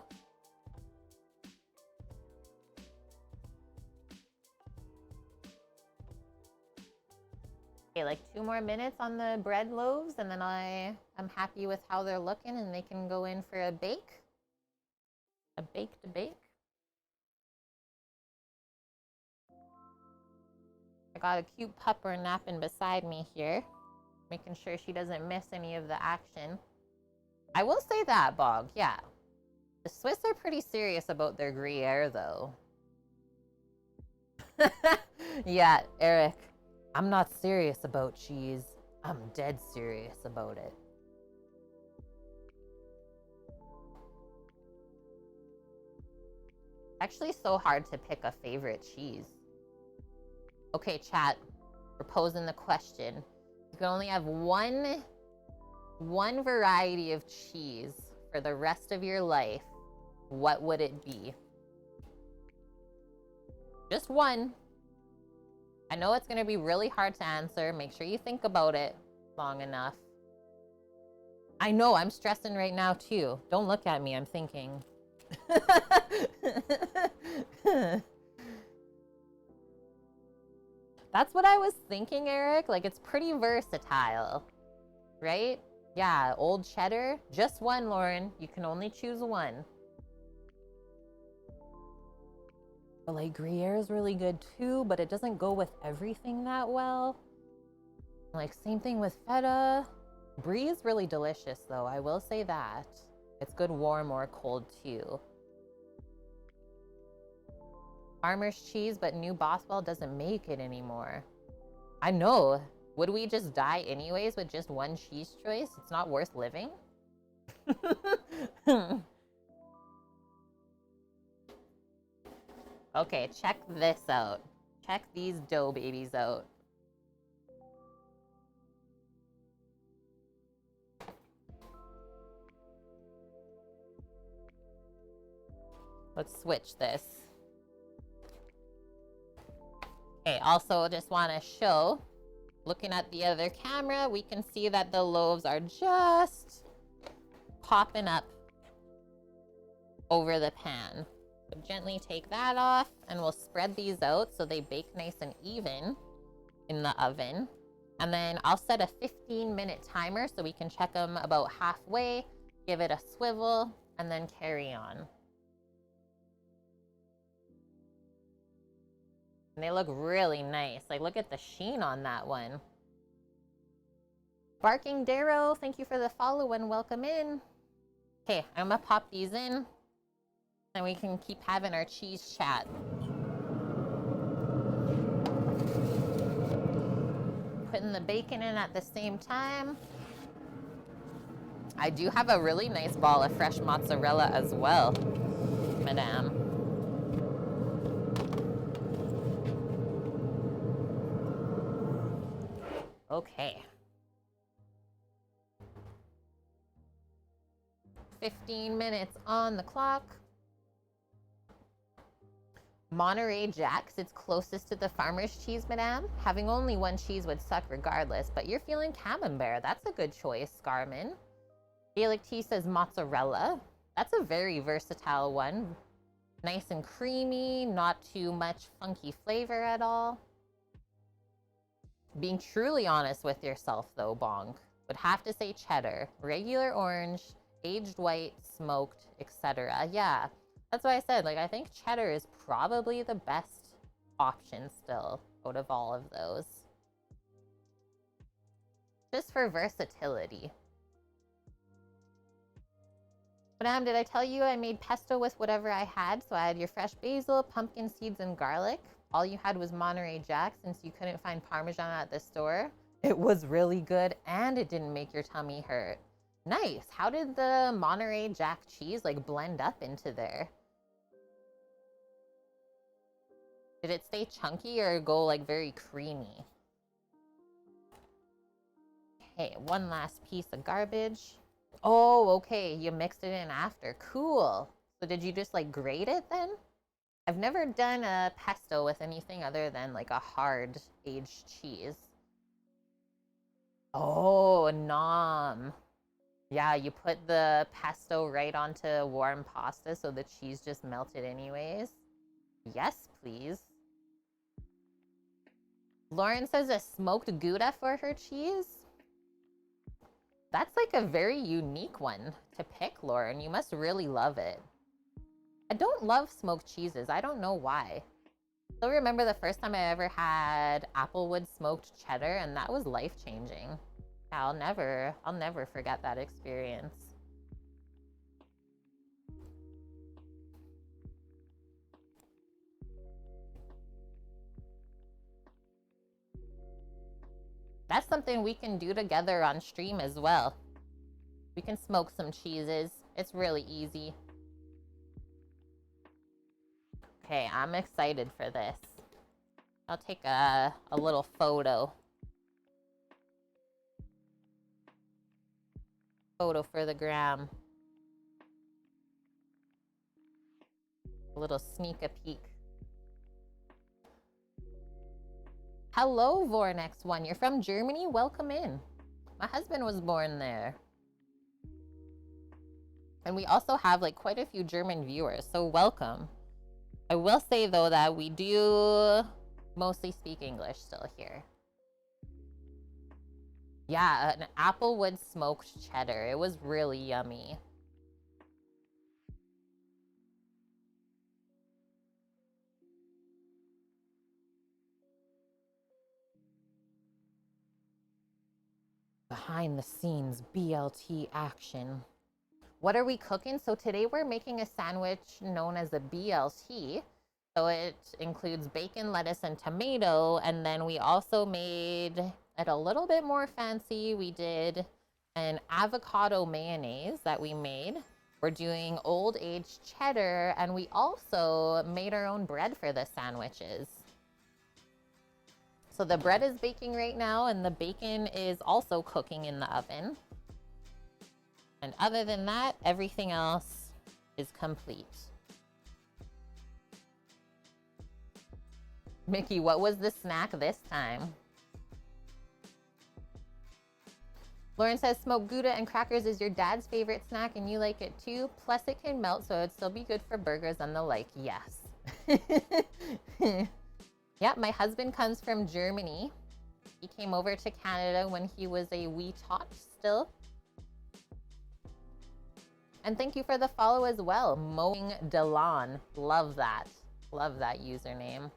Okay, like 2 more minutes on the bread loaves, and then I'm happy with how they're looking, and they can go in for a bake. A bake to bake. I got a cute pupper napping beside me here, making sure she doesn't miss any of the action. I will say that, Bog, yeah. The Swiss are pretty serious about their Gruyere, though. Yeah, Eric, I'm not serious about cheese. I'm dead serious about it. Actually so hard to pick a favorite cheese. Okay, chat, we're posing the question. You can only have one variety of cheese for the rest of your life. What would it be? Just one. I know it's going to be really hard to answer. Make sure you think about it long enough. I know, I'm stressing right now too. Don't look at me, I'm thinking. That's what I was thinking, Eric. Like, it's pretty versatile, right? Yeah, old cheddar. Just one, Lauren. You can only choose one. But like, Gruyere is really good too, but it doesn't go with everything that well. Like, same thing with feta. Brie is really delicious though, I will say that. It's good warm or cold too. Farmer's cheese, but New Bothwell doesn't make it anymore. I know. Would we just die anyways with just one cheese choice? It's not worth living. Okay, check this out. Check these dough babies out. Let's switch this. Okay, also just want to show, looking at the other camera, we can see that the loaves are just popping up over the pan. So gently take that off, and we'll spread these out so they bake nice and even in the oven. And then I'll set a 15-minute timer so we can check them about halfway, give it a swivel, and then carry on. And they look really nice. Like, look at the sheen on that one. Barking Darrow, thank you for the follow and welcome in. Okay, I'm gonna pop these in and we can keep having our cheese chat. Putting the bacon in at the same time. I do have a really nice ball of fresh mozzarella as well, madame. Okay. 15 minutes on the clock. Monterey Jack's, it's closest to the farmer's cheese, madame. Having only one cheese would suck regardless, but you're feeling camembert. That's a good choice, Scarman. Gaelic tea says mozzarella. That's a very versatile one. Nice and creamy, not too much funky flavor at all. Being truly honest with yourself, though, Bong, would have to say cheddar. Regular orange, aged white, smoked, etc. Yeah, that's why I said, like, I think cheddar is probably the best option still out of all of those. Just for versatility. Madame, did I tell you I made pesto with whatever I had? So I had your fresh basil, pumpkin seeds, and garlic. All you had was Monterey Jack since you couldn't find Parmesan at the store. It was really good and it didn't make your tummy hurt. Nice. How did the Monterey Jack cheese like blend up into there? Did it stay chunky or go like very creamy? Okay, one last piece of garbage. Oh, okay, you mixed it in after. Cool. So did you just like grate it then? I've never done a pesto with anything other than like a hard aged cheese. Oh, nom. Yeah, you put the pesto right onto warm pasta so the cheese just melted anyways. Yes, please. Lauren says a smoked Gouda for her cheese. That's like a very unique one to pick, Lauren. You must really love it. I don't love smoked cheeses. I don't know why. I still remember the first time I ever had Applewood smoked cheddar, and that was life-changing. I'll never forget that experience. That's something we can do together on stream as well. We can smoke some cheeses. It's really easy. Okay, I'm excited for this. I'll take a little photo. Photo for the gram. A little sneak a peek. Hello, Vornex1. You're from Germany? Welcome in. My husband was born there. And we also have like quite a few German viewers, so welcome. I will say though that we do mostly speak English still here. Yeah, an Applewood smoked cheddar. It was really yummy. Behind the scenes BLT action. What are we cooking? So today we're making a sandwich known as a BLT. So it includes bacon, lettuce, and tomato. And then we also made it a little bit more fancy. We did an avocado mayonnaise that we made. We're doing old aged cheddar, and we also made our own bread for the sandwiches. So the bread is baking right now, and the bacon is also cooking in the oven. And other than that, everything else is complete. Mickey, what was the snack this time? Lauren says smoked Gouda and crackers is your dad's favorite snack and you like it too. Plus it can melt, so it'd still be good for burgers and the like. Yes. Yeah, my husband comes from Germany. He came over to Canada when he was a wee tot still. And thank you for the follow as well. Mowing Delon. Love that. Love that username.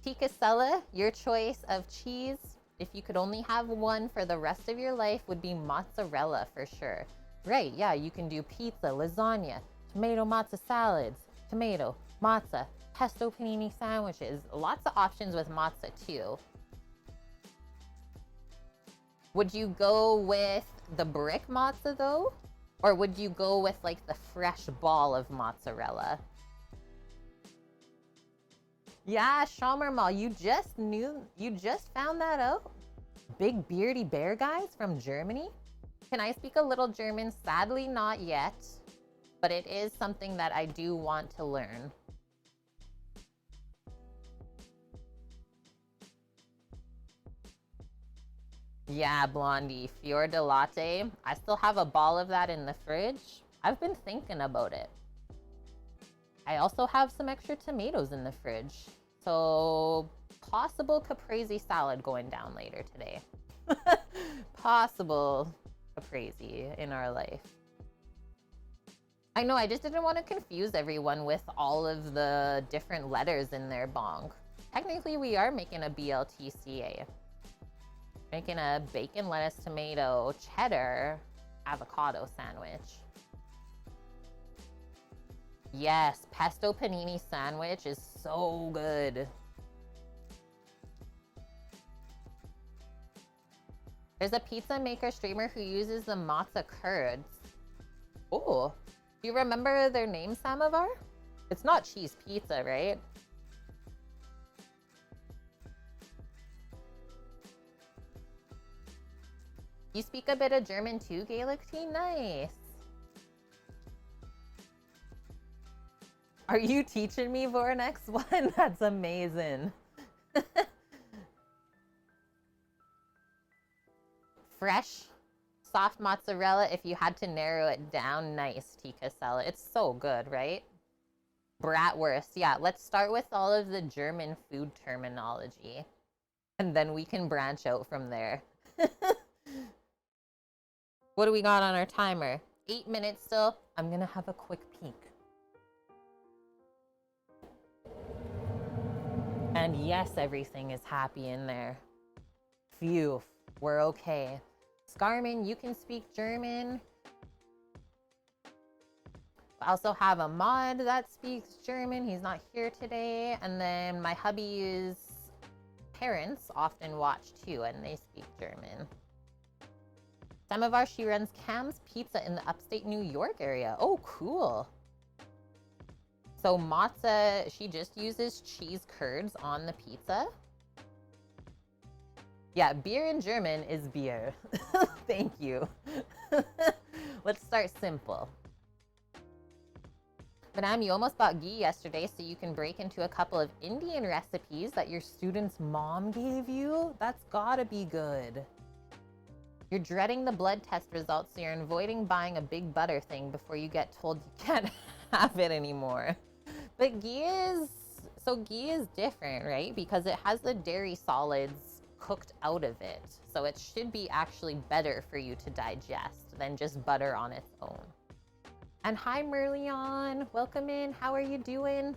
Tikasella, your choice of cheese, if you could only have one for the rest of your life, would be mozzarella for sure. Right, yeah, you can do pizza, lasagna, tomato mozza salads, tomato, mozza, pesto panini sandwiches. Lots of options with mozza too. Would you go with the brick mozza though? Or would you go with like the fresh ball of mozzarella? Yeah, Shamarmal, you just found that out? Big beardy bear guys from Germany? Can I speak a little German? Sadly, not yet, but it is something that I do want to learn. Yeah, Blondie, Fior de Latte. I still have a ball of that in the fridge. I've been thinking about it. I also have some extra tomatoes in the fridge. So possible caprese salad going down later today. Possible caprese in our life. I know, I just didn't want to confuse everyone with all of the different letters in their bong. Technically, we are making a BLTCA. Making a bacon, lettuce, tomato, cheddar, avocado sandwich. Yes, pesto panini sandwich is so good. There's a pizza maker streamer who uses the mozza curds. Oh, do you remember their name, Samovar? It's not cheese pizza, right? You speak a bit of German too, Gaelic tea? Nice. Are you teaching me Vornex one? That's amazing. Fresh, soft mozzarella, if you had to narrow it down, nice, tikka salad. It's so good, right? Bratwurst, yeah, let's start with all of the German food terminology. And then we can branch out from there. What do we got on our timer? 8 minutes still. I'm gonna have a quick peek. And yes, everything is happy in there. Phew, we're okay. Scarman, you can speak German. I also have a mod that speaks German. He's not here today. And then my hubby's parents often watch too, and they speak German. Samovar, she runs Cam's Pizza in the upstate New York area. Oh, cool. So mozza, she just uses cheese curds on the pizza. Yeah, beer in German is beer. Thank you. Let's start simple. Madame, you almost bought ghee yesterday, so you can break into a couple of Indian recipes that your student's mom gave you? That's gotta be good. You're dreading the blood test results, so you're avoiding buying a big butter thing before you get told you can't have it anymore. But ghee is different, right? Because it has the dairy solids cooked out of it. So it should be actually better for you to digest than just butter on its own. And hi, Merlion. Welcome in. How are you doing?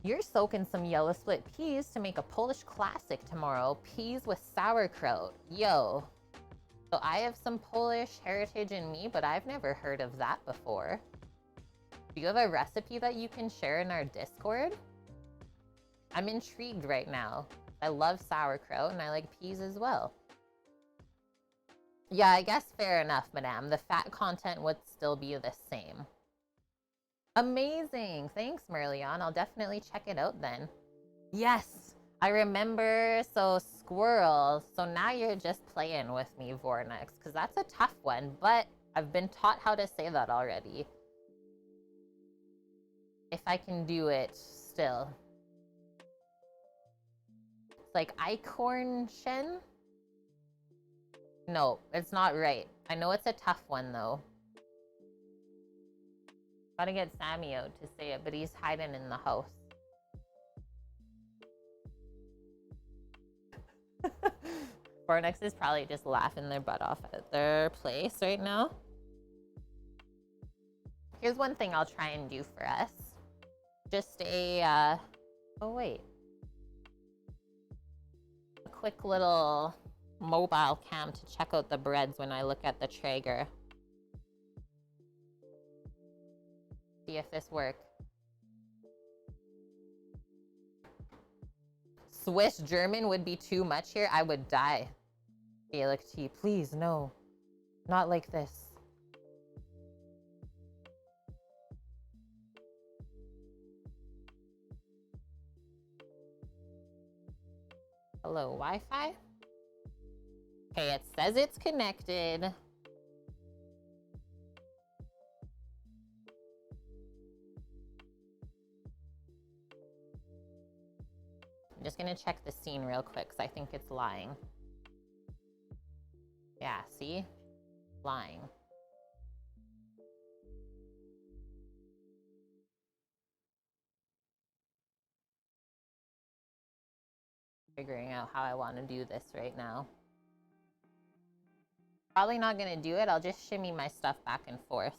You're soaking some yellow split peas to make a Polish classic tomorrow. Peas with sauerkraut. Yo. So I have some Polish heritage in me, but I've never heard of that before. Do you have a recipe that you can share in our Discord? I'm intrigued right now. I love sauerkraut and I like peas as well. Yeah, I guess fair enough, madame. The fat content would still be the same. Amazing. Thanks, Merlion. I'll definitely check it out then. Yes, I remember. So squirrel. So now you're just playing with me, Vornex, because that's a tough one, but I've been taught how to say that already. If I can do it still. It's like Eichhornchen? No, it's not right. I know it's a tough one though. Gotta get Sammy out to say it, but he's hiding in the house. Vornex is probably just laughing their butt off at their place right now. Here's one thing I'll try and do for us. Just a, oh wait. A quick little mobile cam to check out the breads when I look at the Traeger. See if this works. Swiss German would be too much here. I would die. Gaelic tea, please, no. Not like this. Hello, Wi-Fi? Okay, it says it's connected. I'm just gonna check the scene real quick because I think it's lying. Yeah, see? Lying. Figuring out how I want to do this right now. Probably not gonna do it. I'll just shimmy my stuff back and forth.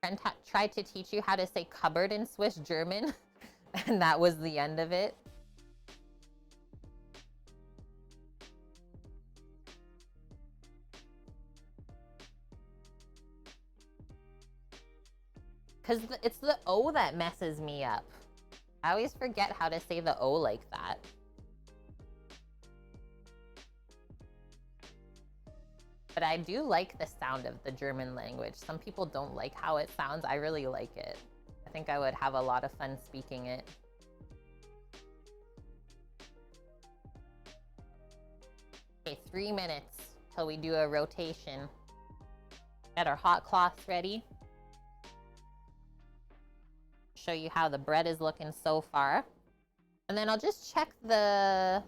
Friend tried to teach you how to say cupboard in Swiss German, and that was the end of it. Because it's the O that messes me up. I always forget how to say the O like that. But I do like the sound of the German language. Some people don't like how it sounds. I really like it. I think I would have a lot of fun speaking it. Okay, 3 minutes till we do a rotation. Get our hot cloths ready. Show you how the bread is looking so far. And then I'll just check the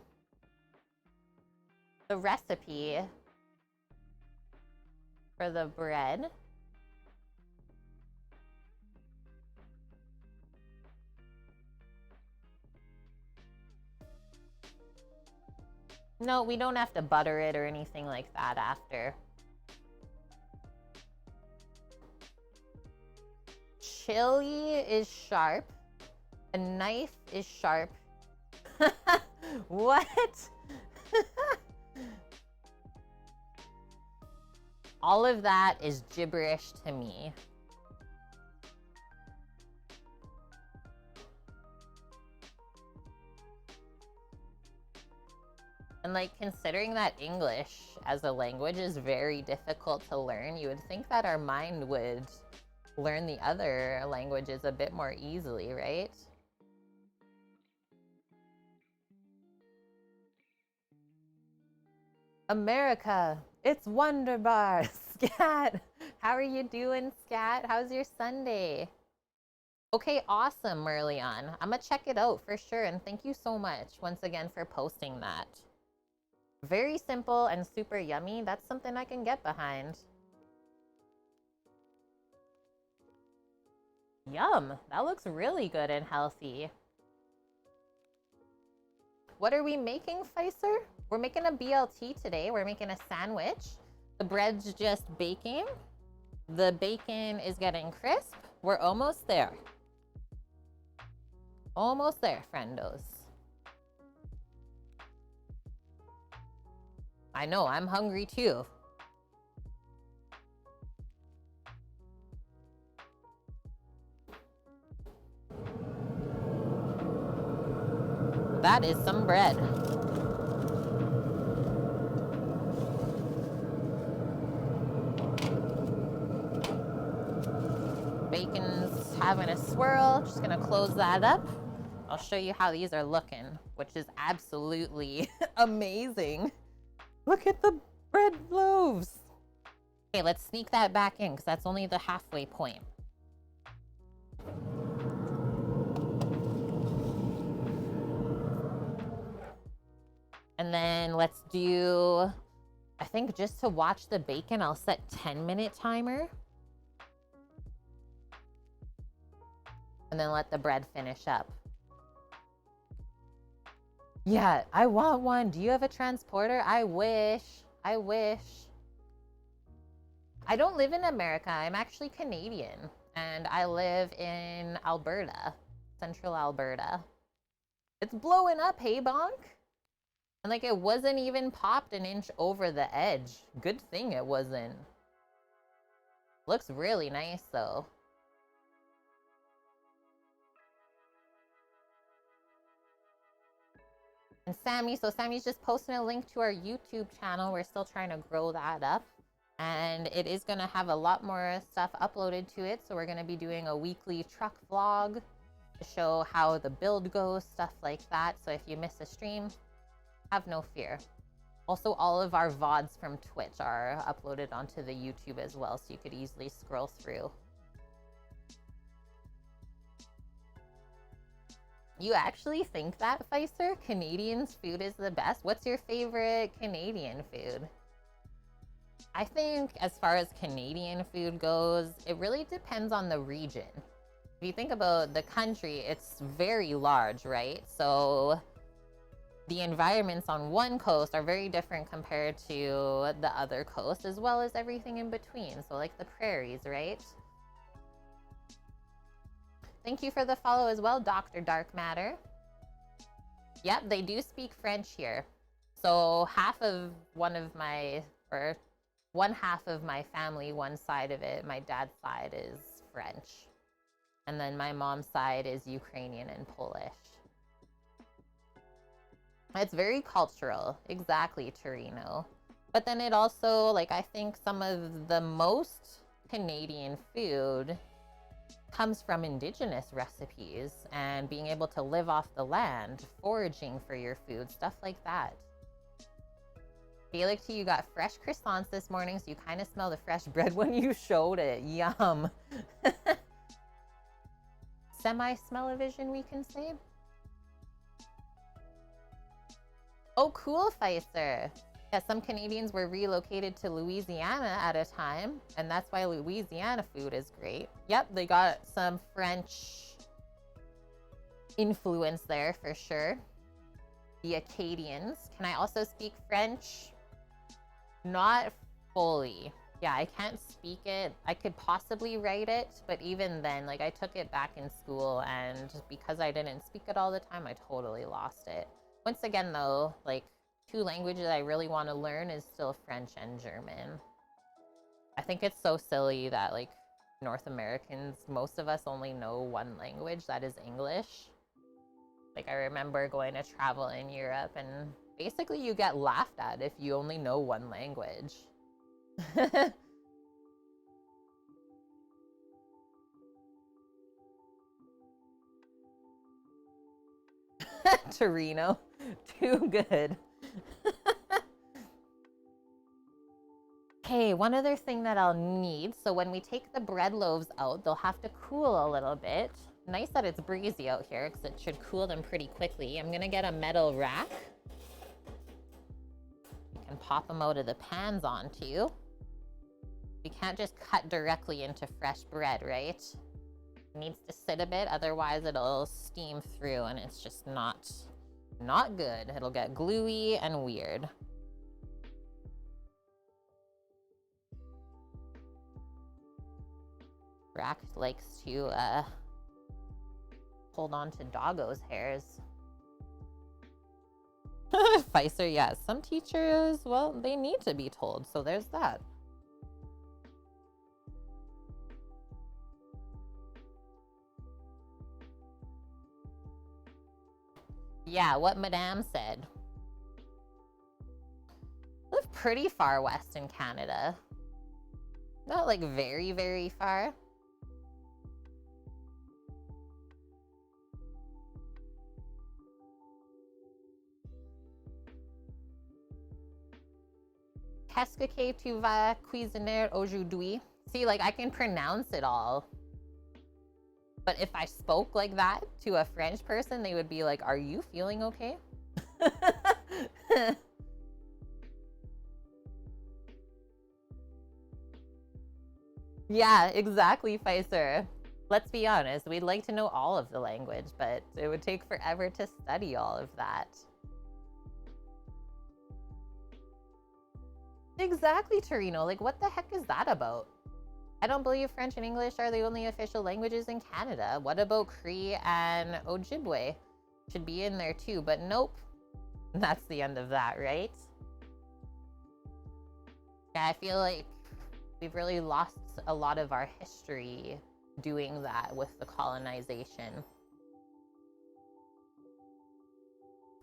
recipe for the bread. No, we don't have to butter it or anything like that after. Chili is sharp. A knife is sharp. What? All of that is gibberish to me. And like, considering that English as a language is very difficult to learn, you would think that our mind would learn the other languages a bit more easily, right? America, it's wonderbar. Scat, how are you doing, Scat? How's your Sunday? Okay, awesome, Merlion. I'm gonna check it out for sure, and thank you so much once again for posting that. Very simple and super yummy. That's something I can get behind. Yum, that looks really good and healthy. What are we making, Pfizer? We're making a BLT today. We're making a sandwich. The bread's just baking. The bacon is getting crisp. We're almost there. Almost there, friendos. I know, I'm hungry too. That is some bread. Bacon's having a swirl. Just gonna close that up. I'll show you how these are looking, which is absolutely amazing. Look at the bread loaves. Okay, let's sneak that back in because that's only the halfway point. And then let's do, I think just to watch the bacon, I'll set 10-minute timer. And then let the bread finish up. Yeah, I want one. Do you have a transporter? I wish. I wish. I don't live in America. I'm actually Canadian. And I live in Alberta, central Alberta. It's blowing up, hey bonk? And like it wasn't even popped an inch over the edge. Good thing it wasn't. Looks really nice though. And Sammy, so Sammy's just posting a link to our YouTube channel. We're still trying to grow that up. And it is going to have a lot more stuff uploaded to it. So we're going to be doing a weekly truck vlog to show how the build goes, stuff like that. So if you miss a stream, have no fear. Also, all of our VODs from Twitch are uploaded onto the YouTube as well, so you could easily scroll through. You actually think that, Pfizer? Canadians' food is the best? What's your favorite Canadian food? I think as far as Canadian food goes, it really depends on the region. If you think about the country, it's very large, right? So the environments on one coast are very different compared to the other coast, as well as everything in between. So like the prairies, right? Thank you for the follow as well, Dr. Dark Matter. Yep, they do speak French here. So one half of my family, one side of it, my dad's side is French. And then my mom's side is Ukrainian and Polish. It's very cultural. Exactly, Torino. But then it also, like, I think some of the most Canadian food comes from indigenous recipes and being able to live off the land, foraging for your food, stuff like that. Felix, you got fresh croissants this morning, so you kind of smell the fresh bread when you showed it. Yum. Semi-smell-o-vision, we can say. Oh, cool, Pfizer. Yeah, some Canadians were relocated to Louisiana at a time, and that's why Louisiana food is great. Yep, they got some French influence there for sure. The Acadians. Can I also speak French? Not fully. Yeah, I can't speak it. I could possibly write it, but even then, like, I took it back in school, and because I didn't speak it all the time, I totally lost it. Once again, though, like, two languages I really want to learn is still French and German. I think it's so silly that, like, North Americans, most of us only know one language, that is English. Like, I remember going to travel in Europe, and basically you get laughed at if you only know one language. Torino, too good. Okay, one other thing that I'll need. So when we take the bread loaves out, they'll have to cool a little bit. Nice that it's breezy out here because it should cool them pretty quickly. I'm gonna get a metal rack. You can pop them out of the pans onto. You can't just cut directly into fresh bread, right? It needs to sit a bit, otherwise it'll steam through and it's just not good. It'll get gluey and weird. Rack likes to hold on to doggo's hairs. Pfizer, yeah, some teachers, well, they need to be told, so there's that. Yeah, what Madame said. I live pretty far west in Canada. Not like very, very far. Qu'est-ce que tu vas cuisiner aujourd'hui? See, like, I can pronounce it all. But if I spoke like that to a French person, they would be like, are you feeling okay? Yeah, exactly, Pfizer. Let's be honest, we'd like to know all of the language, but it would take forever to study all of that. Exactly, Torino. Like, what the heck is that about? I don't believe French and English are the only official languages in Canada. What about Cree and Ojibwe? Should be in there too, but nope. That's the end of that, right? Yeah, I feel like we've really lost a lot of our history doing that with the colonization.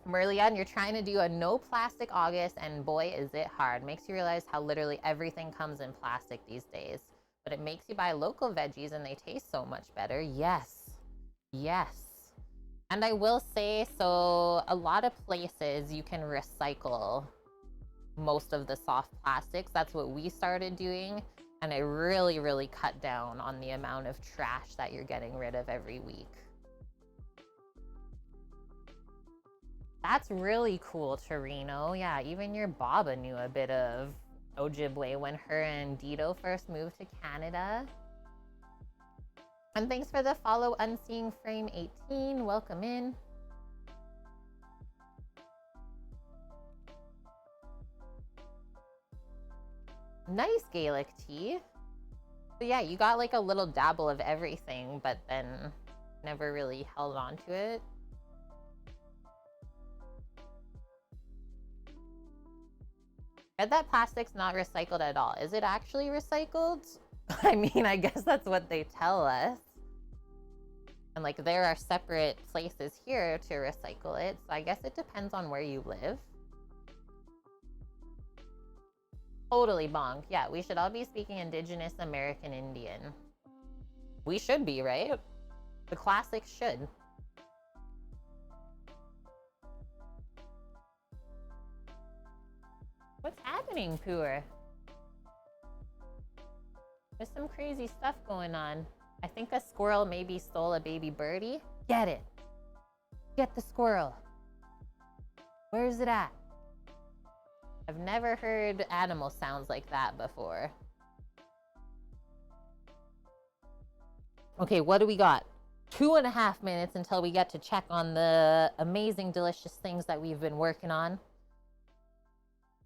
Merlian, you're trying to do a no plastic August, and boy, is it hard. Makes you realize how literally everything comes in plastic these days. But it makes you buy local veggies and they taste so much better. Yes. Yes. And I will say, so a lot of places you can recycle most of the soft plastics. That's what we started doing. And it really, really cut down on the amount of trash that you're getting rid of every week. That's really cool, Torino. Yeah, even your Baba knew a bit of Ojibwe when her and Dito first moved to Canada. And thanks for the follow, Unseeing Frame 18. Welcome in. Nice Gaelic tea. So yeah, you got like a little dabble of everything, but then never really held on to it. Read that plastic's not recycled at all. Is it actually recycled? I mean, I guess that's what they tell us. And like there are separate places here to recycle it. So I guess it depends on where you live. Totally bonk. Yeah, we should all be speaking Indigenous American Indian. We should be, right? The classics should. What's happening, Poor? There's some crazy stuff going on. I think a squirrel maybe stole a baby birdie. Get it. Get the squirrel. Where's it at? I've never heard animal sounds like that before. Okay, what do we got? 2.5 minutes until we get to check on the amazing, delicious things that we've been working on.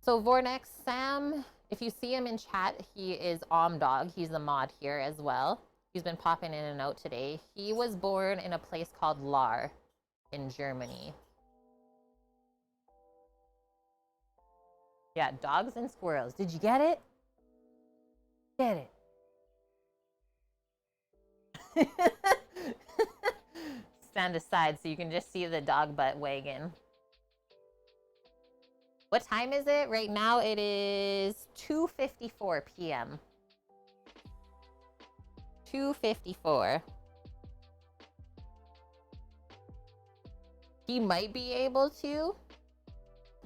So Vornex, Sam, if you see him in chat, he is OMDAL. He's the mod here as well. He's been popping in and out today. He was born in a place called Lahr in Germany. Yeah, dogs and squirrels. Did you get it? Get it. Stand aside so you can just see the dog butt wagging. What time is it? Right now it is 2:54 p.m. 2:54. He might be able to.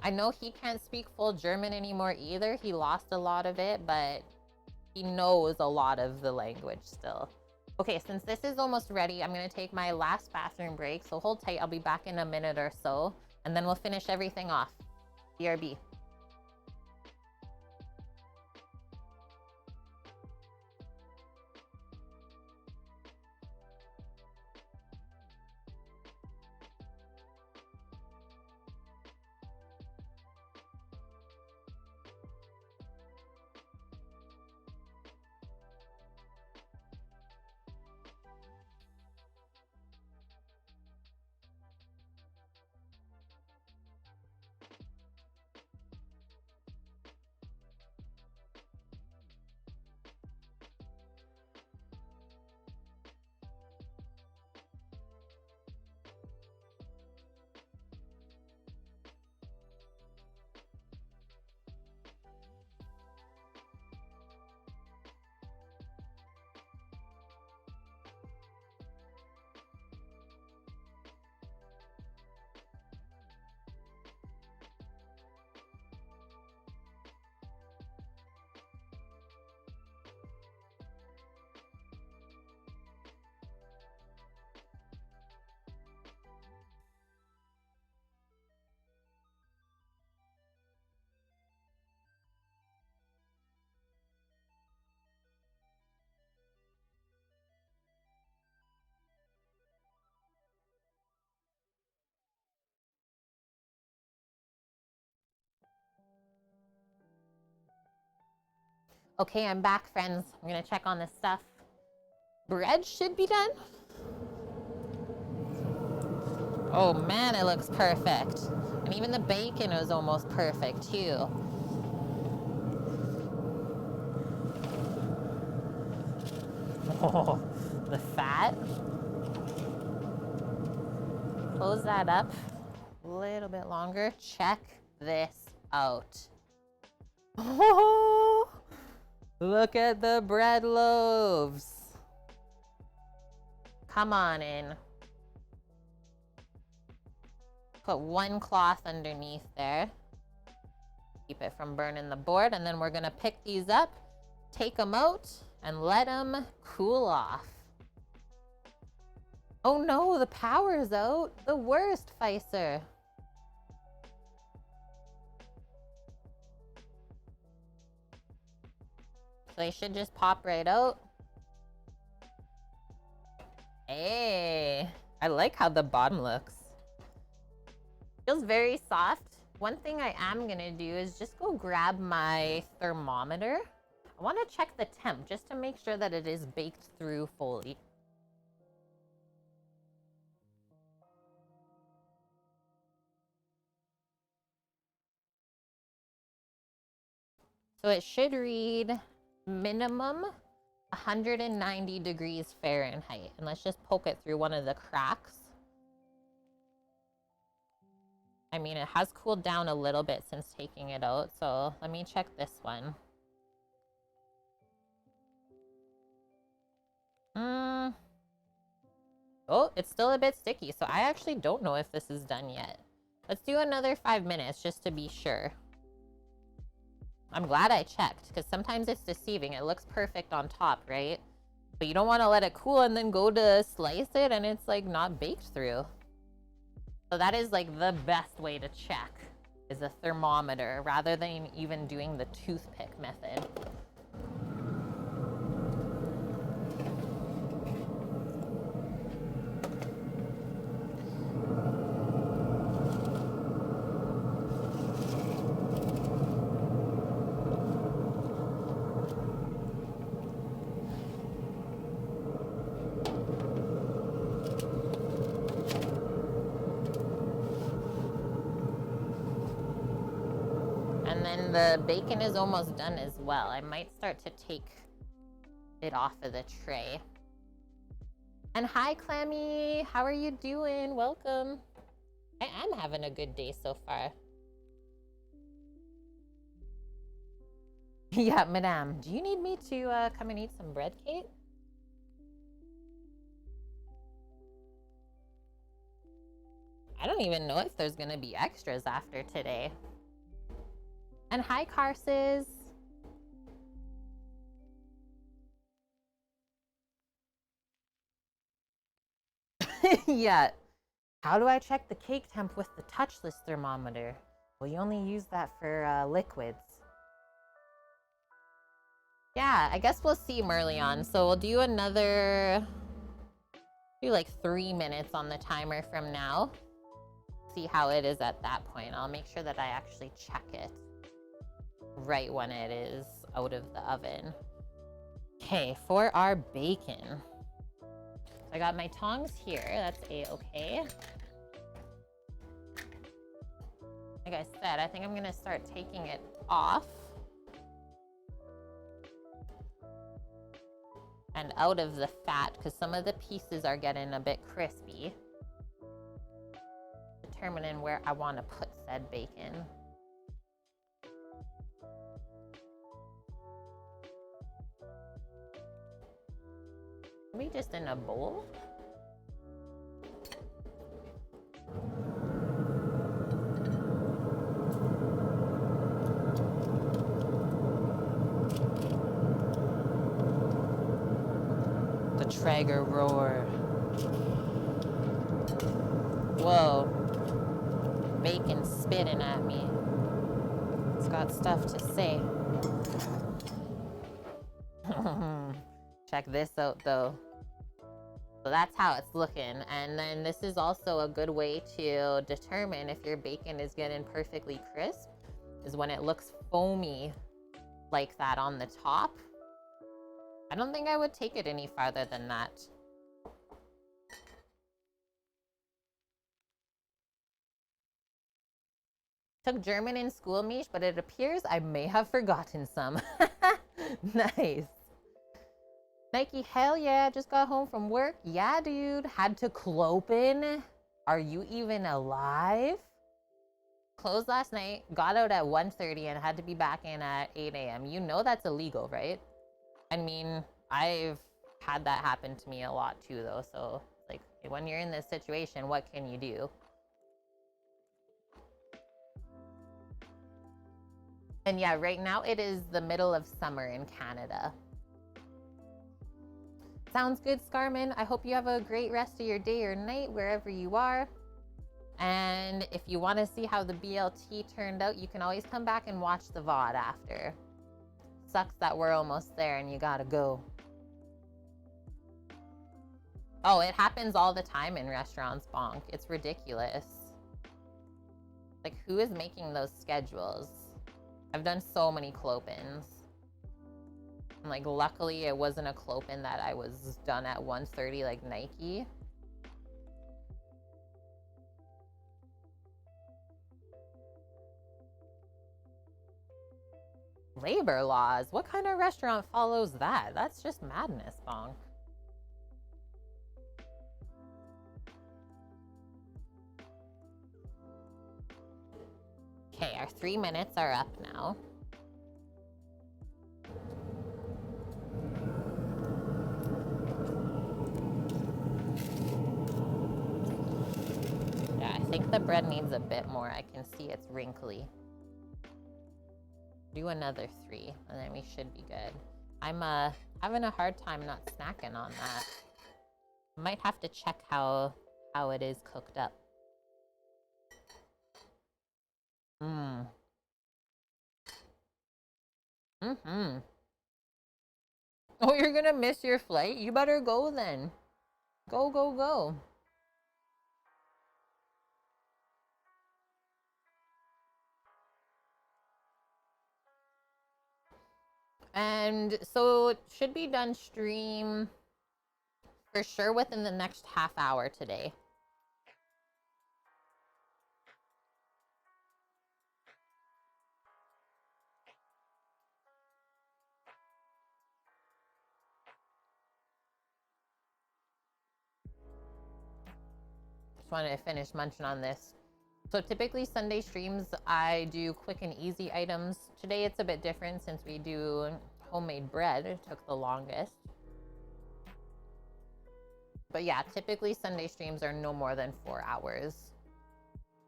I know he can't speak full German anymore either. He lost a lot of it, but he knows a lot of the language still. Okay, since this is almost ready, I'm going to take my last bathroom break. So hold tight. I'll be back in a minute or so, and then we'll finish everything off. BRB. Okay, I'm back, friends. I'm gonna check on this stuff. Bread should be done. Oh man, it looks perfect. And even the bacon is almost perfect too. Oh, the fat. Close that up a little bit longer. Check this out. Oh, look at the bread loaves. Come on in. Put one cloth underneath there. Keep it from burning the board. And then we're gonna pick these up, take them out, and let them cool off. Oh no, the power's out. The worst, Pfizer. So they should just pop right out. Hey, I like how the bottom looks. Feels very soft. One thing I am gonna do is just go grab my thermometer. I wanna check the temp just to make sure that it is baked through fully. So it should read minimum 190 degrees Fahrenheit. And let's just poke it through one of the cracks. I mean, it has cooled down a little bit since taking it out. So let me check this one. Oh, it's still a bit sticky. So I actually don't know if this is done yet. Let's do another 5 minutes just to be sure. I'm glad I checked because sometimes it's deceiving. It looks perfect on top, right? But you don't want to let it cool and then go to slice it and it's like not baked through. So that is like the best way to check is a thermometer rather than even doing the toothpick method. The bacon is almost done as well. I might start to take it off of the tray. And hi, Clammy. How are you doing? Welcome. I am having a good day so far. Yeah, madame. Do you need me to come and eat some bread, Kate? I don't even know if there's going to be extras after today. And hi, Carses. Yeah. How do I check the cake temp with the touchless thermometer? Well, you only use that for liquids. Yeah, I guess we'll see, Merlion. So we'll do like 3 minutes on the timer from now. See how it is at that point. I'll make sure that I actually check it right when it is out of the oven. Okay, for our bacon. So I got my tongs here. That's a-okay. Like I said, I think I'm gonna start taking it off and out of the fat because some of the pieces are getting a bit crispy. Determining where I want to put said bacon. Maybe just in a bowl. The Traeger roar. Whoa. Bacon spitting at me. It's got stuff to say. Check this out though. So that's how it's looking. And then this is also a good way to determine if your bacon is getting perfectly crisp is when it looks foamy like that on the top. I don't think I would take it any farther than that. Took German in school, Mish, but it appears I may have forgotten some. Nice. Nike, hell yeah, just got home from work. Yeah, dude, had to clopen. Are you even alive? Closed last night, got out at 1:30 and had to be back in at 8 a.m. You know that's illegal, right? I mean, I've had that happen to me a lot too, though. So, like, when you're in this situation, what can you do? And yeah, right now it is the middle of summer in Canada. Sounds good, Scarman. I hope you have a great rest of your day or night wherever you are. And if you want to see how the BLT turned out, you can always come back and watch the VOD after. Sucks that we're almost there and you gotta go. Oh, it happens all the time in restaurants, Bonk. It's ridiculous. Like, who is making those schedules? I've done so many clopens. And like, luckily it wasn't a clopen that I was done at 1:30 like Nike. Labor laws? What kind of restaurant follows that? That's just madness, Bonk. Okay, our 3 minutes are up now. Yeah, I think the bread needs a bit more. I can see it's wrinkly. Do another 3, and then we should be good. I'm having a hard time not snacking on that. Might have to check how it is cooked up. Oh, you're gonna miss your flight? You better go then. Go, go, go. And so it should be done stream for sure within the next half hour today. Just wanted to finish munching on this. So typically Sunday streams, I do quick and easy items. Today it's a bit different since we do homemade bread. It took the longest. But yeah, typically Sunday streams are no more than 4 hours.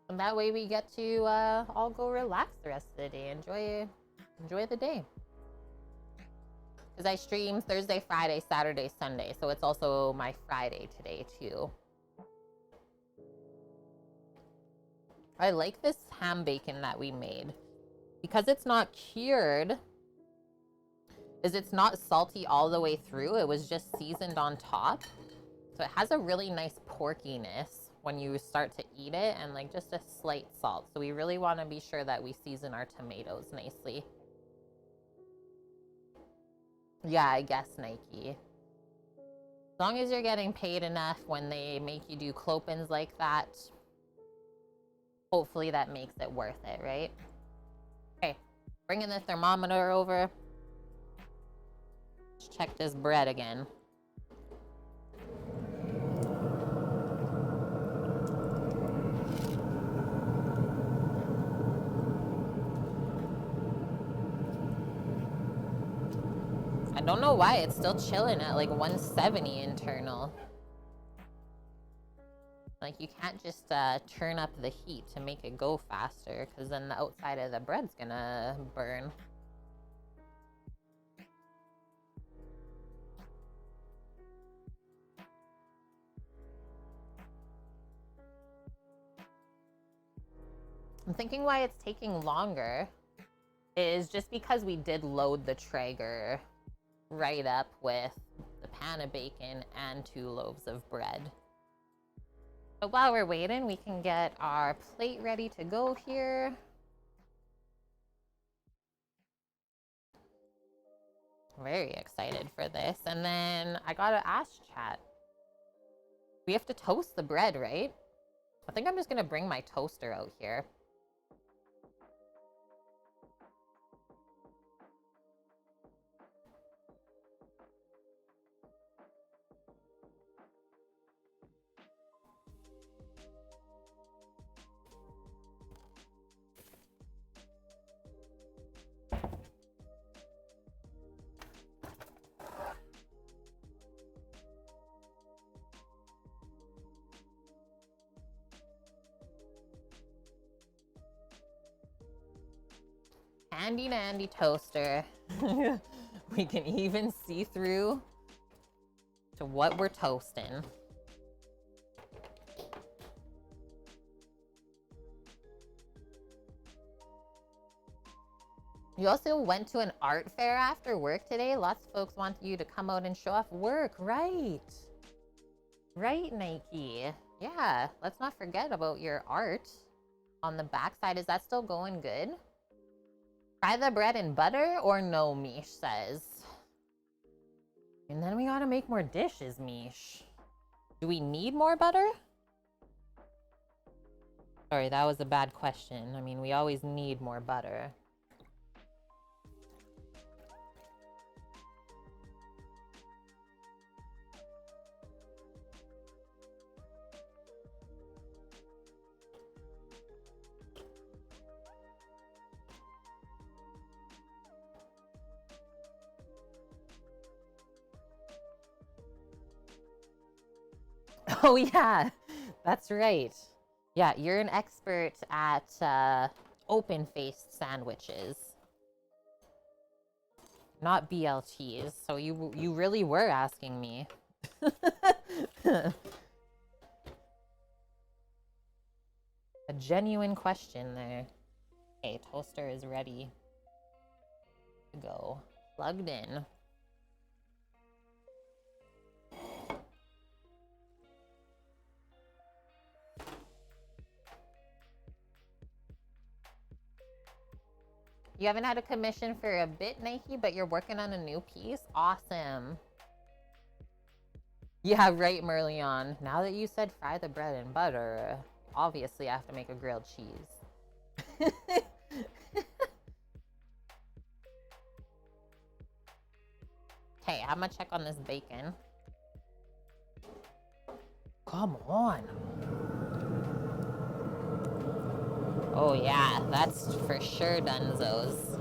And that way we get to all go relax the rest of the day. Enjoy the day. Because I stream Thursday, Friday, Saturday, Sunday. So it's also my Friday today too. I like this ham bacon that we made. Because it's not cured, it's not salty all the way through. It was just seasoned on top. So it has a really nice porkiness when you start to eat it, and like just a slight salt. So we really want to be sure that we season our tomatoes nicely. Yeah, I guess, Nike. As long as you're getting paid enough when they make you do clopens like that, hopefully that makes it worth it, right? Okay, bringing the thermometer over. Let's check this bread again. I don't know why it's still chilling at like 170 internal. Like, you can't just turn up the heat to make it go faster, because then the outside of the bread's gonna burn. I'm thinking why it's taking longer is just because we did load the Traeger right up with the pan of bacon and 2 loaves of bread. But while we're waiting, we can get our plate ready to go here. Very excited for this. And then I gotta ask chat. We have to toast the bread, right? I think I'm just gonna bring my toaster out here. Handy dandy toaster. We can even see through to what we're toasting. You also went to an art fair after work today. Lots of folks want you to come out and show off work, right? Right, Nike. Yeah, let's not forget about your art on the backside. Is that still going good? Fry the bread in butter or no, Mish says. And then we gotta make more dishes, Mish. Do we need more butter? Sorry, that was a bad question. I mean, we always need more butter. Oh yeah, that's right. Yeah, you're an expert at open-faced sandwiches, not BLTs. So you really were asking me. A genuine question there. Okay, toaster is ready to go. Plugged in. You haven't had a commission for a bit, Nike, but you're working on a new piece? Awesome. Yeah, right, Merlion. Now that you said fry the bread in butter, obviously I have to make a grilled cheese. Okay, I'm gonna check on this bacon. Come on. Oh yeah, that's for sure Dunzos.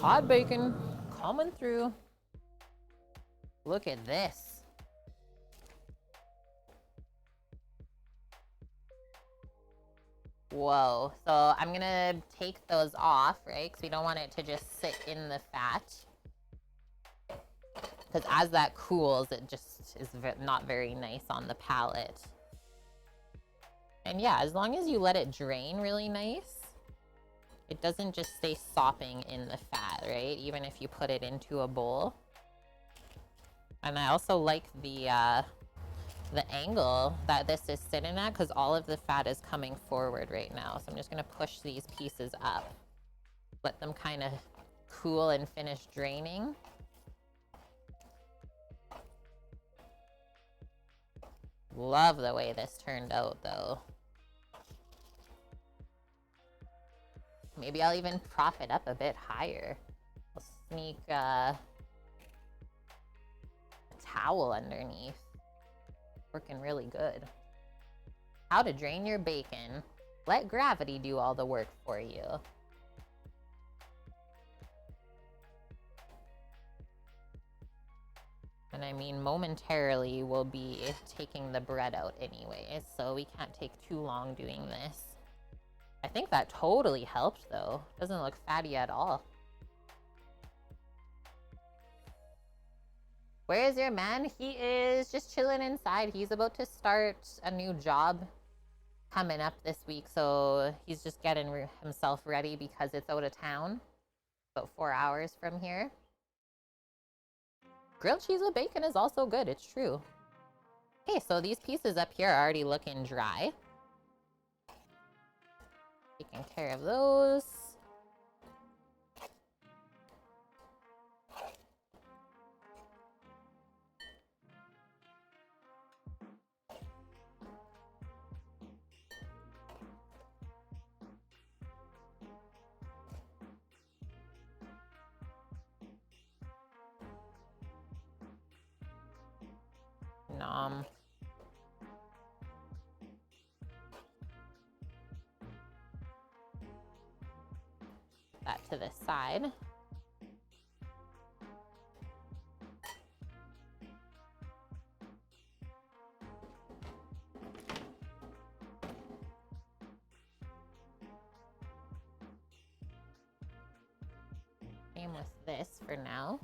Hot bacon coming through. Look at this. Whoa. So I'm gonna take those off, right? Because we don't want it to just sit in the fat. Because as that cools, it just is not very nice on the palate. And yeah, as long as you let it drain really nice, it doesn't just stay sopping in the fat, right? Even if you put it into a bowl. And I also like the angle that this is sitting at, because all of the fat is coming forward right now. So I'm just gonna push these pieces up, let them kind of cool and finish draining. Love the way this turned out though. Maybe I'll even prop it up a bit higher. I'll sneak a towel underneath. Working really good. How to drain your bacon. Let gravity do all the work for you. And I mean, momentarily we'll be taking the bread out anyways, so we can't take too long doing this. I think that totally helped though. Doesn't look fatty at all. Where is your man? He is just chilling inside. He's about to start a new job coming up this week, so he's just getting himself ready because it's out of town. About 4 hours from here. Grilled cheese with bacon is also good, it's true. Okay, so these pieces up here are already looking dry. Taking care of those. Nom. That to the side. Same with this for now.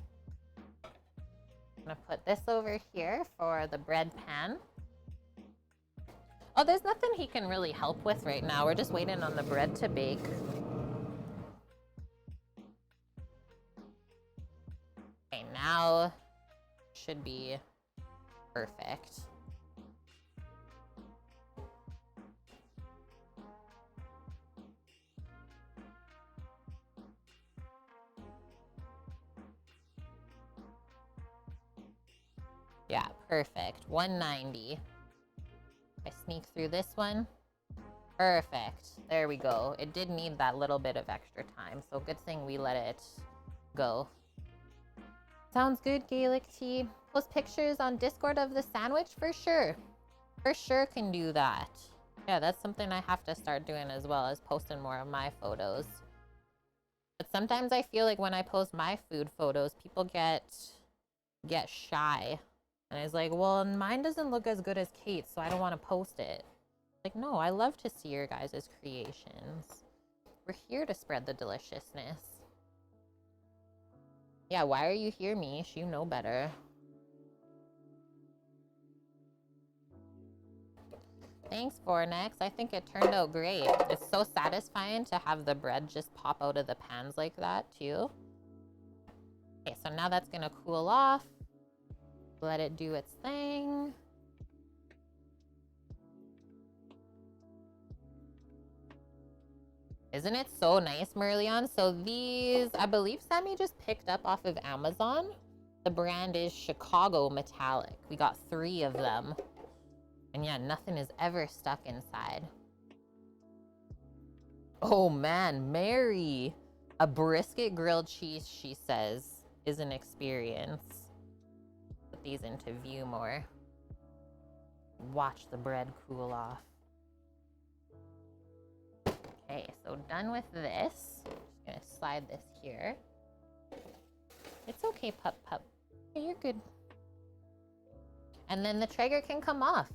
I'm gonna put this over here for the bread pan. Oh, there's nothing he can really help with right now. We're just waiting on the bread to bake. Okay, now should be perfect. Yeah, perfect. 190. I sneak through this one. Perfect. There we go. It did need that little bit of extra time, so good thing we let it go. Sounds good, Gaelic tea. Post pictures on Discord of the sandwich? For sure. For sure can do that. Yeah, that's something I have to start doing as well, as posting more of my photos. But sometimes I feel like when I post my food photos, people get shy. And it's like, well, mine doesn't look as good as Kate's, so I don't want to post it. Like, no, I love to see your guys' creations. We're here to spread the deliciousness. Yeah, why are you here, Mish? You know better. Thanks, Fornex. I think it turned out great. It's so satisfying to have the bread just pop out of the pans like that, too. Okay, so now that's gonna cool off. Let it do its thing. Isn't it so nice, Merlion? So these, I believe Sammy just picked up off of Amazon. The brand is Chicago Metallic. We got 3 of them. And yeah, nothing is ever stuck inside. Oh man, Mary. A brisket grilled cheese, she says, is an experience. Put these into view more. Watch the bread cool off. Okay, so done with this. Just gonna slide this here. It's okay, pup. Okay, you're good. And then the Traeger can come off.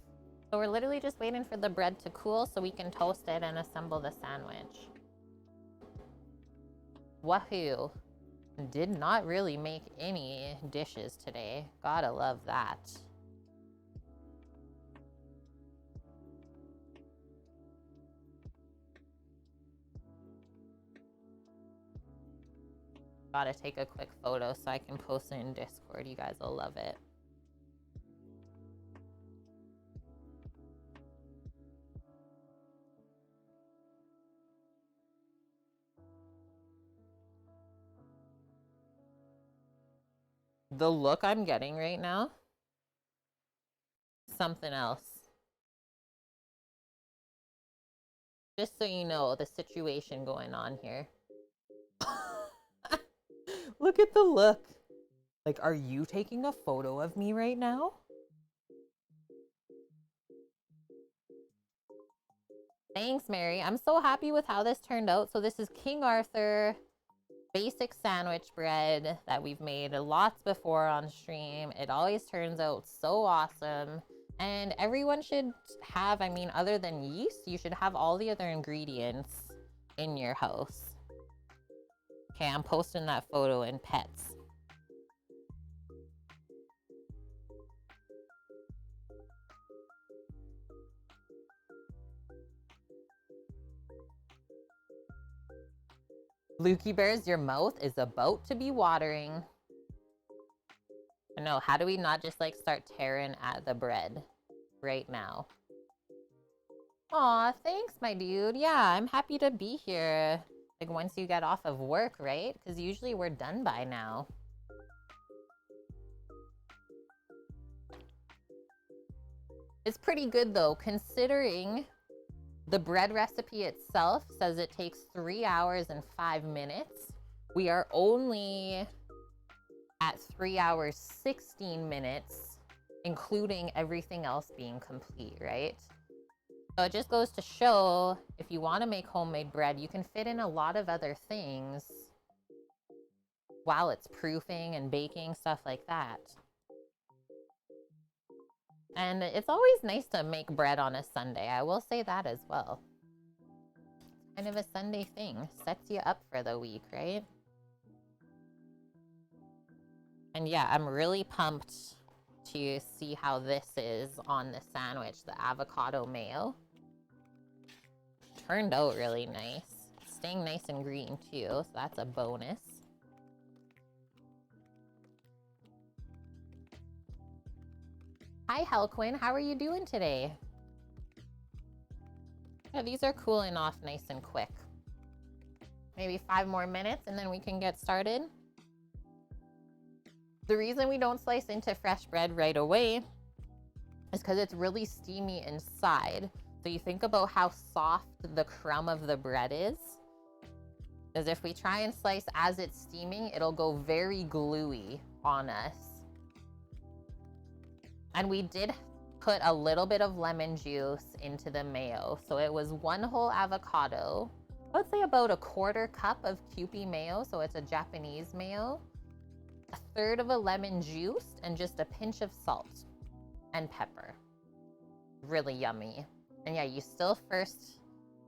So we're literally just waiting for the bread to cool so we can toast it and assemble the sandwich. Wahoo. Did not really make any dishes today. Gotta love that. Gotta take a quick photo so I can post it in Discord. You guys will love it. The look I'm getting right now, something else. Just so you know the situation going on here. Look at the look. Like, are you taking a photo of me right now? Thanks, Mary. I'm so happy with how this turned out. So this is King Arthur basic sandwich bread that we've made lots before on stream. It always turns out so awesome. And everyone should have, I mean, other than yeast, you should have all the other ingredients in your house. Okay, I'm posting that photo in pets. Lukey Bears, your mouth is about to be watering. I know, how do we not just like start tearing at the bread? right now. Aw, thanks, my dude. Yeah, I'm happy to be here. Like, once you get off of work, right? Because usually we're done by now. It's pretty good, though, considering the bread recipe itself says it takes 3 hours and 5 minutes. We are only at 3 hours, 16 minutes, including everything else being complete, right? So it just goes to show, if you want to make homemade bread, you can fit in a lot of other things while it's proofing and baking, stuff like that. And it's always nice to make bread on a Sunday. I will say that as well. Kind of a Sunday thing. Sets you up for the week, right? And yeah, I'm really pumped to see how this is on the sandwich, the avocado mayo. Turned out really nice. Staying nice and green too, so that's a bonus. Hi, Helquin. How are you doing today? Yeah, these are cooling off nice and quick. Maybe 5 more minutes and then we can get started. The reason we don't slice into fresh bread right away is because it's really steamy inside. So you think about how soft the crumb of the bread is. Because if we try and slice as it's steaming, it'll go very gluey on us. And we did put a little bit of lemon juice into the mayo. So it was 1 whole avocado, let's say about a 1/4 cup of Kewpie mayo. So it's a Japanese mayo. 1/3 of a lemon juiced, and just a pinch of salt and pepper. Really yummy. And yeah, you still first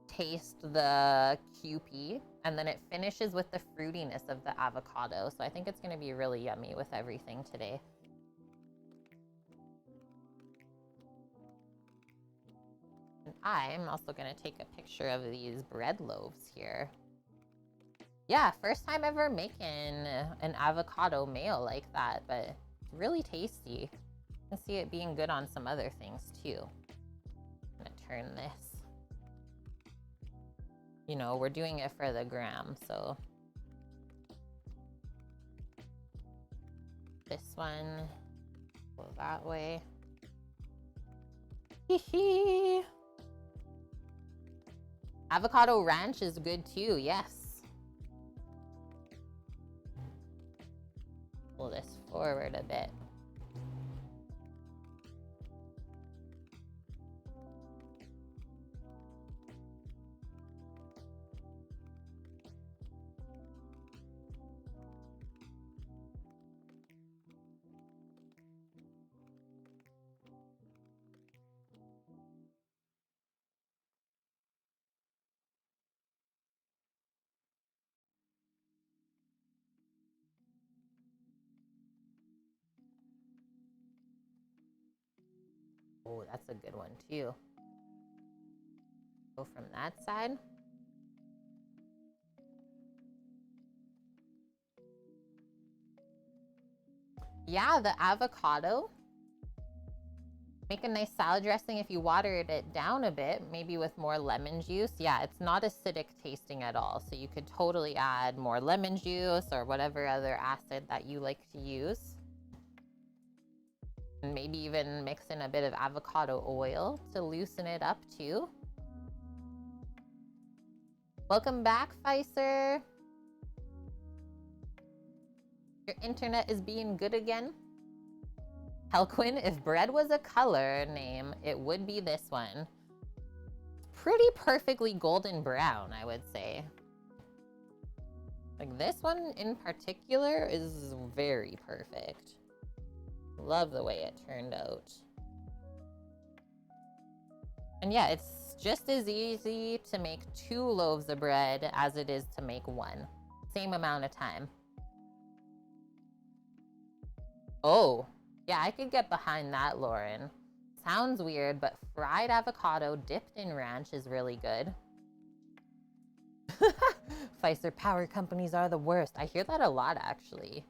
taste the Kewpie, and then it finishes with the fruitiness of the avocado. So I think it's gonna be really yummy with everything today. And I'm also gonna take a picture of these bread loaves here. Yeah, first time ever making an avocado mayo like that, but it's really tasty. I can see it being good on some other things too. I'm gonna turn this. You know, we're doing it for the gram, so. This one, go that way. Hee hee. Avocado ranch is good too, yes. Pull this forward a bit. Oh, that's a good one too. Go from that side. Yeah, the avocado. Make a nice salad dressing if you watered it down a bit, maybe with more lemon juice. Yeah, it's not acidic tasting at all. So you could totally add more lemon juice or whatever other acid that you like to use. And maybe even mix in a bit of avocado oil to loosen it up too. Welcome back, Pfizer. Your internet is being good again. Helquin, if bread was a color name, it would be this one. Pretty perfectly golden brown, I would say. Like this one in particular is very perfect. Love the way it turned out. And yeah, it's just as easy to make 2 loaves of bread as it is to make 1. Same amount of time. Oh, yeah, I could get behind that, Lauren. Sounds weird, but fried avocado dipped in ranch is really good. Pfizer power companies are the worst. I hear that a lot, actually.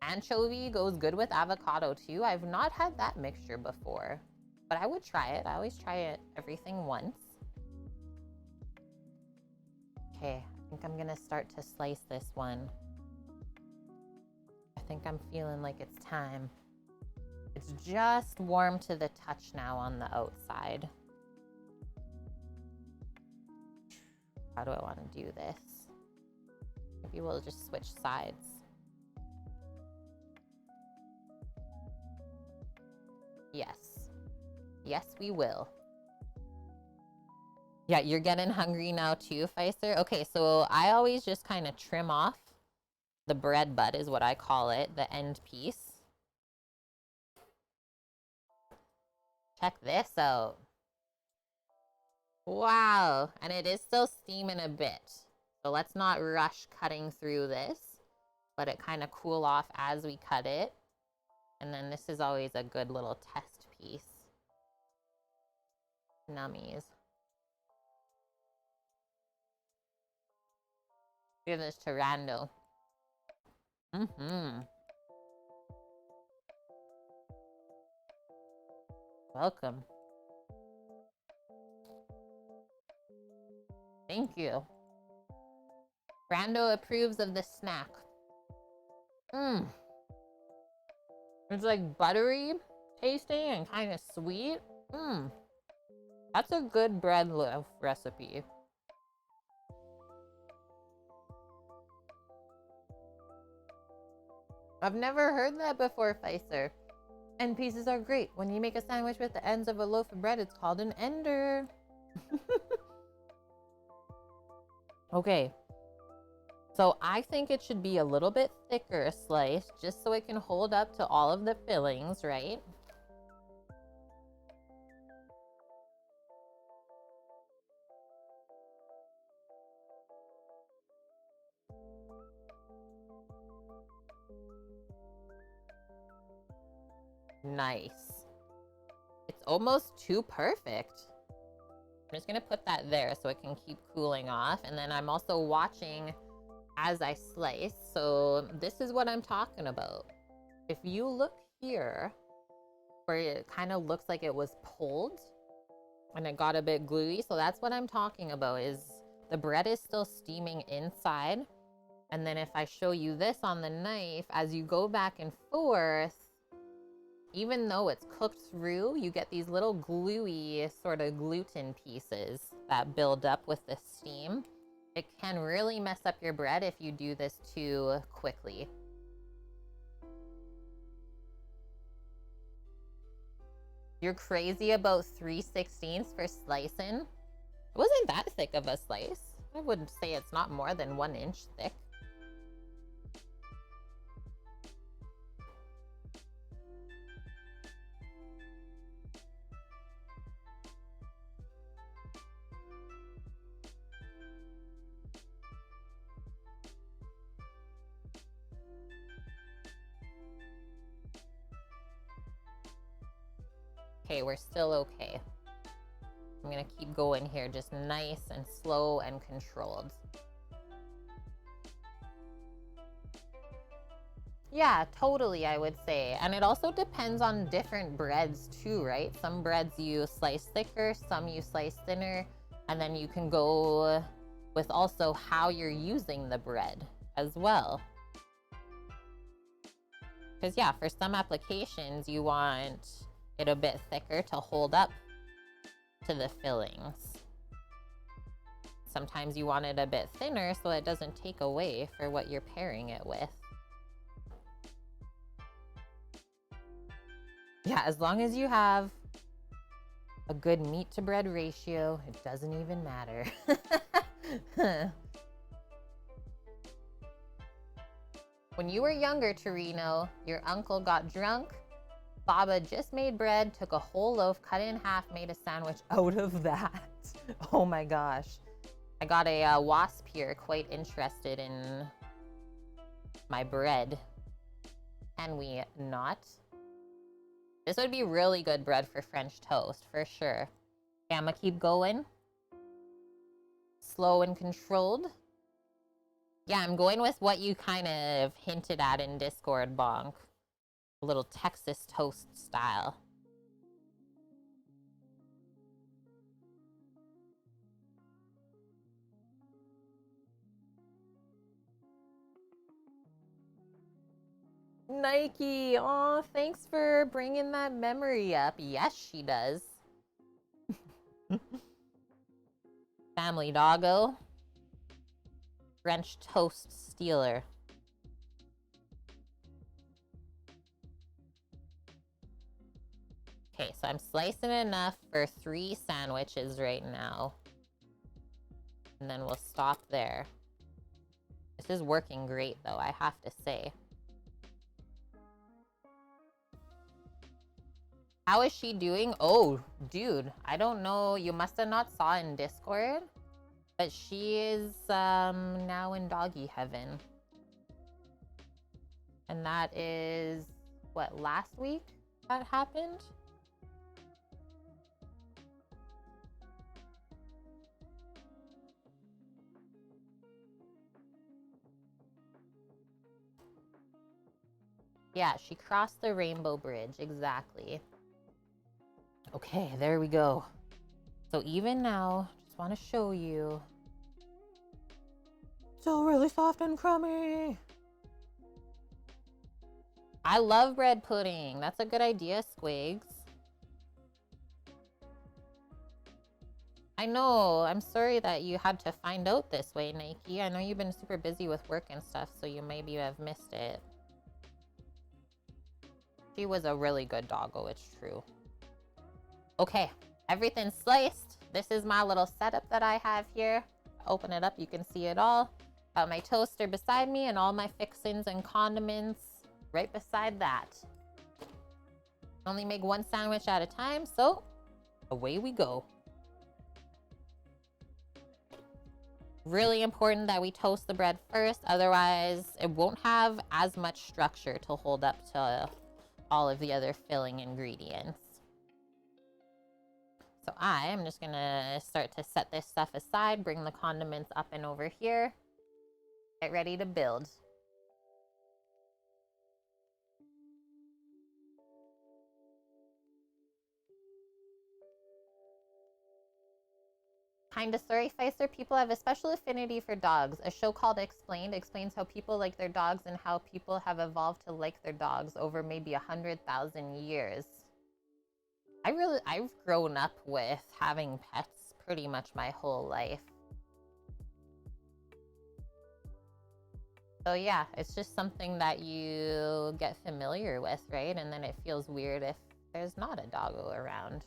Anchovy goes good with avocado too. I've not had that mixture before, but I would try it. I always try it, everything once. Okay, I think I'm gonna start to slice this one. I think I'm feeling like it's time. It's just warm to the touch now on the outside. How do I want to do this? Maybe we'll just switch sides. Yes. Yes, we will. Yeah, you're getting hungry now too, Pfizer? Okay, so I always just kind of trim off the bread butt is what I call it, the end piece. Check this out. Wow, and it is still steaming a bit. So let's not rush cutting through this. Let it kind of cool off as we cut it. And then this is always a good little test piece. Nummies. Give this to Rando. Welcome. Thank you. Rando approves of the snack. It's like buttery tasting and kind of sweet. That's a good bread loaf recipe. I've never heard that before, Pfizer. End pieces are great. When you make a sandwich with the ends of a loaf of bread, it's called an ender. Okay. So I think it should be a little bit thicker slice, just so it can hold up to all of the fillings, right? Nice. It's almost too perfect. I'm just gonna put that there so it can keep cooling off. And then I'm also watching as I slice. So this is what I'm talking about. If you look here, where it kind of looks like it was pulled and it got a bit gluey. So that's what I'm talking about, is the bread is still steaming inside. And then if I show you this on the knife, as you go back and forth, even though it's cooked through, you get these little gluey sort of gluten pieces that build up with the steam. It can really mess up your bread if you do this too quickly. You're crazy about 3/16 for slicing? It wasn't that thick of a slice. I would say it's not more than 1 inch thick. Okay, we're still okay. I'm gonna keep going here, just nice and slow and controlled. Yeah, totally, I would say. And it also depends on different breads too, right? Some breads you slice thicker, some you slice thinner, and then you can go with also how you're using the bread as well. Because yeah, for some applications, you want it a bit thicker to hold up to the fillings. Sometimes you want it a bit thinner so it doesn't take away for what you're pairing it with. Yeah, as long as you have a good meat to bread ratio, it doesn't even matter. When you were younger, Torino, your uncle got drunk. Baba just made bread, took a whole loaf, cut it in half, made a sandwich out of that. Oh my gosh. I got a wasp here, quite interested in my bread. Can we not? This would be really good bread for French toast, for sure. Okay, I'm gonna keep going. Slow and controlled. Yeah, I'm going with what you kind of hinted at in Discord, Bonk. A little Texas toast style. Nike, oh, thanks for bringing that memory up. Yes, she does. Family doggo. French toast stealer. Okay, so I'm slicing enough for 3 sandwiches right now. And then we'll stop there. This is working great, though, I have to say. How is she doing? Oh, dude, I don't know. You must have not saw in Discord. But she is now in doggy heaven. And that is, what, last week that happened? Yeah, she crossed the Rainbow Bridge, exactly. Okay, there we go. So even now, just want to show you. Still really soft and crummy. I love bread pudding. That's a good idea, Squigs. I know. I'm sorry that you had to find out this way, Nike. I know you've been super busy with work and stuff, so you maybe have missed it. She was a really good doggo, it's true. Okay, everything's sliced. This is my little setup that I have here. Open it up, you can see it all. Got my toaster beside me and all my fixings and condiments right beside that. Only make 1 sandwich at a time, so away we go. Really important that we toast the bread first, otherwise it won't have as much structure to hold up to all of the other filling ingredients. So I am just gonna start to set this stuff aside, bring the condiments up and over here, get ready to build. Kinda sorry, Pfizer. People have a special affinity for dogs. A show called Explained explains how people like their dogs and how people have evolved to like their dogs over maybe 100,000 years. I've grown up with having pets pretty much my whole life. So yeah, it's just something that you get familiar with, right? And then it feels weird if there's not a doggo around.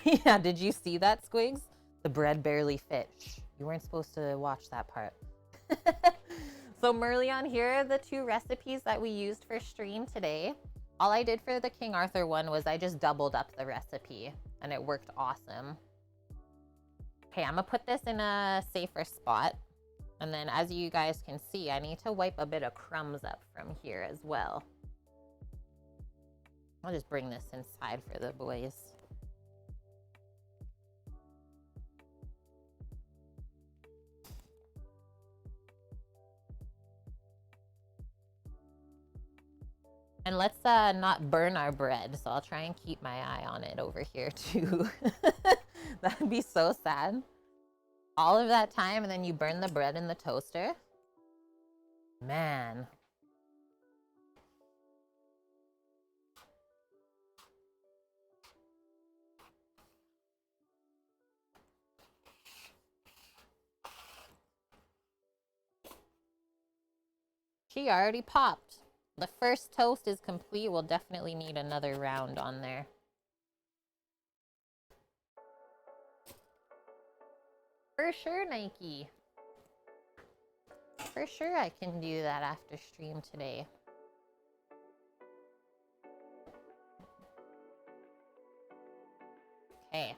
Yeah, did you see that, Squigs? The bread barely fit. Shh, you weren't supposed to watch that part. So Merlion, here are the 2 recipes that we used for stream today. All I did for the King Arthur one was I just doubled up the recipe and it worked awesome. Okay, I'm gonna put this in a safer spot. And then as you guys can see, I need to wipe a bit of crumbs up from here as well. I'll just bring this inside for the boys. And let's not burn our bread. So I'll try and keep my eye on it over here too. That'd be so sad. All of that time and then you burn the bread in the toaster. Man. She already popped. The first toast is complete. We'll definitely need another round on there. For sure, Nike. For sure I can do that after stream today. Okay.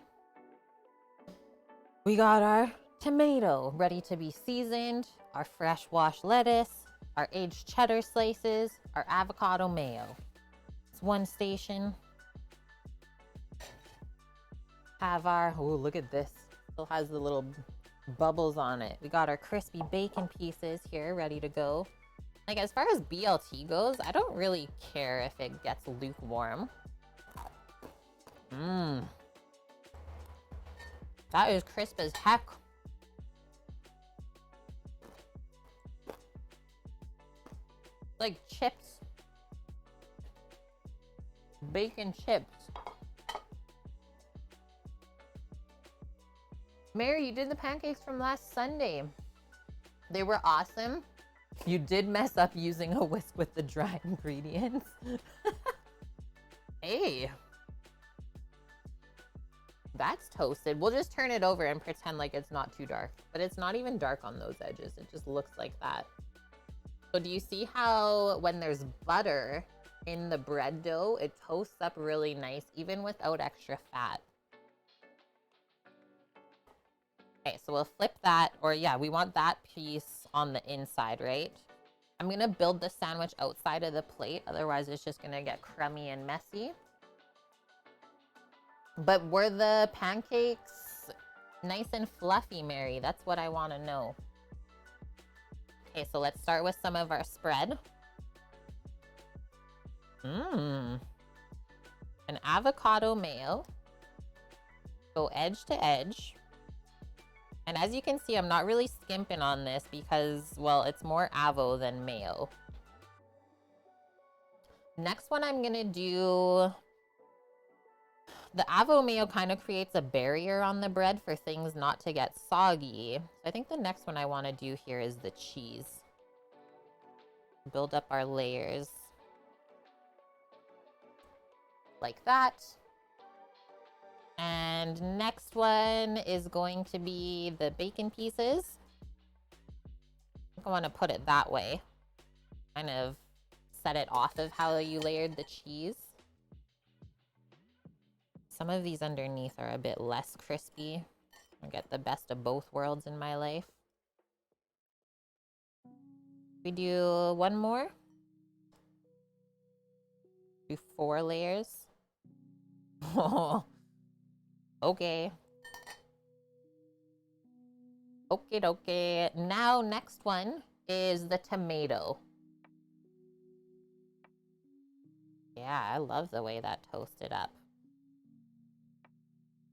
We got our tomato ready to be seasoned, our fresh washed lettuce, our aged cheddar slices, our avocado mayo. It's 1 station. Have our, oh, look at this. Still has the little bubbles on it. We got our crispy bacon pieces here ready to go. Like, as far as BLT goes, I don't really care if it gets lukewarm. Mmm. That is crisp as heck. Like chips. Bacon chips. Mary, you did the pancakes from last Sunday. They were awesome. You did mess up using a whisk with the dry ingredients. Hey. That's toasted. We'll just turn it over and pretend like it's not too dark. But it's not even dark on those edges. It just looks like that. So do you see how when there's butter in the bread dough, it toasts up really nice, even without extra fat? Okay, so we'll flip that, or yeah, we want that piece on the inside, right? I'm gonna build the sandwich outside of the plate, otherwise it's just gonna get crummy and messy. But were the pancakes nice and fluffy, Mary? That's what I wanna know. Okay, so let's start with some of our spread. An avocado mayo. Go edge to edge. And as you can see, I'm not really skimping on this because, well, it's more avo than mayo. Next one I'm gonna do, the avo mayo kind of creates a barrier on the bread for things not to get soggy. So I think the next one I wanna do here is the cheese. Build up our layers. Like that. And next one is going to be the bacon pieces. I think I want to put it that way. Kind of set it off of how you layered the cheese. Some of these underneath are a bit less crispy. I get the best of both worlds in my life. We do one more. Do 4 layers. Oh. Okay. Okay. Now, next one is the tomato. Yeah, I love the way that toasted up.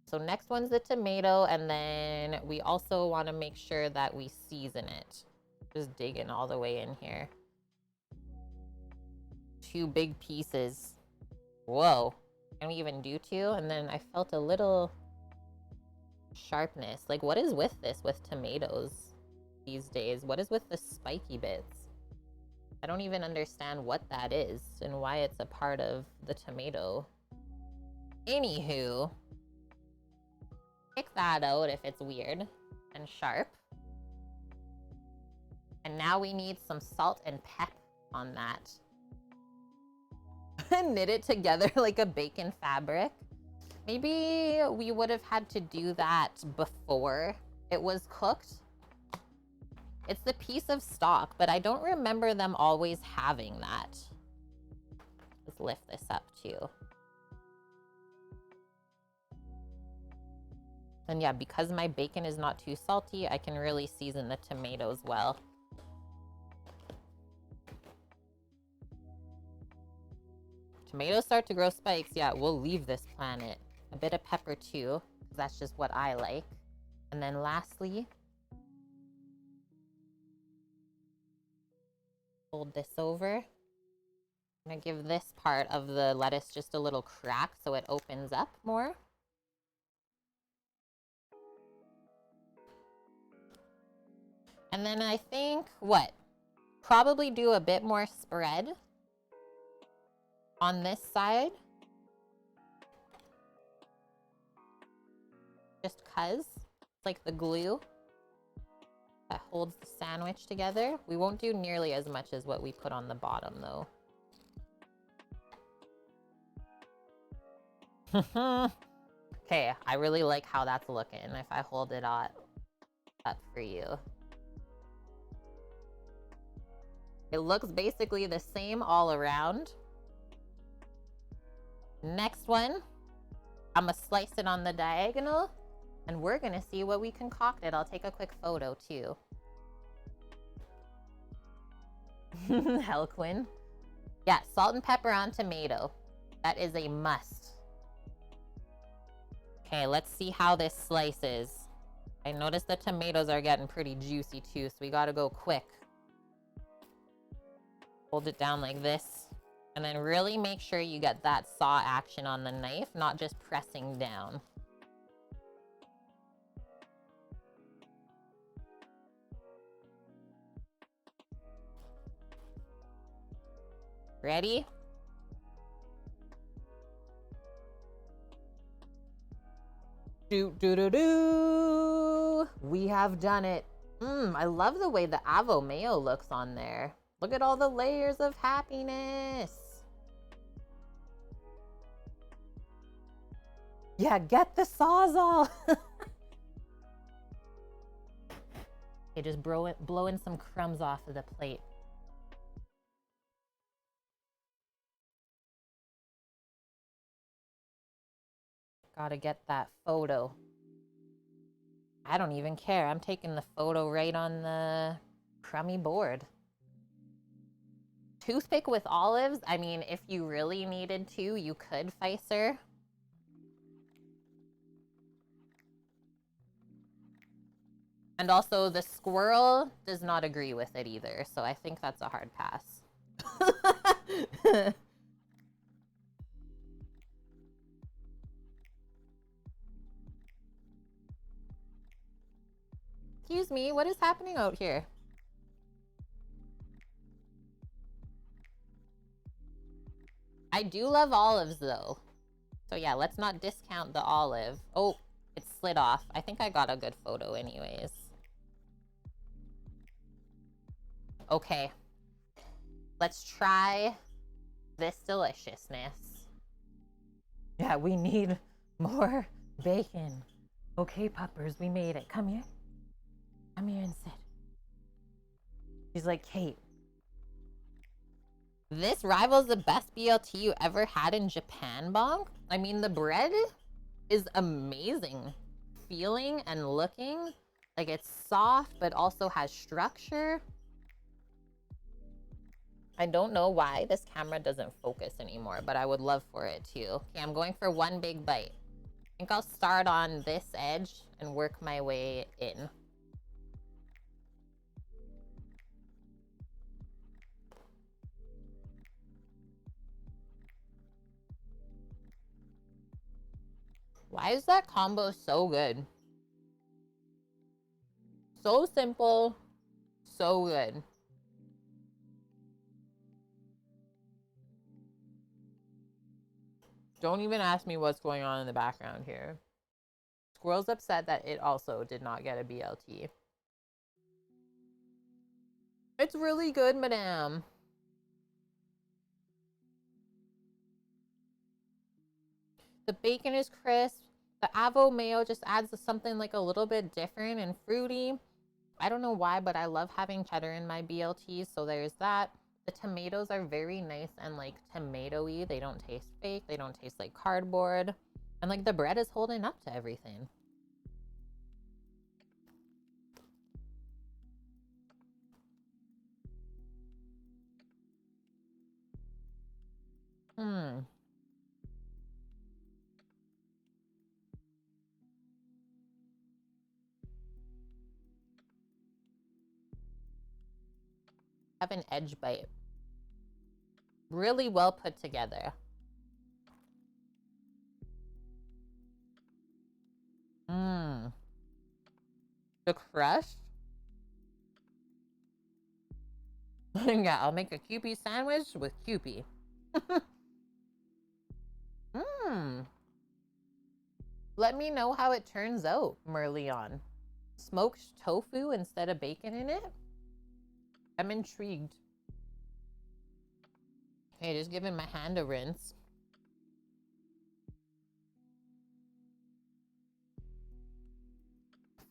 So next one's the tomato, and then we also want to make sure that we season it. Just digging all the way in here. 2 big pieces. Whoa. Can we even do 2? And then I felt a little sharpness. Like, what is with this with tomatoes these days? What is with the spiky bits? I don't even understand what that is and why it's a part of the tomato. Anywho, pick that out if it's weird and sharp. And now we need some salt and pep on that. Knit it together like a bacon fabric. Maybe we would have had to do that before it was cooked. It's the piece of stock, but I don't remember them always having that. Let's lift this up too. And yeah, because my bacon is not too salty, I can really season the tomatoes well. Tomatoes start to grow spikes. Yeah, we'll leave this planet. A bit of pepper too, because that's just what I like. And then lastly, fold this over. I'm gonna give this part of the lettuce just a little crack so it opens up more. And then I think, probably do a bit more spread on this side. Just 'cause it's like the glue that holds the sandwich together. We won't do nearly as much as what we put on the bottom though. Okay, I really like how that's looking if I hold it up for you. It looks basically the same all around. Next one, I'm gonna slice it on the diagonal And we're gonna see what we concocted. I'll take a quick photo too. Helquin. Yeah, salt and pepper on tomato. That is a must. Okay, let's see how this slices. I noticed the tomatoes are getting pretty juicy too, so we gotta go quick. Hold it down like this. And then really make sure you get that saw action on the knife, not just pressing down. Ready? Do. We have done it. I love the way the Avo Mayo looks on there. Look at all the layers of happiness. Yeah, get the Sawzall. Okay, just blowing some crumbs off of the plate. Gotta get that photo. I don't even care. I'm taking the photo right on the crummy board. Toothpick with olives. I mean, if you really needed to, you could, Pfizer. And also, the squirrel does not agree with it either, so I think that's a hard pass. Excuse me, what is happening out here? I do love olives, though. So yeah, let's not discount the olive. Oh, it slid off. I think I got a good photo anyways. Okay. Let's try this deliciousness. Yeah, we need more bacon. Okay, puppers, we made it. Come here. Come here and sit. She's like, Kate, this rivals the best BLT you ever had in Japan, Bonk. I mean, the bread is amazing. Feeling and looking. Like, it's soft, but also has structure. I don't know why this camera doesn't focus anymore, but I would love for it to. Okay, I'm going for one big bite. I think I'll start on this edge and work my way in. Why is that combo so good? So simple, so good. Don't even ask me what's going on in the background here. Squirrel's upset that it also did not get a BLT. It's really good, madame. The bacon is crisp. The Avo Mayo just adds something like a little bit different and fruity. I don't know why, but I love having cheddar in my BLTs, so there's that. The tomatoes are very nice and like tomato-y. They don't taste fake. They don't taste like cardboard. And like the bread is holding up to everything. Have an edge bite. Really well put together. The crust. Yeah, I'll make a Kewpie sandwich with Kewpie. Let me know how it turns out, Merlion. Smoked tofu instead of bacon in it? I'm intrigued. Okay, just giving my hand a rinse.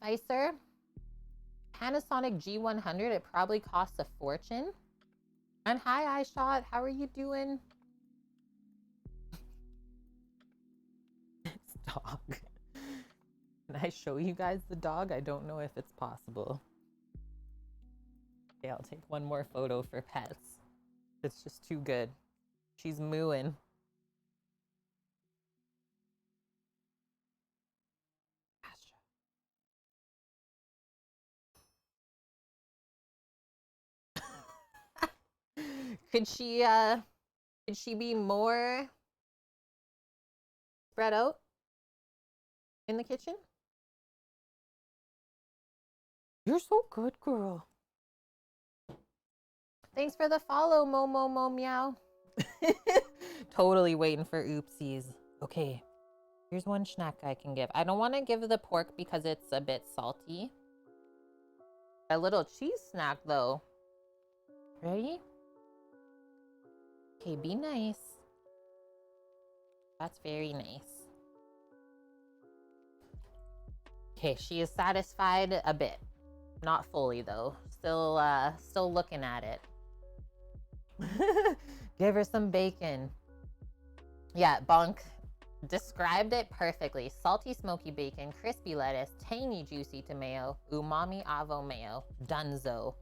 Pfizer, Panasonic G100, it probably costs a fortune. And hi, iShot, how are you doing? Dog. Can I show you guys the dog? I don't know if it's possible. Okay, I'll take one more photo for pets. It's just too good. She's mooing. Could she be more spread out in the kitchen? You're so good, girl. Thanks for the follow, Mo Meow. Totally waiting for oopsies. Okay, here's one snack I can give. I don't want to give the pork because it's a bit salty. A little cheese snack though. Ready? Okay, be nice. That's very nice. Okay, she is satisfied a bit. Not fully though. Still looking at it. Give her some bacon. Yeah, Bonk described it perfectly. Salty, smoky bacon, crispy lettuce, tangy, juicy tomato, umami avo mayo, dunzo.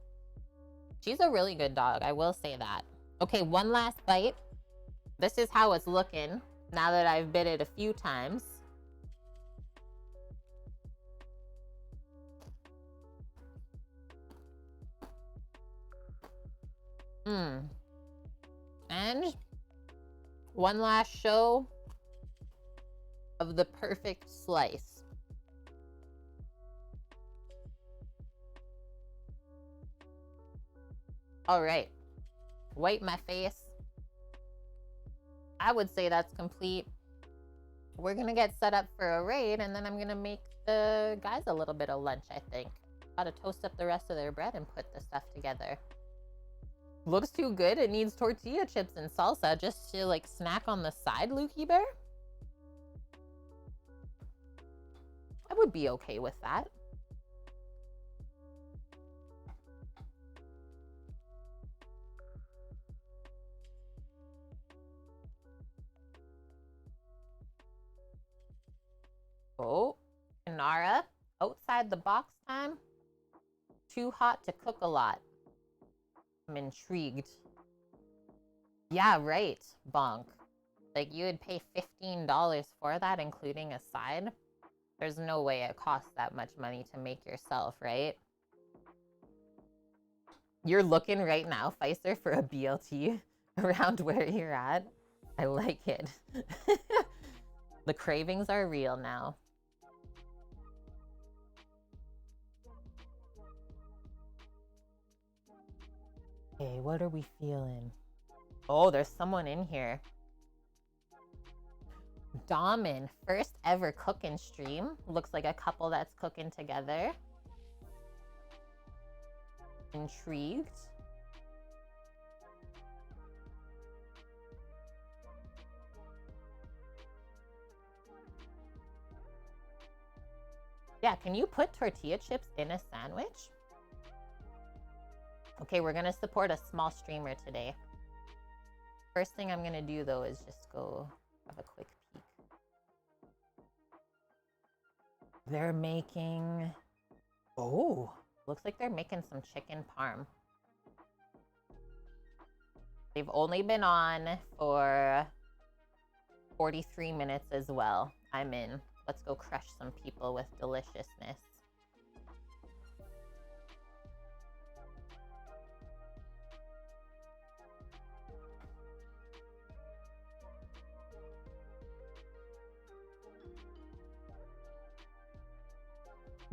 She's a really good dog, I will say that. Okay, one last bite. This is how it's looking now that I've bit it a few times. And one last show of the perfect slice. All right, wipe my face. I would say that's complete. We're gonna get set up for a raid, and then I'm gonna make the guys a little bit of lunch, I think. Gotta toast up the rest of their bread and put the stuff together. Looks too good. It needs tortilla chips and salsa just to like snack on the side, Lukey Bear. I would be okay with that. Oh, Inara, outside the box time. Too hot to cook a lot. I'm intrigued. Yeah, right, Bonk. Like, you would pay $15 for that, including a side? There's no way it costs that much money to make yourself, right? You're looking right now, Feister, for a BLT around where you're at. I like it. The cravings are real now. Okay, what are we feeling? Oh, there's someone in here. Damen, first ever cooking stream. Looks like a couple that's cooking together. Intrigued. Yeah, can you put tortilla chips in a sandwich? Okay, we're gonna support a small streamer today. First thing I'm gonna do though is just go have a quick peek. They're making, oh, looks like they're making some chicken parm. They've only been on for 43 minutes as well. I'm in. Let's go crush some people with deliciousness.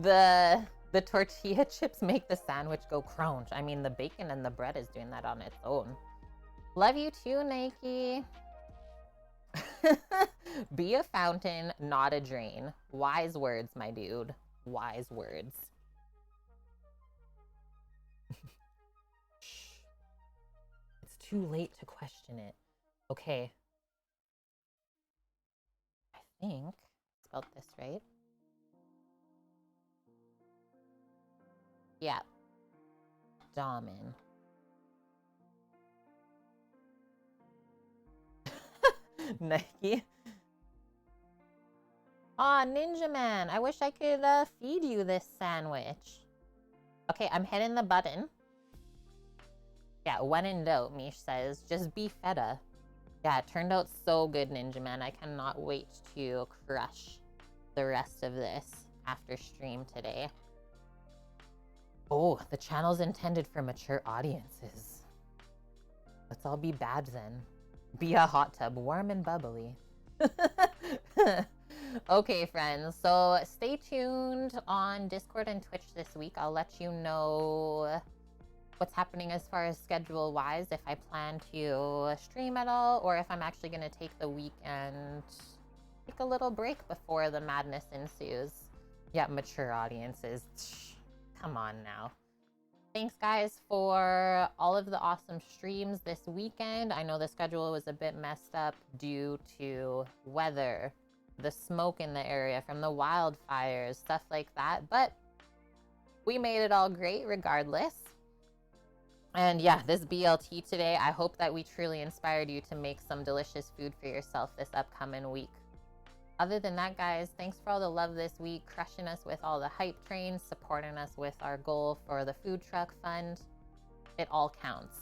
The tortilla chips make the sandwich go crunch. I mean, the bacon and the bread is doing that on its own. Love you too, Nike. Be a fountain, not a drain. Wise words, my dude. Wise words. Shh. It's too late to question it. Okay. I think I spelled this right. Yeah. Damen. Nike. Aw, Ninja Man, I wish I could feed you this sandwich. Okay, I'm hitting the button. Yeah, when in doubt, Mish says, just be feta. Yeah, it turned out so good, Ninja Man. I cannot wait to crush the rest of this after stream today. Oh, the channel's intended for mature audiences. Let's all be bad then. Be a hot tub, warm and bubbly. Okay, friends, so stay tuned on Discord and Twitch this week. I'll let you know what's happening as far as schedule-wise, if I plan to stream at all, or if I'm actually going to take the week and take a little break before the madness ensues. Yeah, mature audiences. Come on now. Thanks, guys, for all of the awesome streams this weekend. I know the schedule was a bit messed up due to weather, the smoke in the area from the wildfires, stuff like that, but we made it all great regardless. And yeah, this BLT today, I hope that we truly inspired you to make some delicious food for yourself this upcoming week. Other than that, guys, thanks for all the love this week, crushing us with all the hype trains, supporting us with our goal for the food truck fund. It all counts.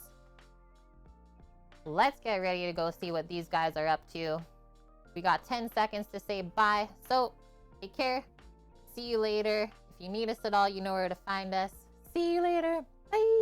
Let's get ready to go see what these guys are up to. We got 10 seconds to say bye, so take care. See you later. If you need us at all, you know where to find us. See you later. Bye.